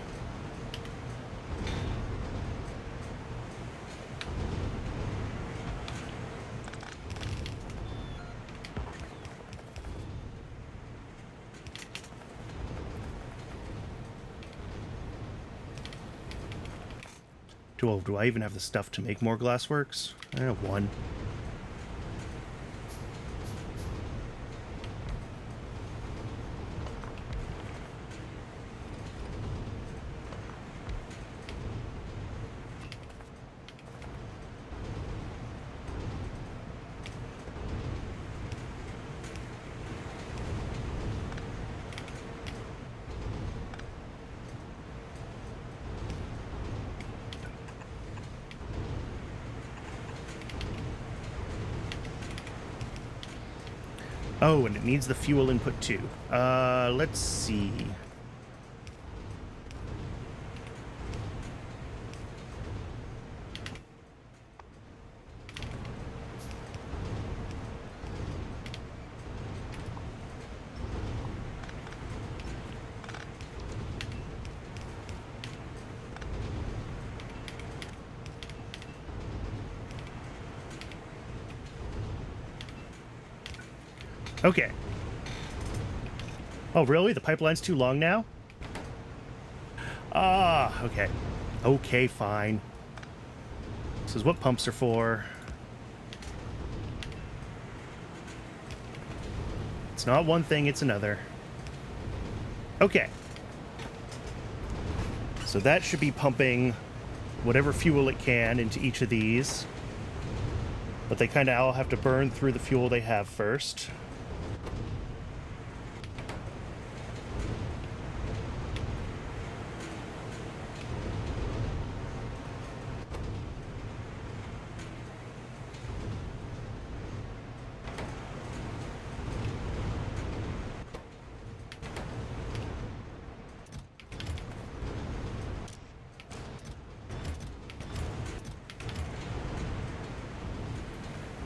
Do I even have the stuff to make more glassworks? I have one. Oh, and it needs the fuel input too. Let's see. Okay. Oh, really? The pipeline's too long now? Ah, okay. Okay, fine. This is what pumps are for. It's not one thing, it's another. Okay. So that should be pumping whatever fuel it can into each of these. But they kind of all have to burn through the fuel they have first.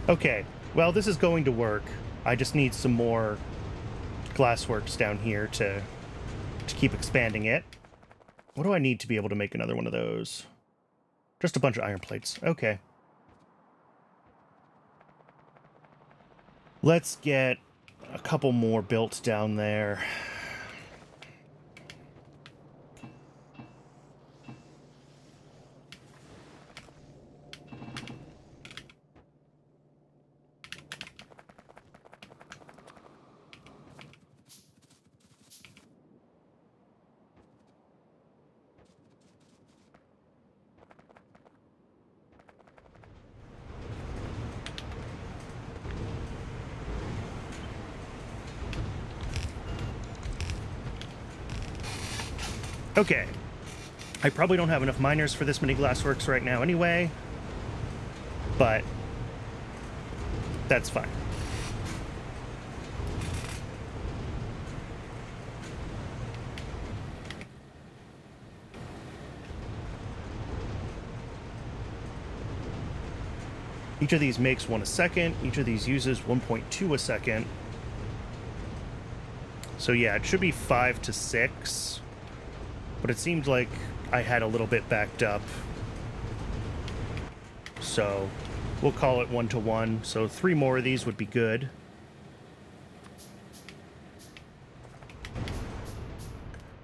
Okay, well, this is going to work. I just need some more glassworks down here to keep expanding it. What do I need to be able to make another one of those? Just a bunch of iron plates. Okay. Let's get a couple more built down there. Okay. I probably don't have enough miners for this many glassworks right now anyway, but that's fine. Each of these makes 1 a second. Each of these uses 1.2 a second. So yeah, it should be 5 to 6. But it seemed like I had a little bit backed up. So we'll call it 1 to 1. So 3 more of these would be good.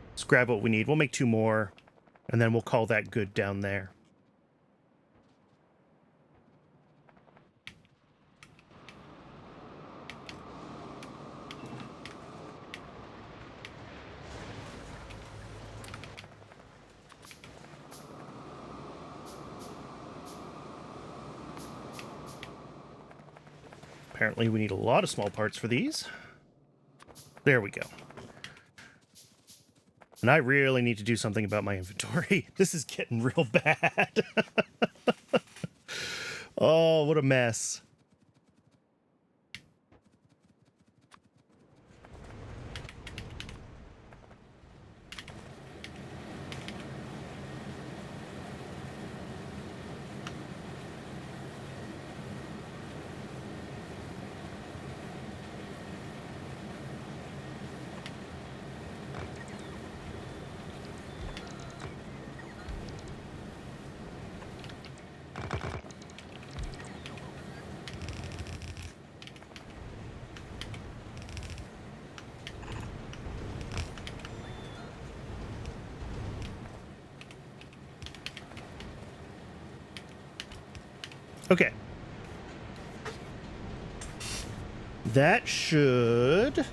Let's grab what we need. We'll make 2 more, and then we'll call that good down there. Apparently we need a lot of small parts for these. There we go. And I really need to do something about my inventory. This is getting real bad. Oh, what a mess. Okay. That should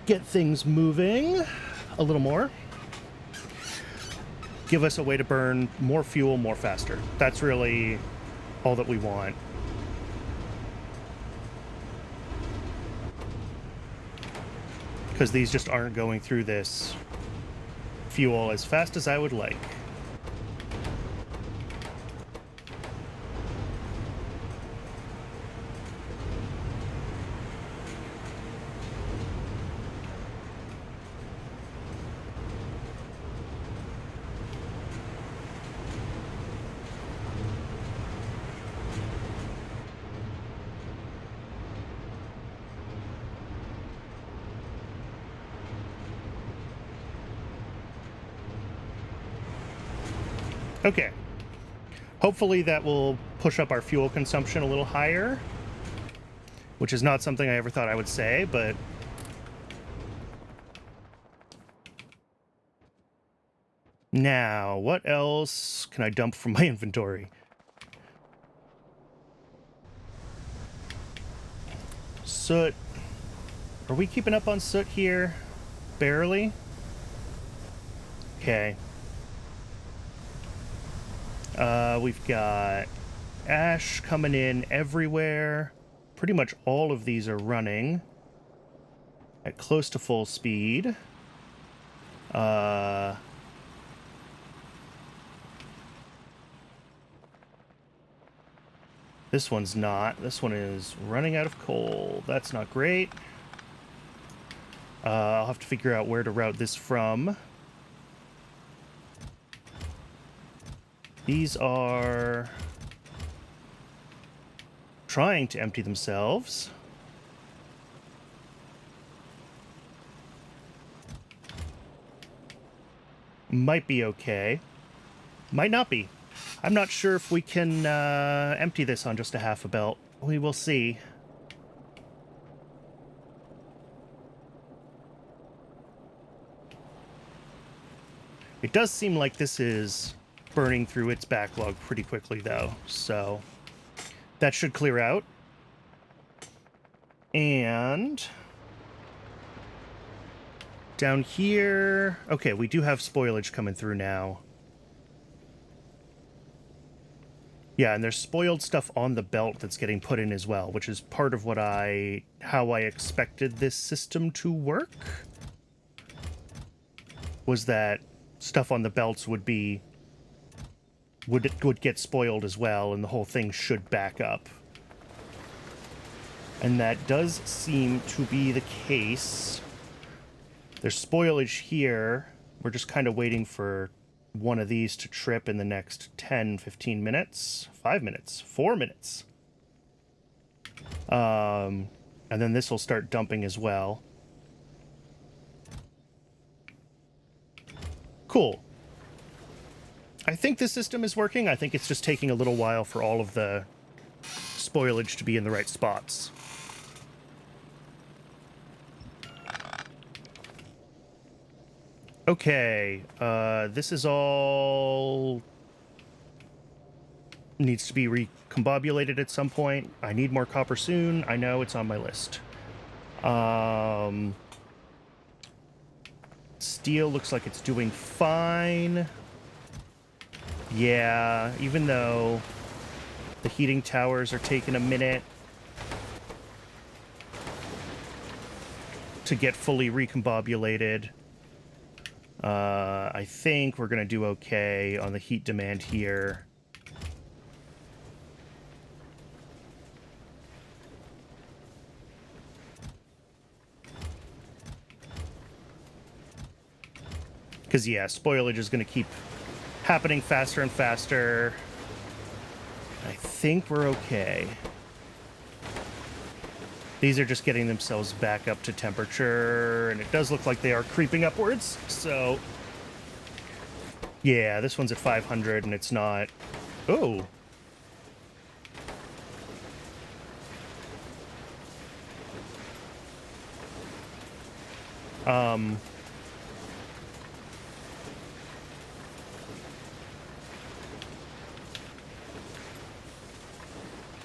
get things moving a little more. Give us a way to burn more fuel more faster. That's really all that we want. Because these just aren't going through this fuel as fast as I would like. Okay. Hopefully that will push up our fuel consumption a little higher, which is not something I ever thought I would say, but now, what else can I dump from my inventory? Soot. Are we keeping up on soot here? Barely? Okay. We've got ash coming in everywhere. Pretty much all of these are running at close to full speed. This one's not. This one is running out of coal. That's not great. I'll have to figure out where to route this from. These are trying to empty themselves. Might be okay. Might not be. I'm not sure if we can empty this on just a half a belt. We will see. It does seem like this is burning through its backlog pretty quickly, though, so that should clear out. And down here... Okay, we do have spoilage coming through now. Yeah, and there's spoiled stuff on the belt that's getting put in as well, which is part of what how I expected this system to work. Was that stuff on the belts would get spoiled as well, and the whole thing should back up. And that does seem to be the case. There's spoilage here. We're just kind of waiting for one of these to trip in the next 10, 15 minutes. 5 minutes. 4 minutes. And then this will start dumping as well. Cool. I think this system is working. I think it's just taking a little while for all of the spoilage to be in the right spots. Okay, this is all... needs to be recombobulated at some point. I need more copper soon. I know, it's on my list. Steel looks like it's doing fine. Yeah, even though the heating towers are taking a minute to get fully recombobulated. I think we're going to do okay on the heat demand here. Because, yeah, spoilage is going to keep happening faster and faster. I think we're okay. These are just getting themselves back up to temperature, and it does look like they are creeping upwards, so... Yeah, this one's at 500, and it's not... Oh!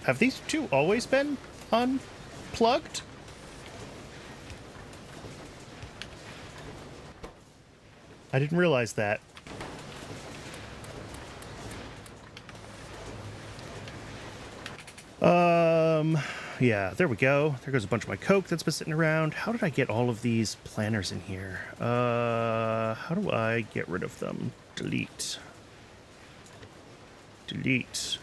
Have these two always been unplugged? I didn't realize that. Yeah, there we go. There goes a bunch of my Coke that's been sitting around. How did I get all of these planners in here? How do I get rid of them? Delete. Delete.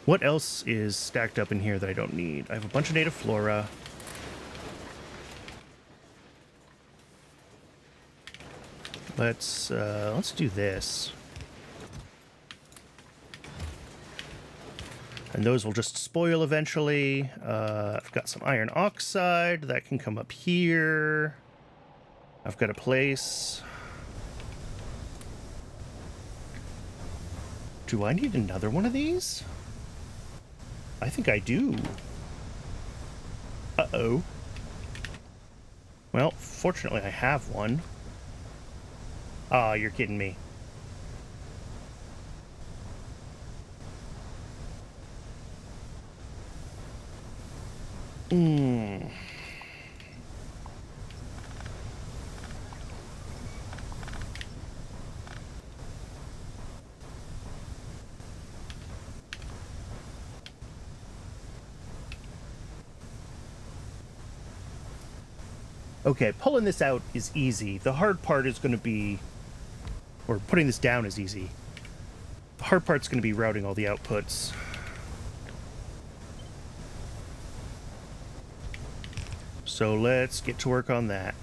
What else is stacked up in here that I don't need? I have a bunch of native flora. Let's do this. And those will just spoil eventually. I've got some iron oxide that can come up here. I've got a place. Do I need another one of these? I think I do. Uh-oh. Well, fortunately I have one. Ah, you're kidding me. Okay, pulling this out is easy. The hard part is going to be... Or putting this down is easy. The hard part's going to be routing all the outputs. So let's get to work on that.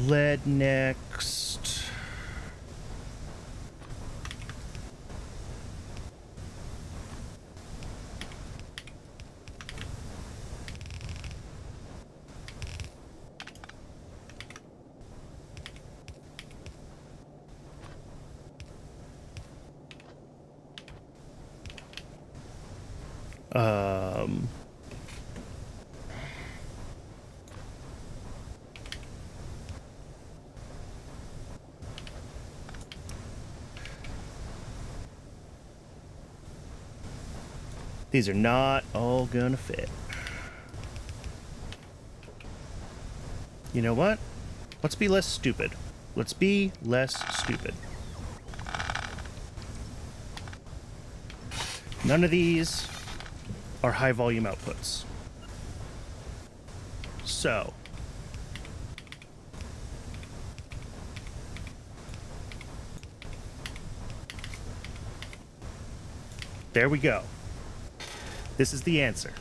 Lead next. These are not all gonna fit. You know what? Let's be less stupid. Let's be less stupid. None of these are high volume outputs. So, there we go. This is the answer.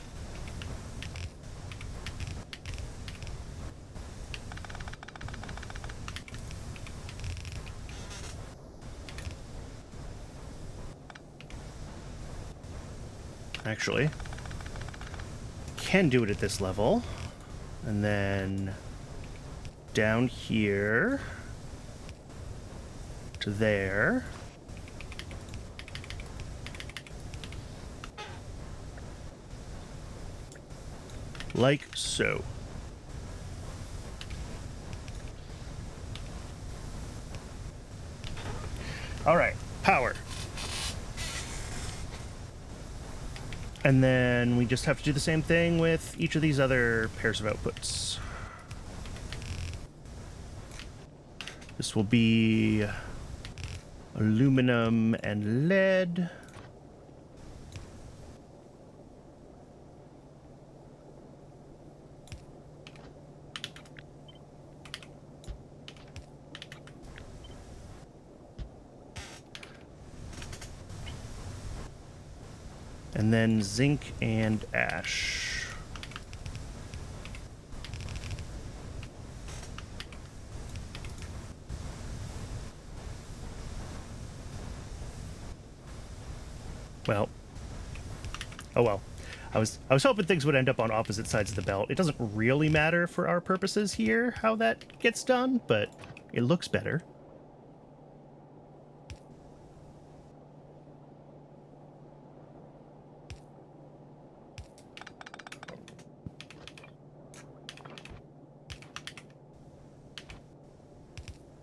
Actually, can do it at this level. And then down here to there. Like so. All right, power. And then we just have to do the same thing with each of these other pairs of outputs. This will be aluminum and lead. And then zinc and ash. Well. Oh well. I was hoping things would end up on opposite sides of the belt. It doesn't really matter for our purposes here how that gets done, but it looks better.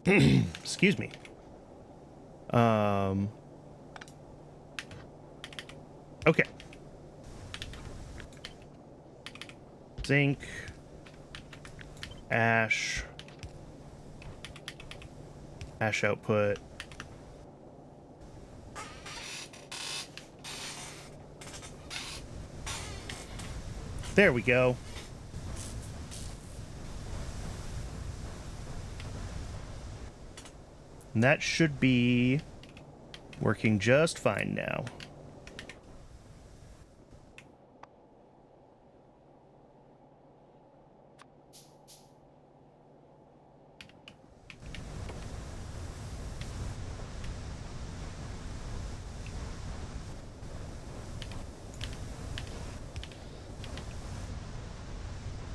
Excuse me. Okay. Zinc. Ash. Ash output. There we go. And that should be working just fine now.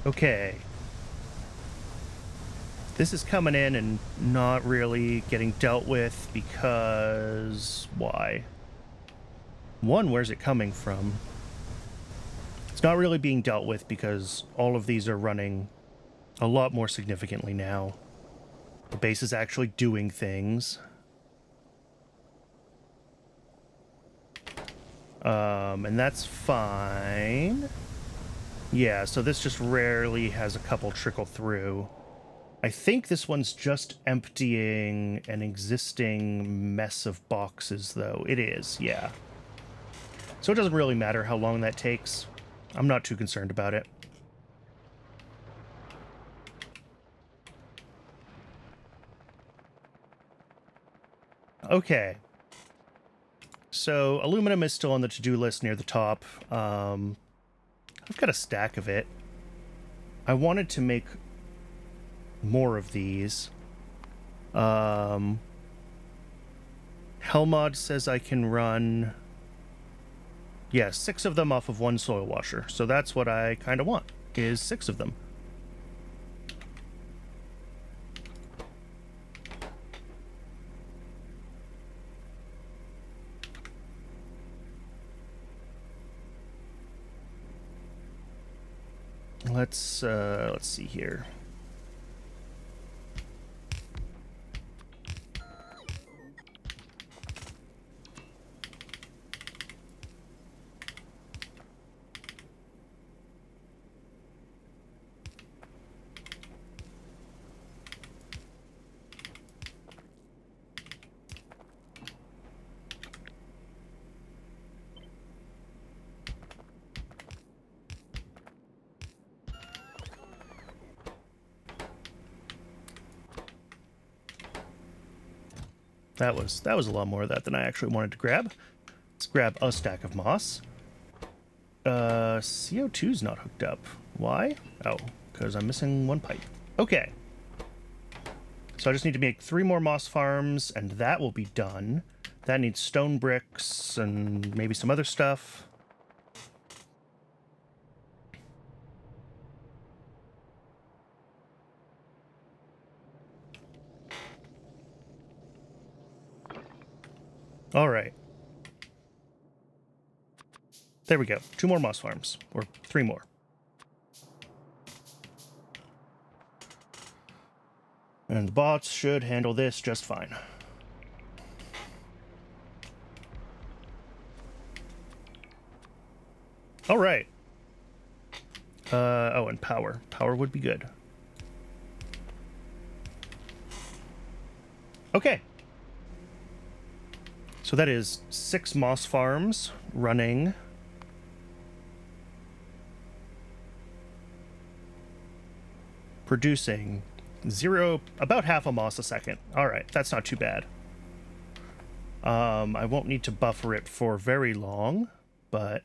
Okay. This is coming in and not really getting dealt with because... why? One, where's it coming from? It's not really being dealt with because all of these are running a lot more significantly now. The base is actually doing things. And that's fine. Yeah, so this just rarely has a couple trickle through. I think this one's just emptying an existing mess of boxes, though. It is, yeah. So it doesn't really matter how long that takes. I'm not too concerned about it. Okay. So aluminum is still on the to-do list near the top. I've got a stack of it. I wanted to make more of these. Helmod says I can run... yeah, 6 of them off of one soil washer. So that's what I kind of want, is 6 of them. Let's see here. That was a lot more of that than I actually wanted to grab. Let's grab a stack of moss. CO2's not hooked up. Why? Oh, because I'm missing one pipe. Okay. So I just need to make 3 more moss farms, and that will be done. That needs stone bricks and maybe some other stuff. All right. There we go. 2 more moss farms, or 3 more. And the bots should handle this just fine. All right. Oh, and power. Power would be good. Okay. So that is 6 moss farms running. Producing about half a moss a second. All right, that's not too bad. I won't need to buffer it for very long, but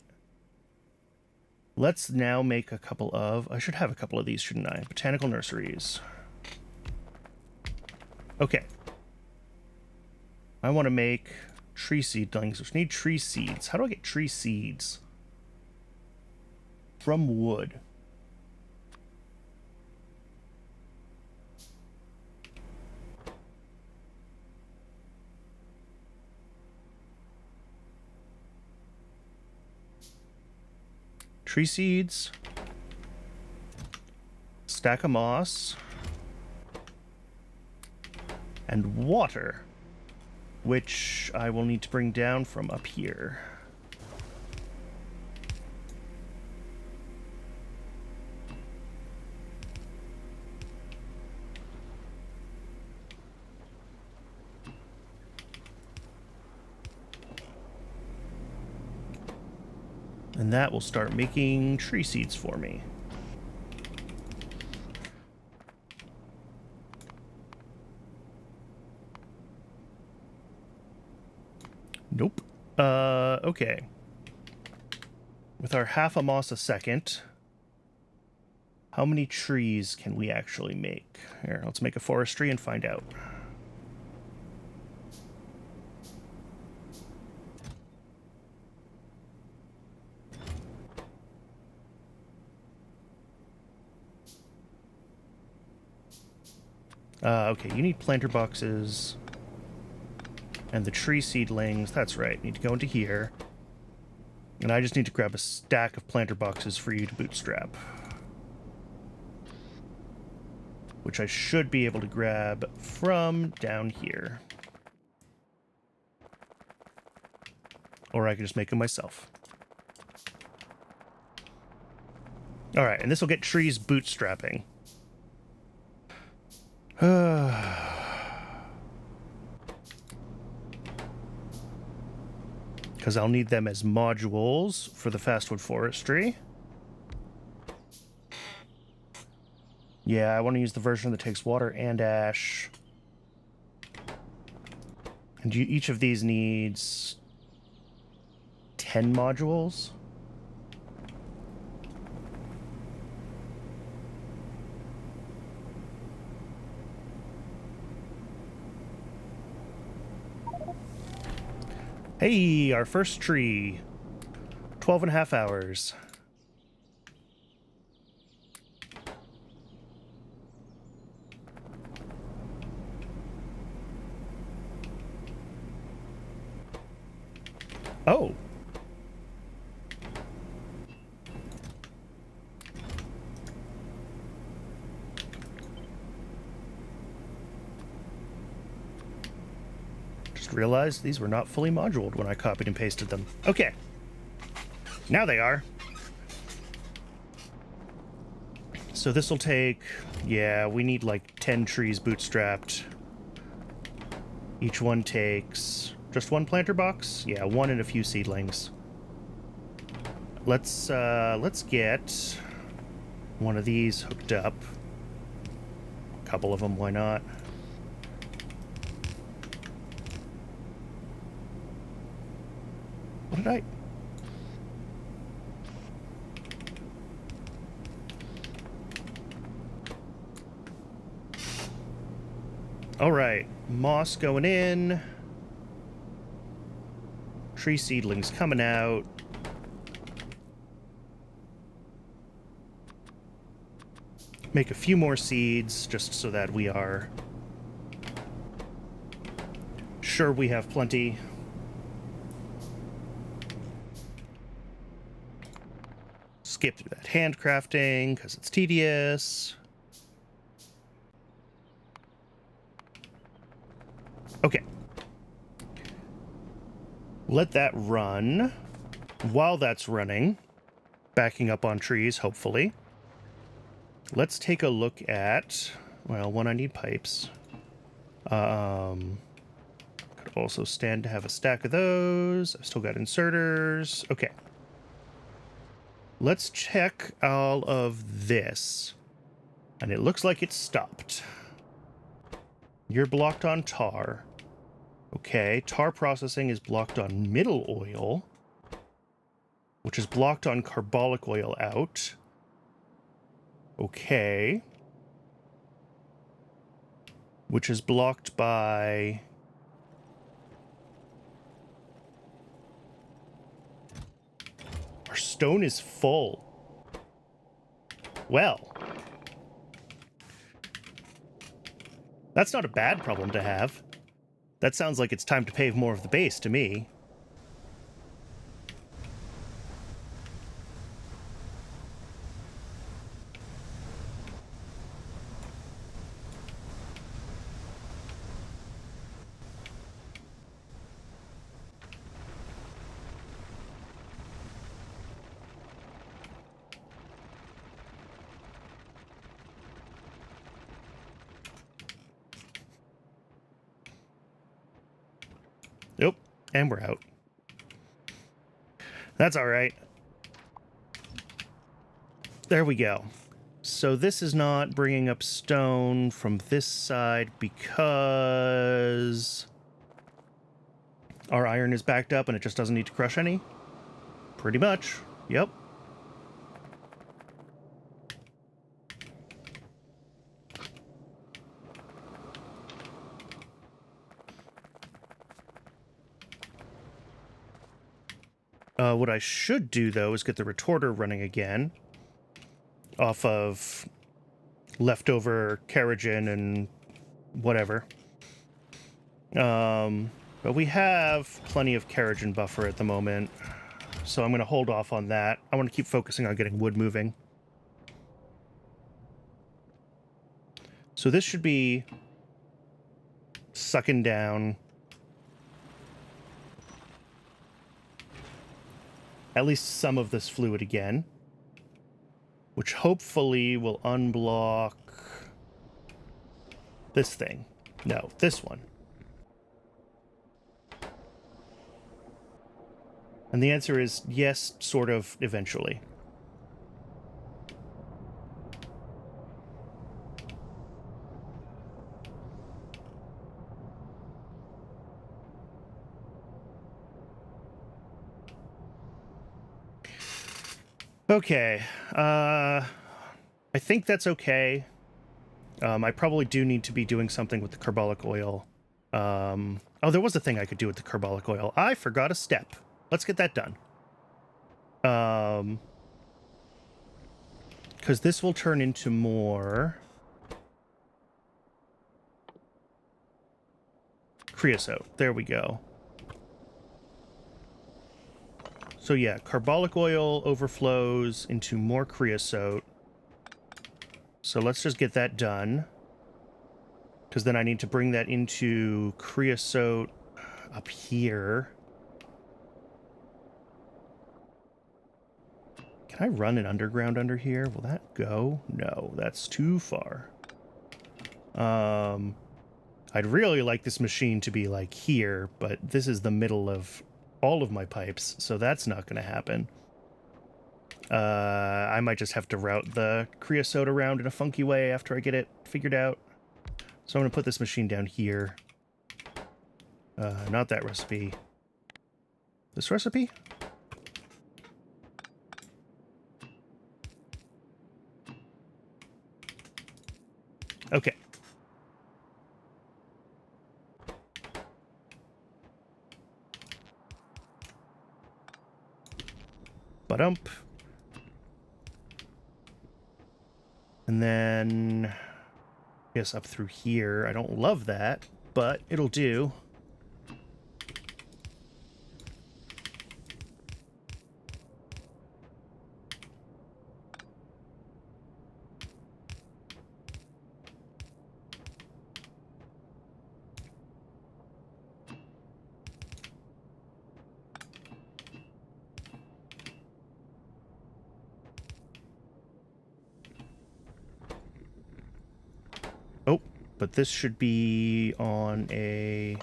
let's now make a couple of... I should have a couple of these, shouldn't I? Botanical nurseries. Okay. I want to make Tree seedlings, which need tree seeds. How do I get tree seeds? From wood. Tree seeds. Stack of moss. And water, which I will need to bring down from up here. And that will start making tree seeds for me. Nope. Okay. With our half a moss a second, how many trees can we actually make? Here, let's make a forestry and find out. Okay, you need planter boxes. And the tree seedlings, that's right, need to go into here. And I just need to grab a stack of planter boxes for you to bootstrap. Which I should be able to grab from down here. Or I can just make them myself. Alright, and this will get trees bootstrapping. Because I'll need them as modules for the fastwood forestry. Yeah, I want to use the version that takes water and ash. And each of these needs 10 modules. Hey, our first tree. 12 and a half hours. Oh. Just realized these were not fully moduled when I copied and pasted them. Okay. Now they are. So this will take... Yeah, we need like 10 trees bootstrapped. Each one takes... Just one planter box? Yeah, one and a few seedlings. Let's get one of these hooked up. A couple of them, why not? What did I... Alright, moss going in. Tree seedlings coming out. Make a few more seeds just so that we are sure we have plenty. Skip through that handcrafting because it's tedious. Okay. Let that run. While that's running, backing up on trees, hopefully, let's take a look at, well, one, I need pipes. Could also stand to have a stack of those. I've still got inserters. Okay. Let's check all of this. And it looks like it's stopped. You're blocked on tar. Okay, tar processing is blocked on middle oil, which is blocked on carbolic oil out. Okay. Which is blocked by stone is full. Well, that's not a bad problem to have. That sounds like it's time to pave more of the base to me. Nope, and we're out. That's all right. There we go. So this is not bringing up stone from this side because our iron is backed up and it just doesn't need to crush any? Pretty much. Yep. What I should do, though, is get the retorter running again off of leftover Keragen and whatever. But we have plenty of Keragen buffer at the moment, so I'm going to hold off on that. I want to keep focusing on getting wood moving. So this should be sucking down at least some of this fluid again, which hopefully will unblock this thing. No, this one. And the answer is yes, sort of, eventually. Okay, I think that's okay. I probably do need to be doing something with the carbolic oil. Oh, there was a thing I could do with the carbolic oil. I forgot a step. Let's get that done. Because this will turn into more creosote. There we go. So yeah, carbolic oil overflows into more creosote. So let's just get that done. Because then I need to bring that into creosote up here. Can I run an underground under here? Will that go? No, that's too far. I'd really like this machine to be like here, but this is the middle of all of my pipes, so that's not going to happen. I might just have to route the creosote around in a funky way after I get it figured out. So I'm going to put this machine down here. Not that recipe. This recipe? Okay. Ba-dump. And then, I guess up through here. I don't love that, but it'll do. Oh, but this should be on a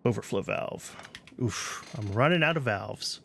overflow valve. Oof, I'm running out of valves.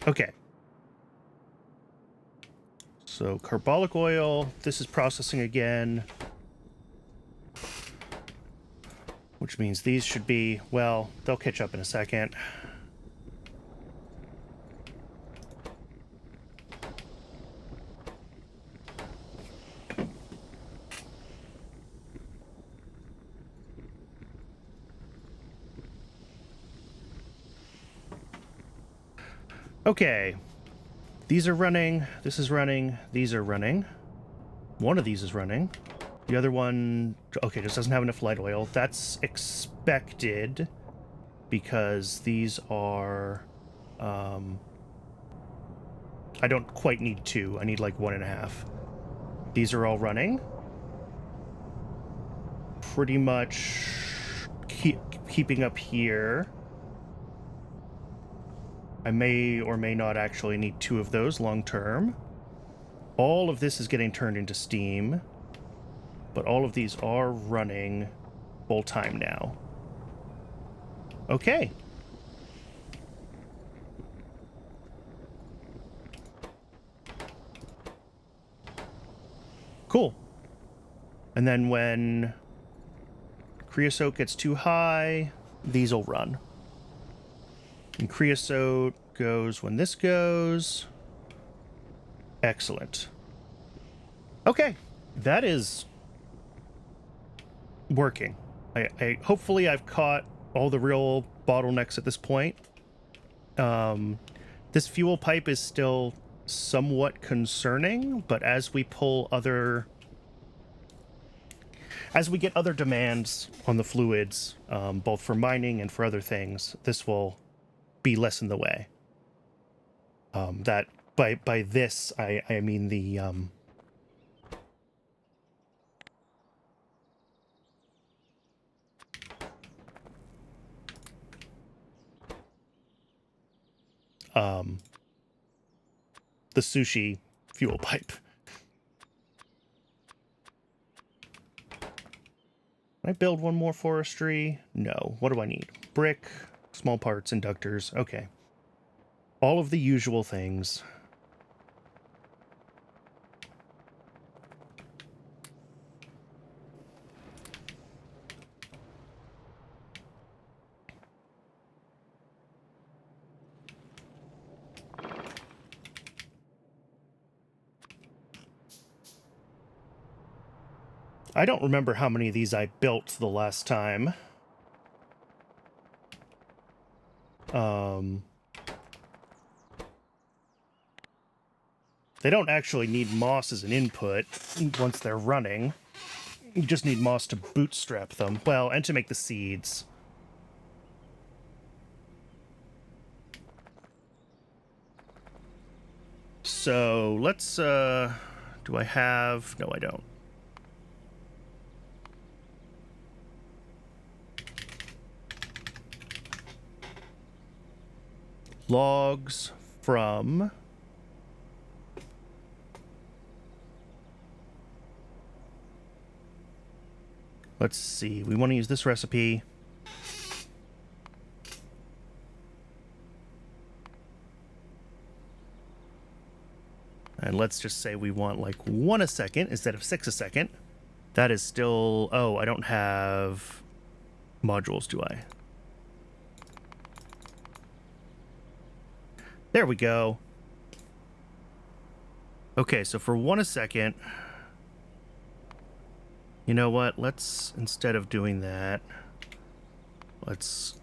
Okay. So carbolic oil, this is processing again. Which means these should be, well, they'll catch up in a second. Okay. These are running, this is running, these are running. One of these is running. The other one, okay, just doesn't have enough light oil. That's expected because these are, I don't quite need 2. I need like 1.5. These are all running. Pretty much keeping up here. I may or may not actually need 2 of those long term. All of this is getting turned into steam, but all of these are running full time now. Okay. Cool. And then when creosote gets too high, these will run. And creosote goes when this goes. Excellent. Okay, that is working. I hopefully I've caught all the real bottlenecks at this point. This fuel pipe is still somewhat concerning, but as we pull other... As we get other demands on the fluids, both for mining and for other things, this will be less in the way. That by this I mean the the sushi fuel pipe. Can I build one more forestry? No. What do I need? Brick, small parts, inductors. Okay. All of the usual things. I don't remember how many of these I built the last time. They don't actually need moss as an input once they're running. You just need moss to bootstrap them. Well, and to make the seeds. So, let's, do I have... No, I don't. Logs from... Let's see, we want to use this recipe. And let's just say we want like 1 a second instead of 6 a second. That is still... Oh, I don't have modules, do I? There we go. Okay, so for 1 a second... You know what? Let's, instead of doing that, let's...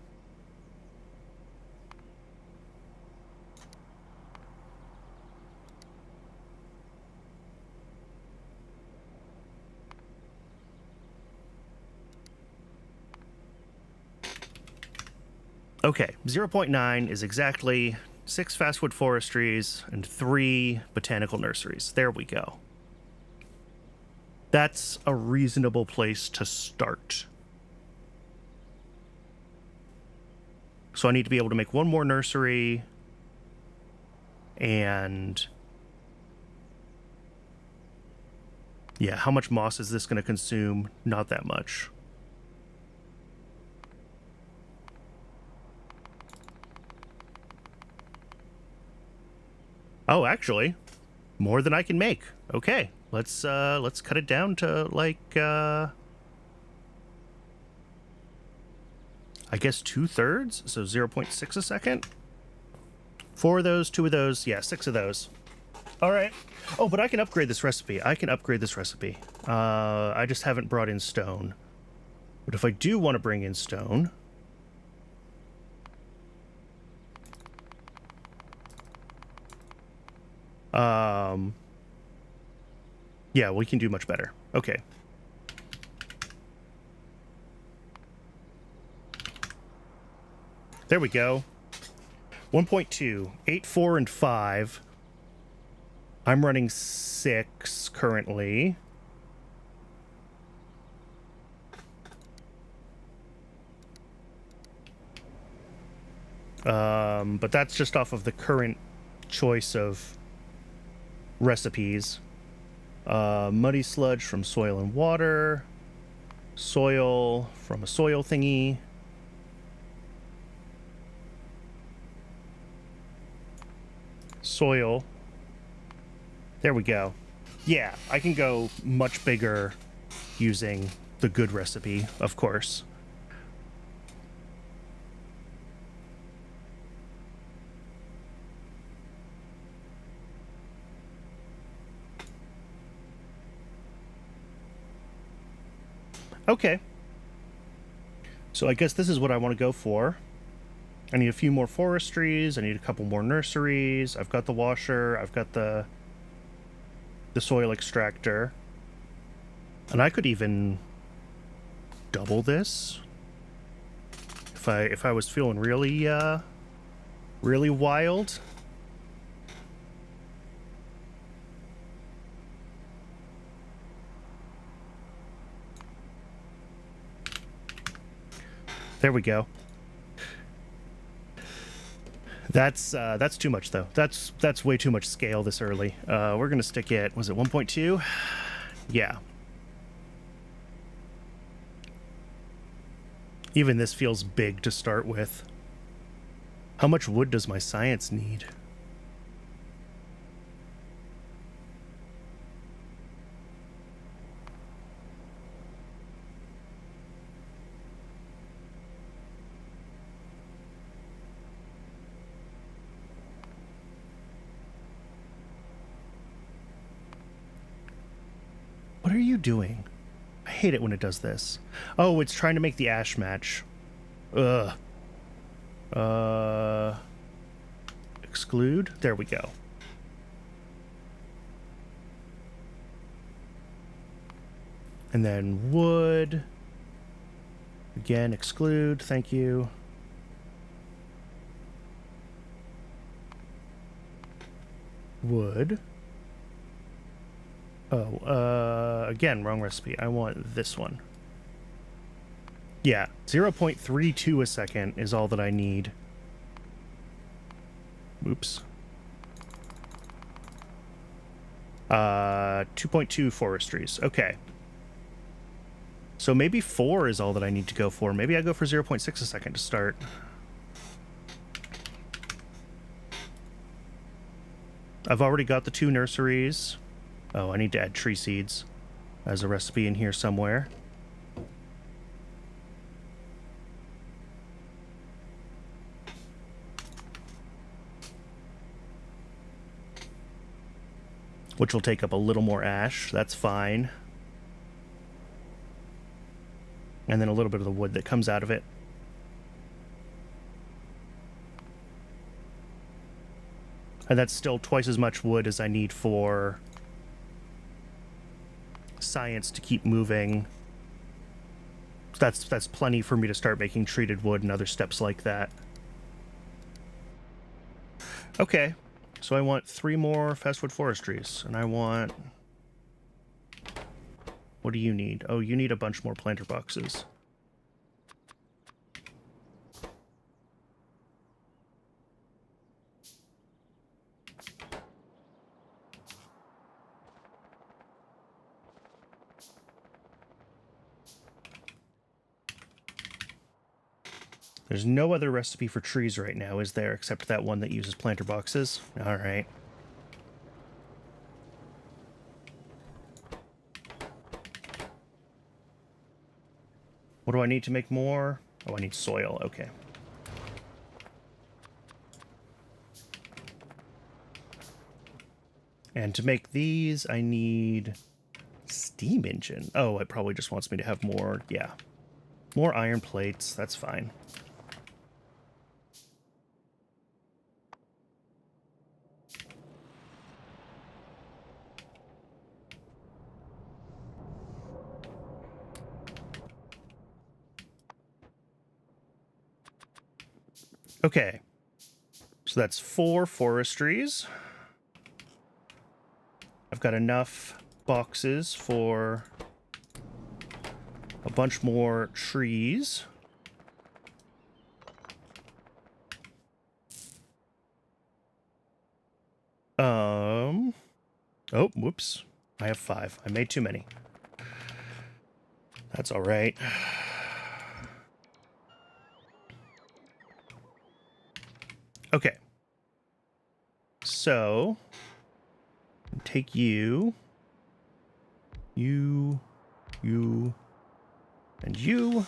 Okay, 0.9 is exactly 6 fastwood forestries and 3 botanical nurseries. There we go. That's a reasonable place to start. So I need to be able to make 1 more nursery, and yeah, how much moss is this going to consume? Not that much. Oh, actually, more than I can make. Okay, let's cut it down to like I guess 2/3, so 0.6 a second. 4 of those, 2 of those, yeah, 6 of those. All right. Oh, but I can upgrade this recipe. I just haven't brought in stone. But if I do want to bring in stone, yeah, we can do much better. Okay. There we go. 1.2, 8, 4, and 5. I'm running 6 currently. But that's just off of the current choice of recipes. Muddy sludge from soil and water. Soil from a soil thingy. Soil. There we go. Yeah, I can go much bigger using the good recipe, of course. Okay. So I guess this is what I want to go for. I need a few more forestries. I need a couple more nurseries. I've got the washer. I've got the soil extractor. And I could even double this if I was feeling really really wild. There we go. That's too much though. That's way too much scale this early. We're gonna stick it. Was it 1.2? Yeah. Even this feels big to start with. How much wood does my science need? What are you doing? I hate it when it does this. Oh, it's trying to make the ash match. Ugh. Exclude? There we go. And then wood. Again, exclude. Thank you. Wood. Oh, again, wrong recipe. I want this one. Yeah, 0.32 a second is all that I need. Oops. 2.2 forestries. Okay. So maybe 4 is all that I need to go for. Maybe I go for 0.6 a second to start. I've already got the 2 nurseries. Oh, I need to add tree seeds as a recipe in here somewhere. Which will take up a little more ash. That's fine. And then a little bit of the wood that comes out of it. And that's still twice as much wood as I need for science to keep moving. That's plenty for me to start making treated wood and other steps like that. Okay, so I want 3 more fastwood forestries, and I want... What do you need? Oh, you need a bunch more planter boxes. There's no other recipe for trees right now, is there, except that one that uses planter boxes? All right. What do I need to make more? Oh, I need soil. Okay. And to make these, I need steam engine. Oh, it probably just wants me to have more. Yeah. More iron plates. That's fine. Okay. So that's 4 forestries. I've got enough boxes for a bunch more trees. Oh, whoops. I have 5. I made too many. That's all right. Okay. So, take you, and you.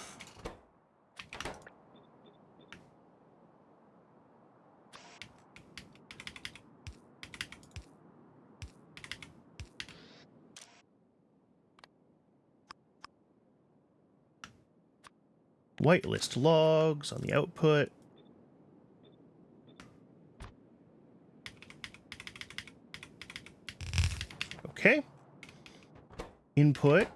Whitelist logs on the output. Okay. Input.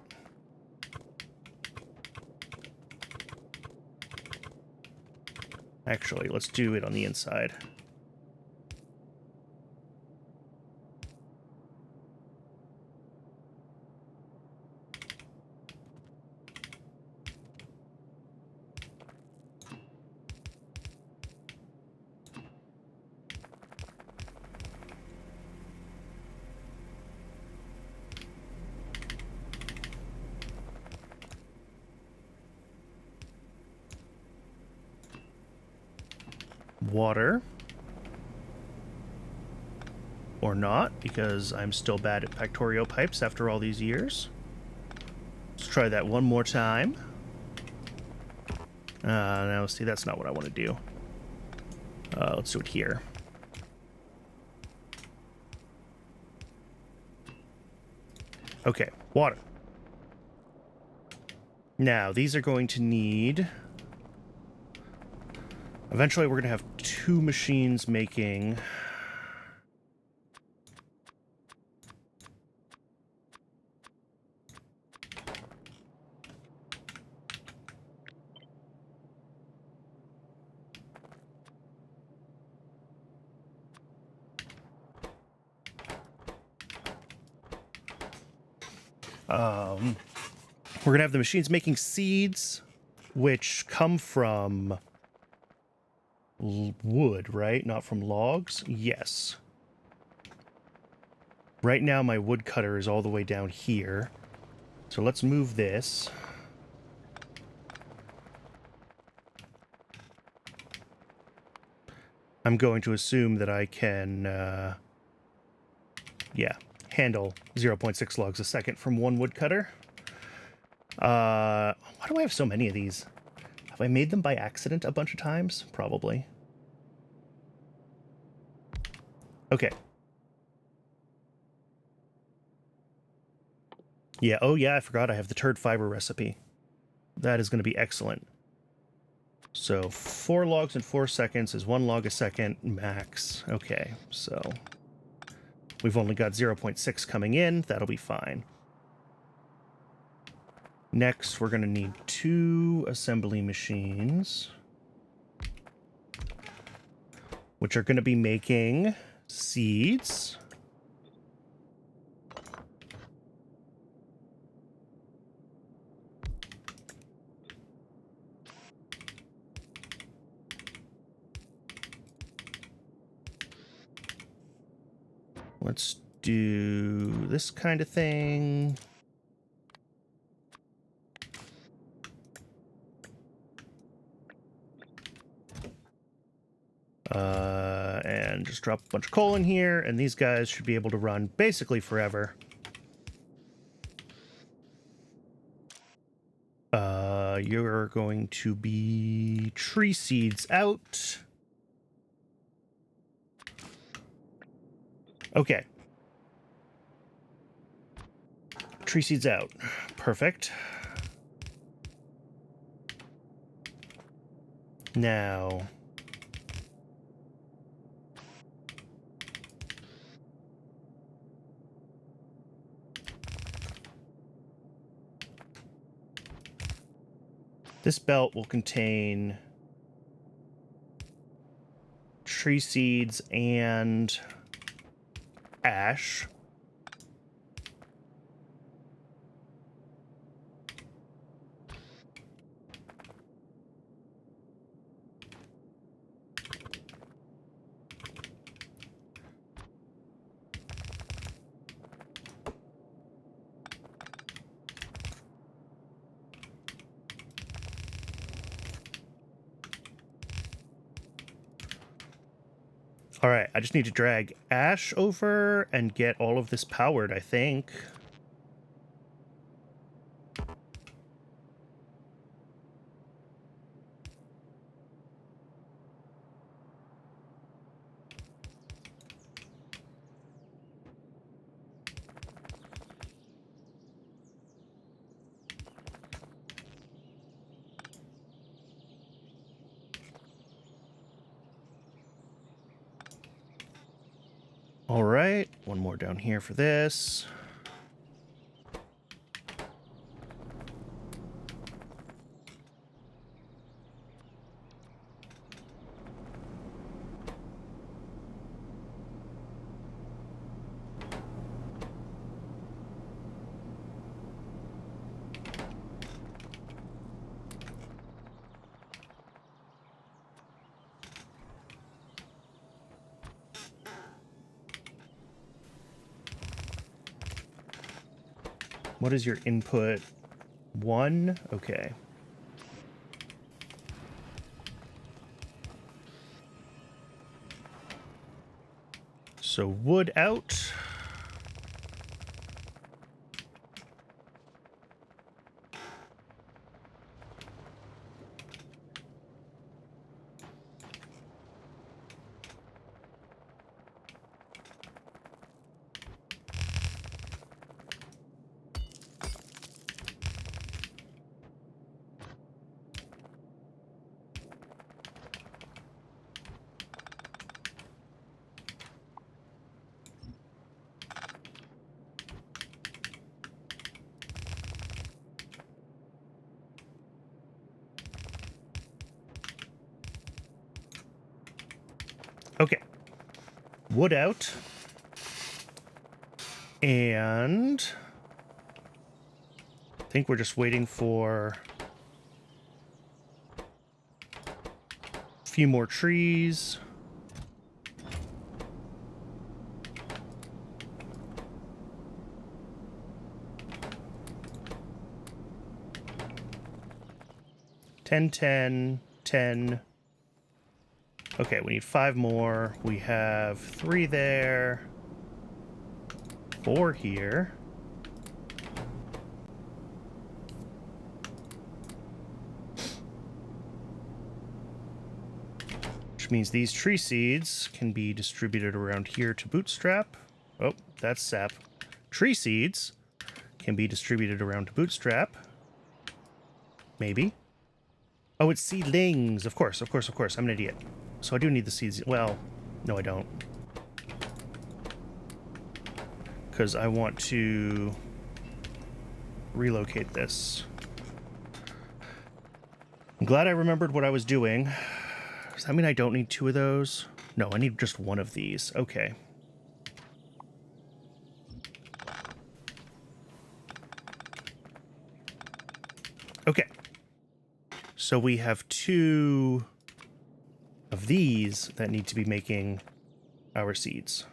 Actually, let's do it on the inside. Water. Or not, because I'm still bad at Factorio pipes after all these years. Let's try that one more time. No, see, that's not what I want to do. Let's do it here. Okay, water. Now, these are going to need... Eventually, we're going to have 2 machines making... we're going to have the machines making seeds, which come from wood, right? Not from logs? Yes. Right now, my wood cutter is all the way down here. So let's move this. I'm going to assume that I can, yeah, handle 0.6 logs a second from one woodcutter. Why do I have so many of these? Have I made them by accident a bunch of times? Probably. Okay. Yeah, oh yeah, I forgot I have the turd fiber recipe. That is going to be excellent. So 4 logs in 4 seconds is 1 log a second max. Okay, so we've only got 0.6 coming in. That'll be fine. Next, we're going to need 2 assembly machines, which are going to be making seeds. Let's do this kind of thing. And just drop a bunch of coal in here, and these guys should be able to run basically forever. You're going to be tree seeds out. Okay. Tree seeds out. Perfect. Now, this belt will contain tree seeds and ash. All right, I just need to drag ash over and get all of this powered, I think. All right, one more down here for this. What is your input? 1? Okay. So wood out. Okay. Wood out. And I think we're just waiting for a few more trees. Ten, 10, 10. Okay, we need 5 more. We have 3 there. 4 here. Which means these tree seeds can be distributed around here to Bootstrap. Oh, that's sap. Tree seeds can be distributed around to Bootstrap. Maybe. Oh, it's seedlings. Of course, of course, of course. I'm an idiot. So I do need the seeds. Well, no, I don't. Because I want to relocate this. I'm glad I remembered what I was doing. Does that mean I don't need 2 of those? No, I need just 1 of these. Okay. Okay. So we have 2 of these that need to be making our seeds.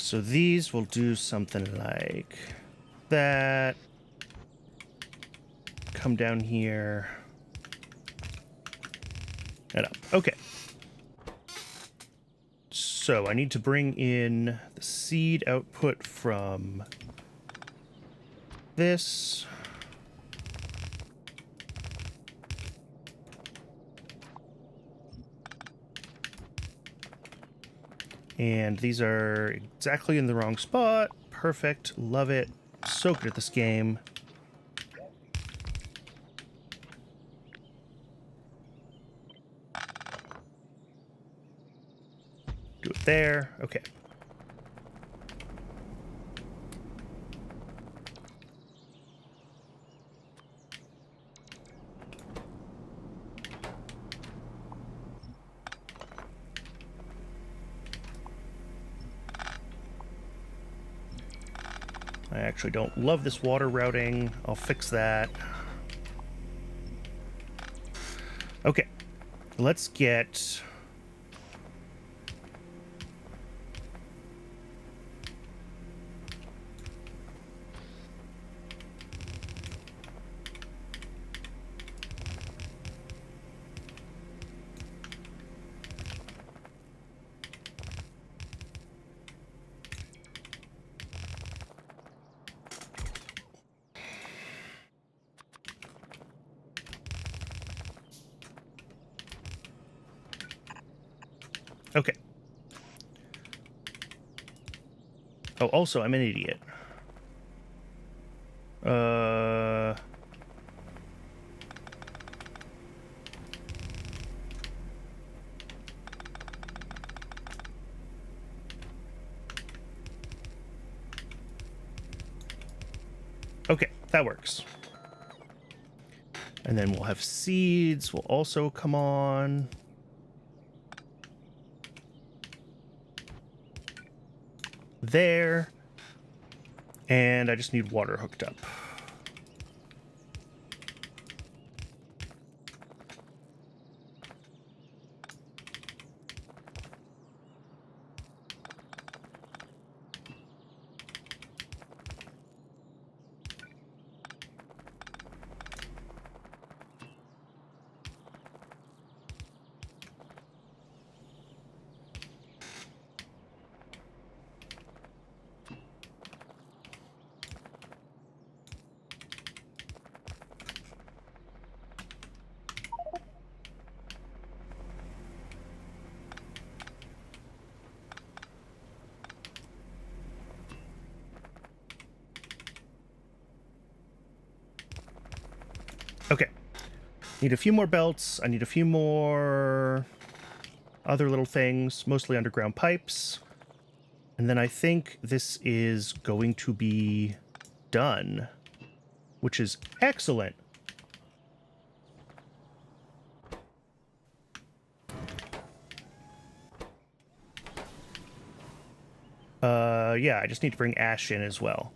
So these will do something like that. Come down here. And up. Okay. So I need to bring in the seed output from this. And these are exactly in the wrong spot. Perfect. Love it. So good at this game. Do it there. Okay. I actually don't love this water routing. I'll fix that. Okay. Let's get... Okay. Oh, also, I'm an idiot. Okay, that works. And then we'll have seeds will also come on. There. And I just need water hooked up. Okay. Need a few more belts. I need a few more other little things, mostly underground pipes. And then I think this is going to be done, which is excellent. Yeah, I just need to bring ash in as well.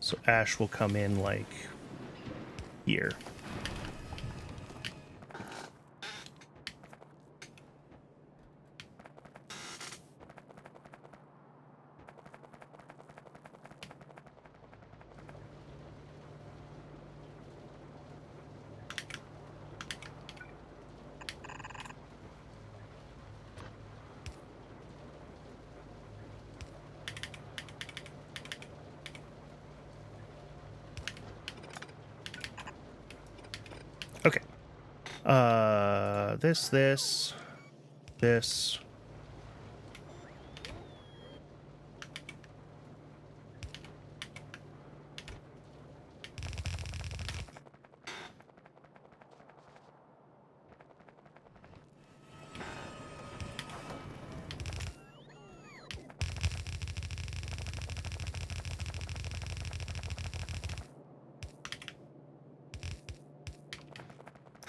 So ash will come in like here. Okay. This.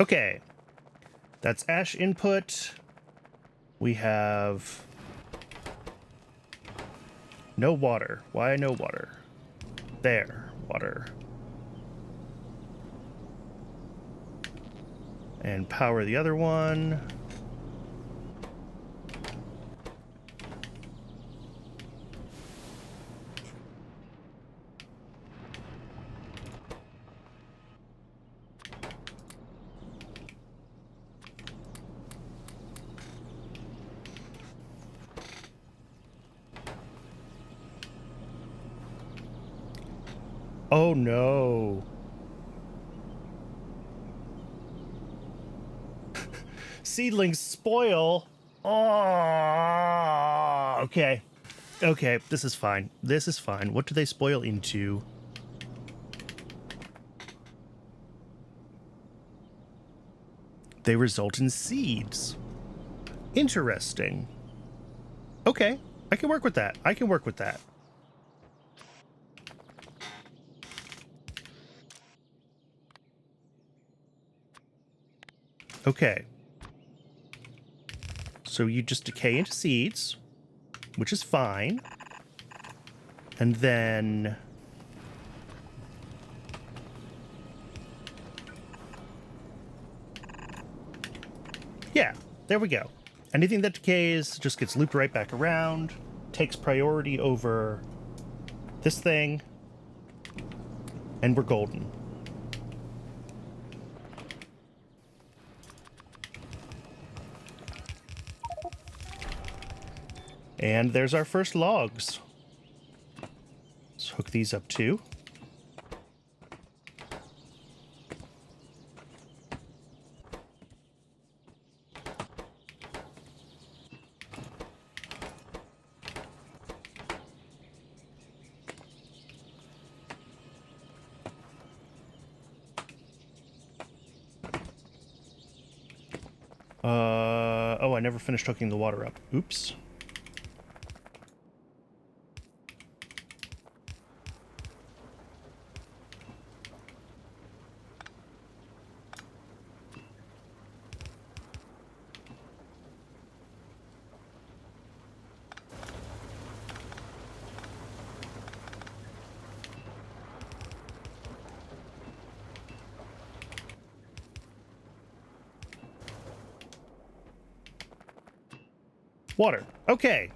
Okay. That's ash input. We have no water. Why no water? There, water. And power the other one. Oh no. Seedlings spoil. Oh, okay. Okay, this is fine. This is fine. What do they spoil into? They result in seeds. Interesting. Okay, I can work with that. I can work with that. Okay. So you just decay into seeds, which is fine. And then... yeah, there we go. Anything that decays just gets looped right back around, takes priority over this thing, and we're golden. And there's our first logs. Let's hook these up too. Oh, I never finished hooking the water up. Oops. Water. Okay.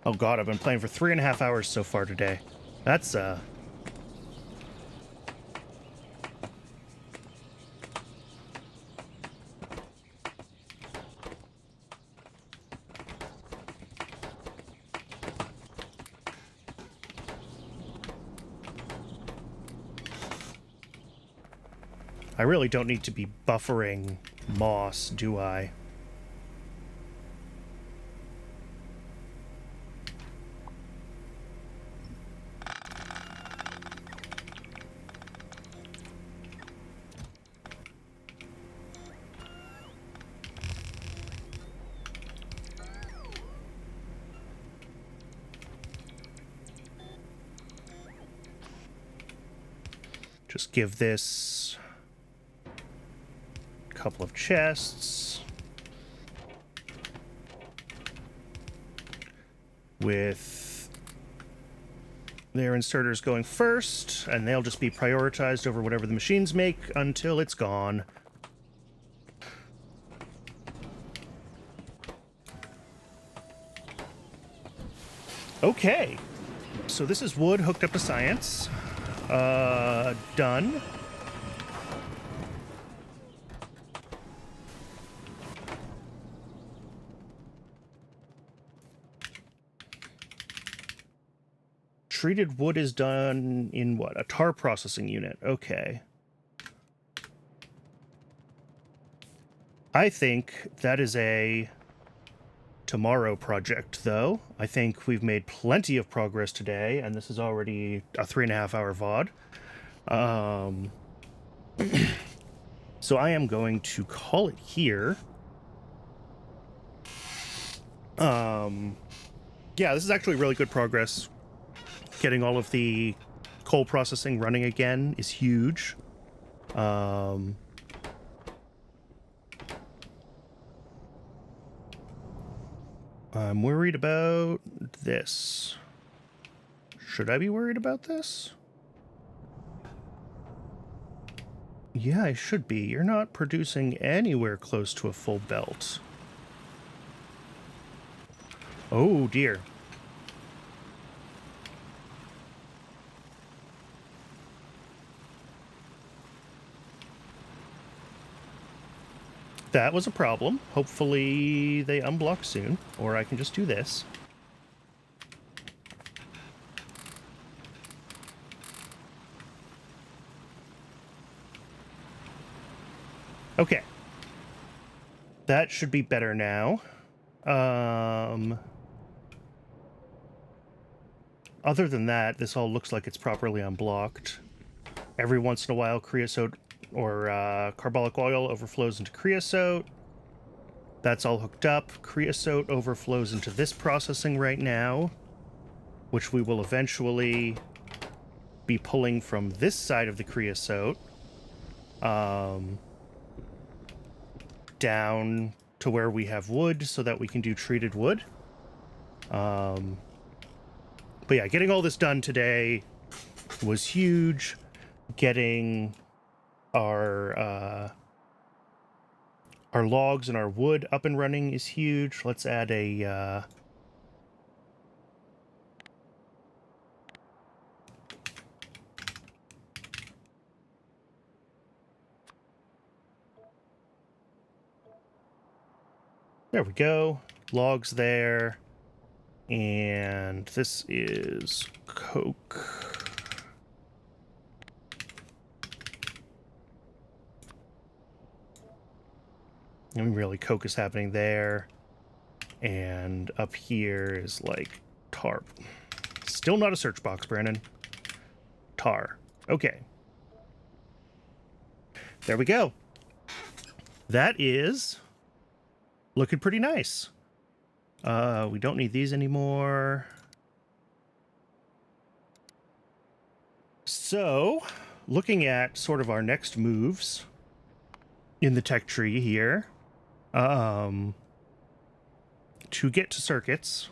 Oh god, I've been playing for 3.5 hours so far today. That's, I really don't need to be buffering moss, do I? Just give this a couple of chests with their inserters going first, and they'll just be prioritized over whatever the machines make until it's gone. Okay, so this is wood hooked up to science. Done. Treated wood is done in what? A tar processing unit. Okay. I think that is a tomorrow project, though. I think we've made plenty of progress today, and this is already a 3.5-hour VOD. So I am going to call it here. Yeah, this is actually really good progress. Getting all of the coal processing running again is huge. I'm worried about this. Should I be worried about this? Yeah, I should be. You're not producing anywhere close to a full belt. Oh, dear. That was a problem. Hopefully they unblock soon, or I can just do this. Okay. That should be better now. Other than that, this all looks like it's properly unblocked. Every once in a while, creosote or carbolic oil overflows into creosote. That's all hooked up. Creosote overflows into this processing right now, which we will eventually be pulling from this side of the creosote down to where we have wood so that we can do treated wood. But yeah, getting all this done today was huge. Getting our logs and our wood up and running is huge. Let's add a there we go. Logs there. And this is coke. And really, coke is happening there. And up here is like tar. Still not a search box, Brandon. Tar. Okay. There we go. That is looking pretty nice. We don't need these anymore. So, looking at sort of our next moves in the tech tree here, to get to circuits,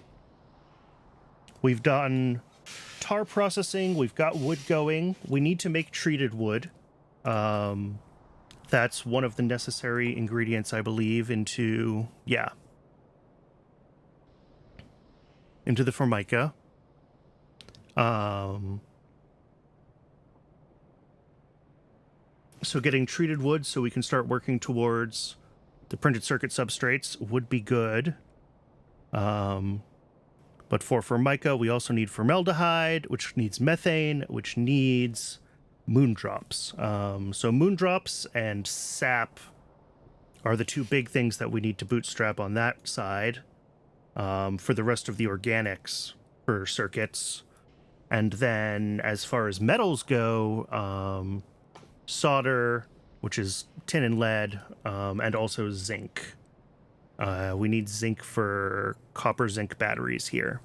we've done tar processing, we've got wood going, we need to make treated wood. That's one of the necessary ingredients, I believe, into the Formica. So getting treated wood so we can start working towards the printed circuit substrates would be good. But for Formica, we also need formaldehyde, which needs methane, which needs moondrops. So moondrops and sap are the two big things that we need to bootstrap on that side. For the rest of the organics for circuits. And then as far as metals go, solder, which is tin and lead, and also zinc. We need zinc for copper zinc batteries here.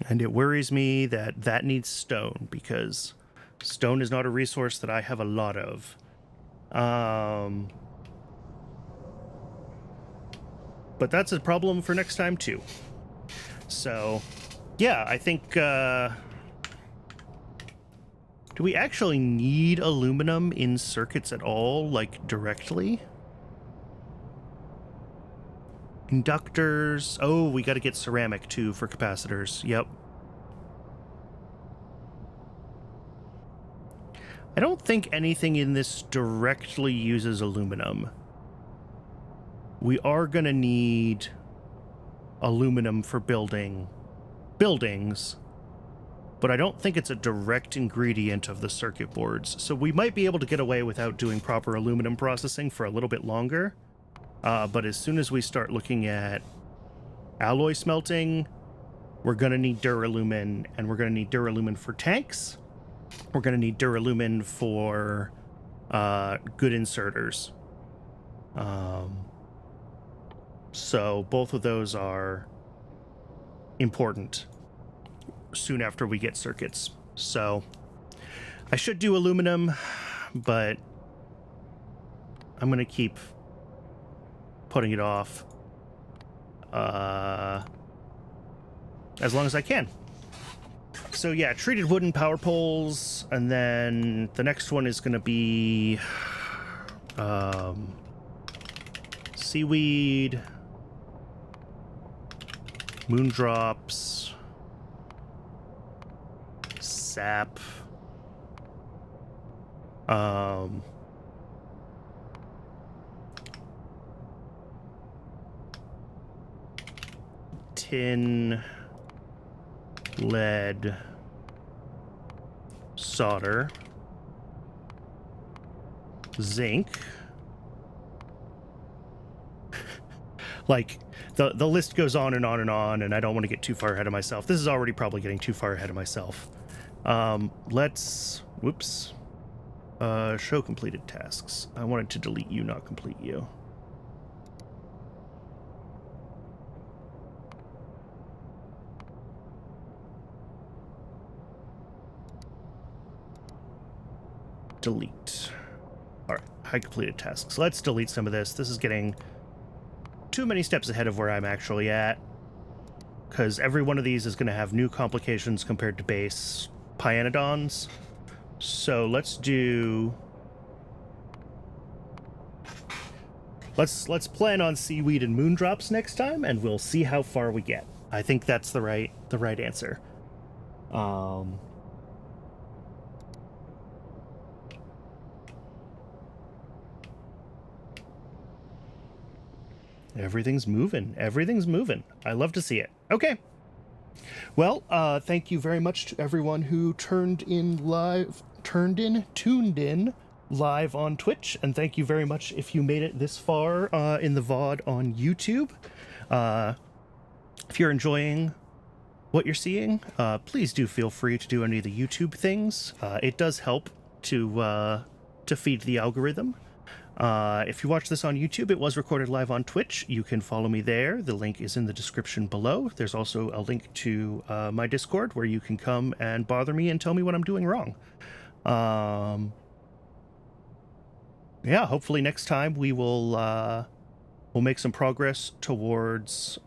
And it worries me that that needs stone, because stone is not a resource that I have a lot of. But that's a problem for next time too. So, yeah, I think, do we actually need aluminum in circuits at all, like, directly? Inductors. Oh, we got to get ceramic too for capacitors. Yep. I don't think anything in this directly uses aluminum. We are going to need aluminum for building buildings, but I don't think it's a direct ingredient of the circuit boards. So we might be able to get away without doing proper aluminum processing for a little bit longer. But as soon as we start looking at alloy smelting, we're going to need duralumin, and we're going to need duralumin for tanks. We're going to need duralumin for good inserters. So both of those are important soon after we get circuits. So I should do aluminum, but I'm going to keep putting it off as long as I can. So yeah, treated wooden power poles, and then the next one is going to be seaweed, moondrops, sap, tin, lead, solder, zinc. Like, the list goes on and on and on, and I don't want to get too far ahead of myself. This is already probably getting too far ahead of myself. Let's... Whoops. Show completed tasks. I wanted to delete you, not complete you. Delete. All right, hide completed tasks. Let's delete some of this. This is getting too many steps ahead of where I'm actually at, because every one of these is going to have new complications compared to base Pyanodons. So let's do... Let's plan on seaweed and moondrops next time, and we'll see how far we get. I think that's the right answer. Everything's moving. Everything's moving. I love to see it. Okay. Well, thank you very much to everyone who tuned in live live on Twitch, and thank you very much if you made it this far in the VOD on YouTube. If you're enjoying what you're seeing, please do feel free to do any of the YouTube things. It does help to feed the algorithm. If you watch this on YouTube, it was recorded live on Twitch. You can follow me there. The link is in the description below. There's also a link to my Discord where you can come and bother me and tell me what I'm doing wrong. Yeah, hopefully next time we will we'll make some progress towards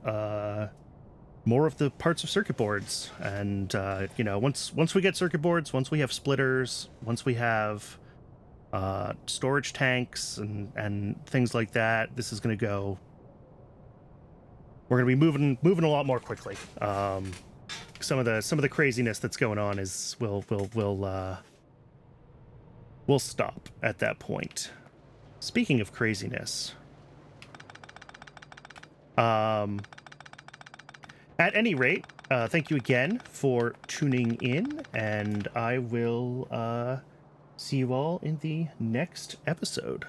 more of the parts of circuit boards. And you know, once we get circuit boards, once we have splitters, once we have storage tanks and things like that, this is going to go... We're going to be moving a lot more quickly. Some of the craziness that's going on is will stop at that point. Speaking of craziness, at any rate, thank you again for tuning in, and I will see you all in the next episode.